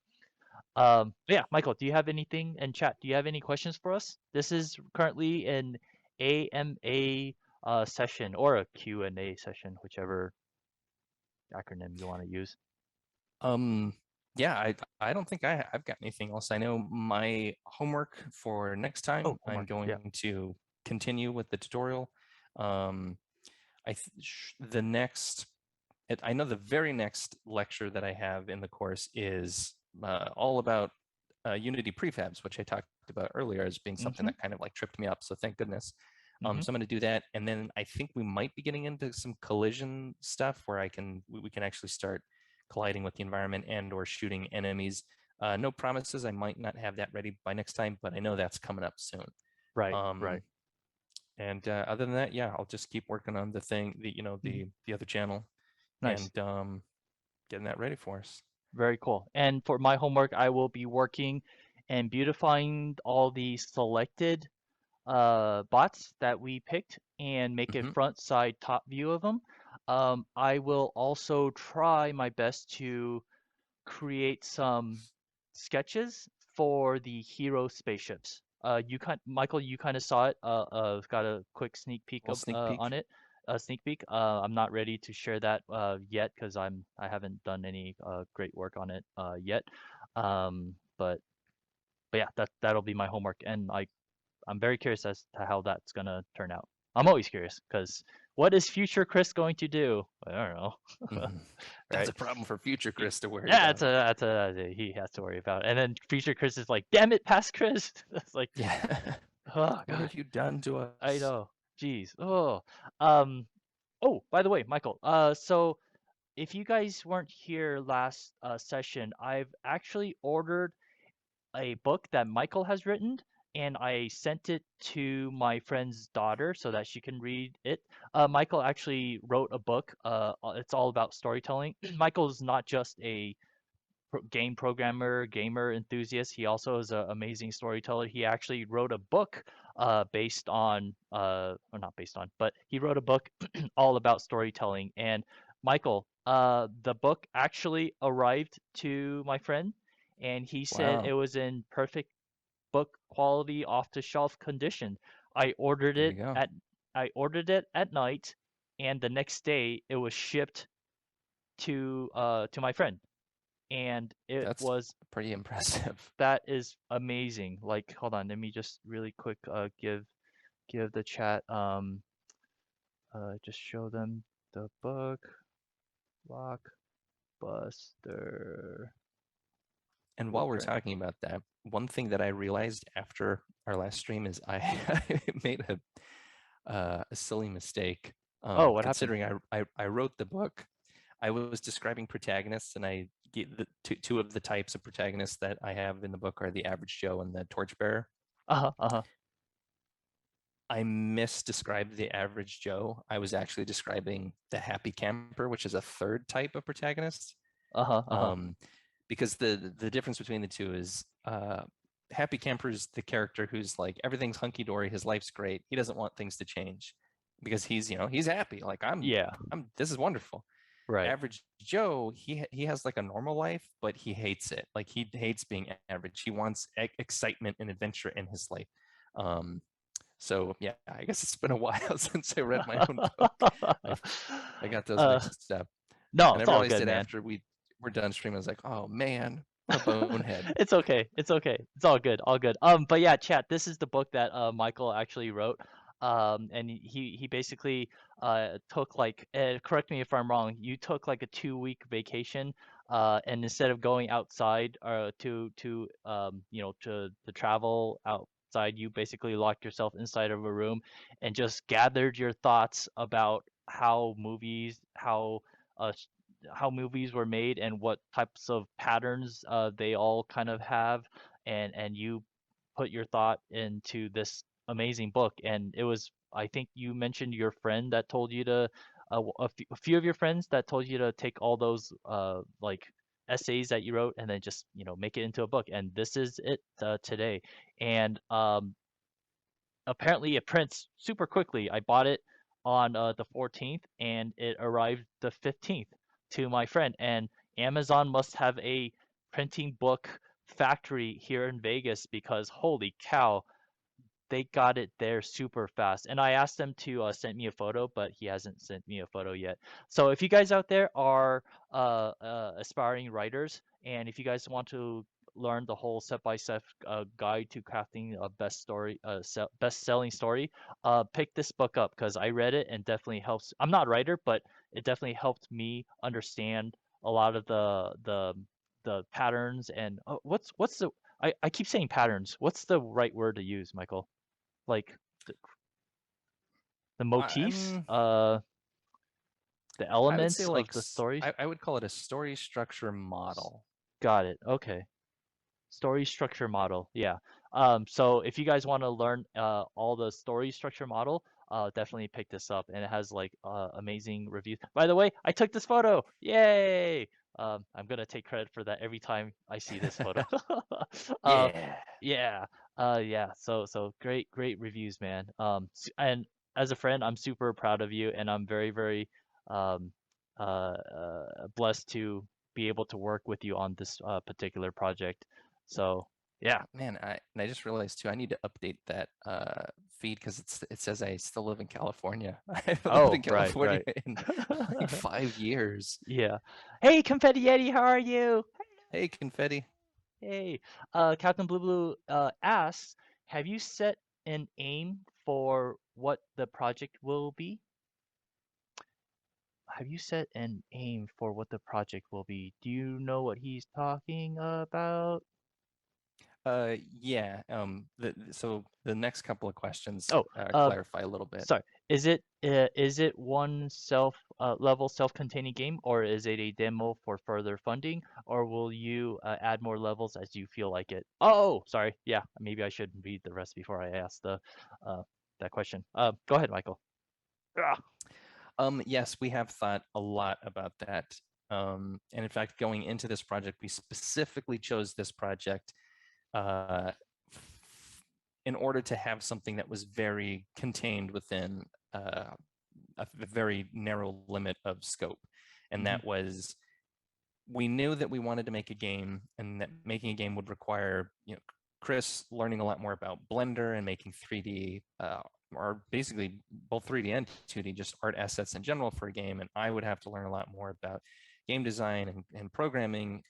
But yeah, Michael, do you have anything in chat? Do you have any questions for us? This is currently an AMA session or a Q&A session, whichever acronym you want to use. Um, Yeah, I don't think I've got anything else. I know my homework for next Oh, time, I'm homework. Yeah. going to continue with the tutorial. Um, the next, I know the very next lecture that I have in the course is all about Unity prefabs, which I talked about earlier as being something Mm-hmm. that kind of like tripped me up. So thank goodness. Mm-hmm. So I'm going to do that, and then I think we might be getting into some collision stuff where we can actually start colliding with the environment and or shooting enemies. No promises. I might not have that ready by next time, but I know that's coming up soon. Right. Right. Um, and other than that, yeah, I'll just keep working on Mm-hmm. the other channel Nice. and getting that ready for us. Very cool. And for my homework, I will be working and beautifying all the selected bots that we picked and make a Hmm. front side top view of them. I will also try my best to create some sketches for the hero spaceships. Michael, you kind of saw it. Got a quick sneak peek Little of sneak on peek. it. A sneak peek. I'm not ready to share that yet because I haven't done any great work on it yet. But yeah, that'll be my homework, and I'm very curious as to how that's gonna turn out. I'm always curious because what is future Chris going to do? I don't know, Hmm. That's right? a problem for future Chris to worry Yeah, about. he has to worry about. And then future Chris is like, "Damn it, past Chris!" It's like, Yeah. oh What God, have you done to I us? know. Jeez. Oh, um. Oh, by the way, Michael. So if you guys weren't here last session, I've actually ordered a book that Michael has written, and I sent it to my friend's daughter so that she can read it. Michael actually wrote a book. It's all about storytelling. Michael's not just a game programmer, gamer enthusiast. He also is an amazing storyteller. He actually wrote a book based on, or not based on, but he wrote a book all about storytelling. And Michael, the book actually arrived to my friend, and he said it Wow. was in perfect book quality, off the shelf condition. I ordered There you it go. at I ordered it at night, and the next day it was shipped to my friend, and it That's was pretty impressive. that is amazing. Like, hold on, let me just really quick give the chat just show them the book Blockbuster And while we're Blueprint. talking about that, one thing that I realized after our last stream is I, I made a silly mistake. Oh, what happened? Considering I wrote the book, I was describing protagonists, and I get the two of the types of protagonists that I have in the book are the average Joe and the torchbearer. Uh-huh, uh-huh, I misdescribed the average Joe. I was actually describing the happy camper, which is a third type of protagonist. uh-huh, uh-huh. Um, because the difference between the two is happy camper is the character who's like everything's hunky dory, his life's great, he doesn't want things to change because he's happy. Like Yeah, I'm this is wonderful. right. Average Joe, he has like a normal life, but he hates it. Like he hates being average. He wants excitement and adventure in his life. Um, so yeah, I guess it's been a while since I read my own book. I I got those uh, mixed up, no, and I it's all realized good, it man. after we were done streaming. I was like, oh man, what a bonehead. It's okay. It's okay. It's all good. All good. But yeah, chat, this is the book that Michael actually wrote. And he basically took like correct me if I'm wrong, you took like a 2 week vacation and instead of going outside to to travel outside, you basically locked yourself inside of a room and just gathered your thoughts about uh how movies were made and what types of patterns they all kind of have, and you put your thought into this amazing book. And it was, I think you mentioned your friend that told you to a few of your friends that told you to take all those like essays that you wrote and then just make it into a book, and this is it today. And apparently it prints super quickly. I bought it on the 14th and it arrived the 15th to my friend. And Amazon must have a printing book factory here in Vegas because holy cow, they got it there super fast. And I asked them to send me a photo, but he hasn't sent me a photo yet. So if you guys out there are aspiring writers, and if you guys want to learn the whole step-by-step guide to crafting a best-selling story, pick this book up because I read it and definitely helps. I'm not a writer, but it definitely helped me understand a lot of the patterns and what's the I keep saying patterns. What's the right word to use, Michael? Like the, the motifs, I'm the I would say elements of like the stories. I would call it a story structure model. Got it. Okay. Story structure model. Yeah. So if you guys want to learn all the story structure model, definitely pick this up. And it has like amazing reviews. By the way, I took this photo. Yay! I'm gonna take credit for that every time I see this photo. uh, Yeah. yeah. Yeah. So great reviews, man. And as a friend, I'm super proud of you, and I'm very um blessed to be able to work with you on this particular project. So yeah. Man, I just realized too, I need to update that feed because it says I still live in California. I haven't lived in Oh, right, California right. in like 5 years. Yeah. Hey, Confetti Yeti, how are you? Hey, confetti. Hey. Captain Blue Blue asks, have you set an aim for what the project will be? Have you set an aim for what the project will be? Do you know what he's talking about? Yeah. So the next couple of questions Oh, uh, clarify a little bit. sorry. Is it one level self-containing game, or is it a demo for further funding, or will you add more levels as you feel like it? Oh, sorry. Yeah, maybe I should read the rest before I ask the uh that question. Go ahead, Michael. Ah, Yes, we have thought a lot about that. And in fact, going into this project, we specifically chose this project uh, in order to have something that was very contained within a very narrow limit of scope. And mhm, that was, we knew that we wanted to make a game and that making a game would require, Chris learning a lot more about Blender and making 3D, or basically both 3D and 2D, just art assets in general for a game. And I would have to learn a lot more about game design and programming.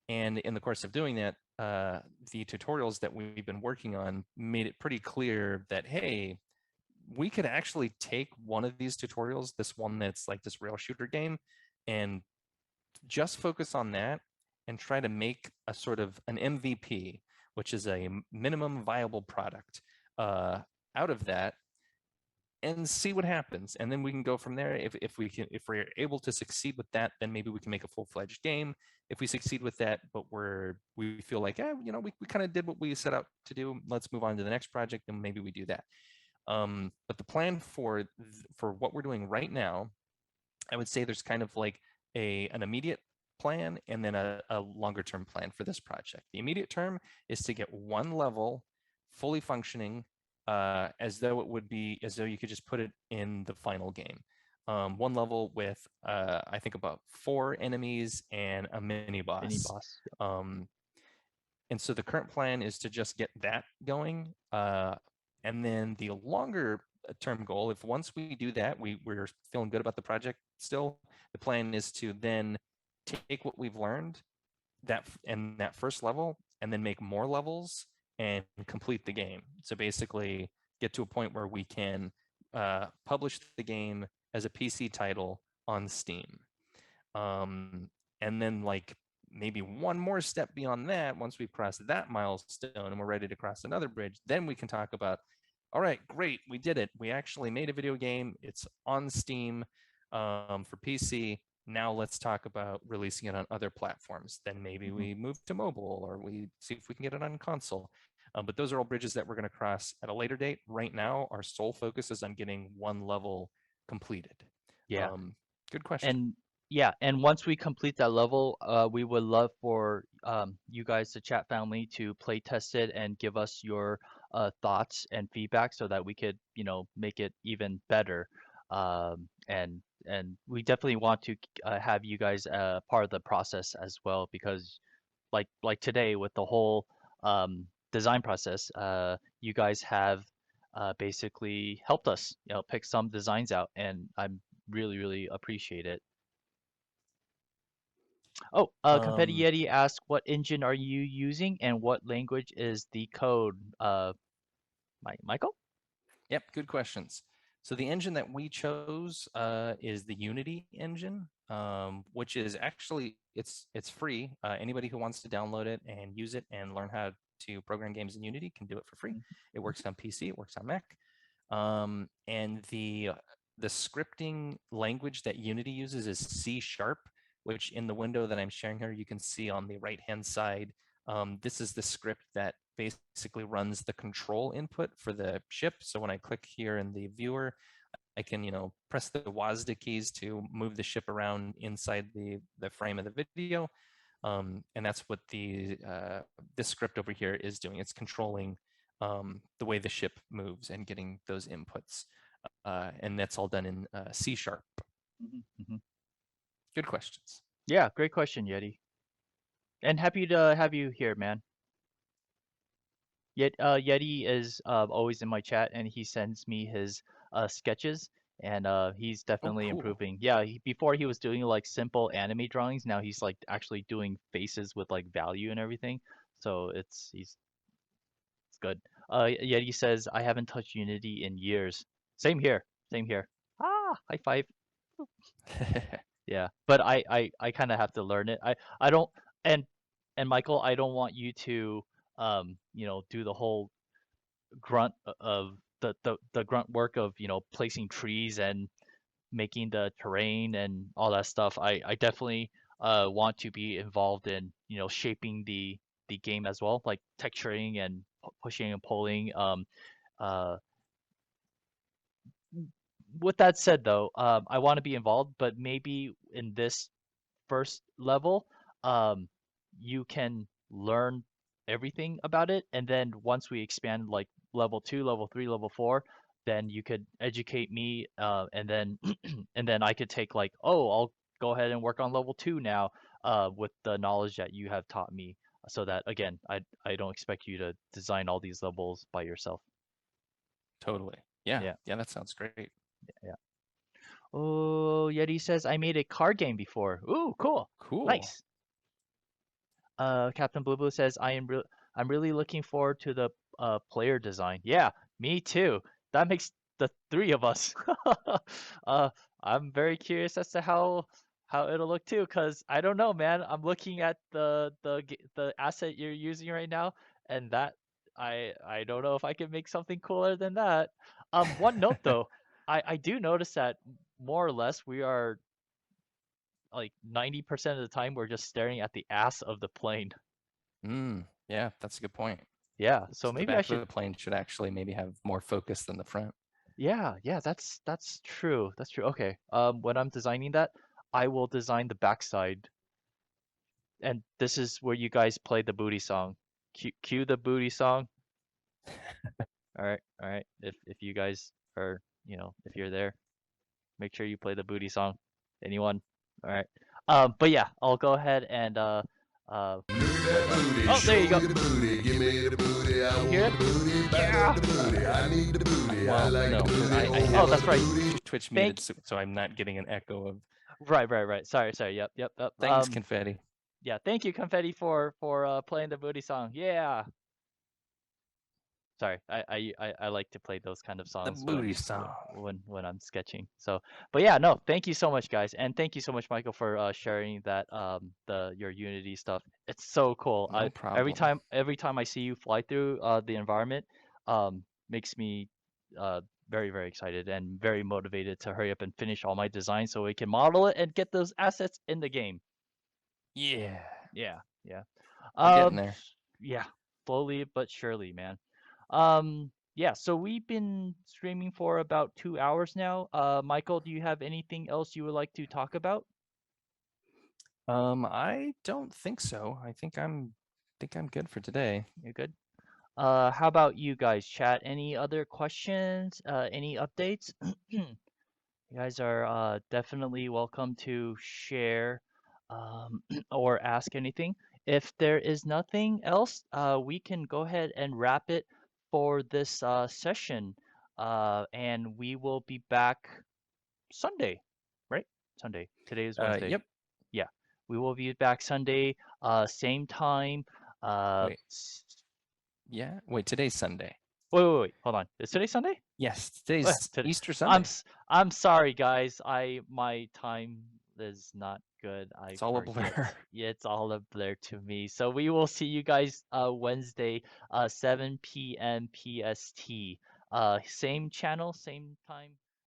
And in the course of doing that, the tutorials that we've been working on made it pretty clear that, hey, we could actually take one of these tutorials, this one that's like this rail shooter game, and just focus on that and try to make a sort of an MVP, which is a minimum viable product, uh, out of that, and see what happens. And then we can go from there. If we're able to succeed with that, then maybe we can make a full-fledged game. If we succeed with that, but we feel like, we kind of did what we set out to do. Let's move on to the next project, and maybe we do that. But the plan for what we're doing right now, I would say there's kind of like an immediate plan and then a longer term plan for this project. The immediate term is to get one level fully functioning, as though you could just put it in the final game. One level with I think about 4 enemies and a mini mini boss. boss. Yep. Um, and so the current plan is to just get that going. And then the longer term goal, if once we do that, we're feeling good about the project still, the plan is to then take what we've learned that first level and then make more levels and complete the game. So basically get to a point where we can publish the game as a PC title on Steam. Um, and then like maybe one more step beyond that, once we've crossed that milestone and we're ready to cross another bridge, then we can talk about, all right, great, we did it. We actually made a video game. It's on Steam for PC. Now let's talk about releasing it on other platforms. Then maybe Mhm. we move to mobile or we see if we can get it on console. But those are all bridges that we're going to cross at a later date. Right now, our sole focus is on getting one level completed. Yeah. Um, Good question. And yeah, and once we complete that level, we would love for you guys, the chat family, to play test it and give us your thoughts and feedback so that we could, make it even better. And we definitely want to have you guys part of the process as well because like today with the whole design process, you guys have basically helped us, pick some designs out, and I'm really appreciate it. Oh, Confetti Um, Yeti asked, what engine are you using and what language is the code? Michael? Yep, good questions. So the engine that we chose is the Unity engine, which is actually it's free. Anybody who wants to download it and use it and learn how to program games in Unity can do it for free. It works on PC, it works on Mac, and the scripting language that Unity uses is C sharp, which in the window that I'm sharing here, you can see on the right hand side. This is the script that basically runs the control input for the ship. So when I click here in the viewer, I can, press the WASD keys to move the ship around inside the frame of the video. And that's what this script over here is doing. It's controlling the way the ship moves and getting those inputs. And that's all done in C sharp. Hmm. Good questions. Yeah, great question, Yeti. And happy to have you here, man. Yeti is always in my chat, and he sends me his sketches, and he's Oh, definitely cool. improving. Yeah, before he was doing like simple anime drawings, now he's like actually doing faces with like value and everything. So it's good. Yeti says, I haven't touched Unity in years. Same here. Same here. Ah, high five. Yeah, but I kind of have to learn it. I don't and and Michael, I don't want you to do the whole grunt of the grunt work of placing trees and making the terrain and all that stuff. I definitely want to be involved in shaping the game as well, like texturing and pushing and pulling. Uh, with that said, though, I want to be involved, but maybe in this first level, um, you can learn everything about it, and then once we expand like level 2, level 3, level 4, then you could educate me, and then and then I could take like, oh, I'll go ahead and work on level 2 now, with the knowledge that you have taught me, so that again, I don't expect you to design all these levels by yourself. Totally. Yeah. Yeah, Yeah, that sounds great. yeah. Oh, Yeti says I made a card game before. Ooh, cool. Cool. Nice. Captain Blue Blue says, I'm really looking forward to the player design. Yeah, me too. That makes the three of us. uh, I'm very curious as to how it'll look too, cause I don't know, man. I'm looking at the asset you're using right now, and that I don't know if I can make something cooler than that. One note though, I do notice that more or less we are like 90% of the time we're just staring at the ass of the plane. Yeah, that's a good point. Yeah, so So the maybe I back of should. the plane should actually maybe have more focus than the front. Yeah, that's true. That's true. Okay. When I'm designing that, I will design the backside, and this is where you guys play the booty song. Cue the booty song. All right. If you guys are, if you're there, make sure you play the booty song. Anyone? All right. But yeah, I'll go ahead and Move what that booty, oh, there show you me go. the booty, give me the booty, I You hear want it? the booty, back Yeah. up the booty, I need the booty, I Well, like no, the because booty, I Oh, oh have that's what right. booty. Twitch muted, Thank. so I'm not getting an echo of Right. Sorry. Yep. thanks, confetti. Yeah, thank you, Confetti, for playing the booty song. Yeah. Sorry, I like to play those kind of The songs booty song. when I'm sketching. So, but yeah, no, thank you so much, guys, and thank you so much, Michael, for sharing that the your Unity stuff. It's so cool. No problem. Every time I see you fly through the environment, makes me uh very excited and very motivated to hurry up and finish all my designs so we can model it and get those assets in the game. Yeah, Yeah. we're getting Um, there. yeah, slowly but surely, man. Yeah, so we've been streaming for about 2 hours now. Michael, do you have anything else you would like to talk about? I don't think so. I think I'm good for today. You're good. How about you guys, chat? Any other questions? Any updates? You guys are definitely welcome to share or ask anything. If there is nothing else, we can go ahead and wrap it for this session. And we will be back Sunday, right? Sunday. Today is Wednesday. Yep. Yeah, we will be back Sunday, same time. Wait. Yeah. Wait. Today's Sunday. Wait. Hold on. Is today Sunday? Yes. Today's Today. Easter Sunday. I'm sorry, guys. My time is not good. I It's all a forget. blur. Yeah, it's all a blur to me. So we will see you guys Wednesday, 7 p.m. PST. Same channel, same time.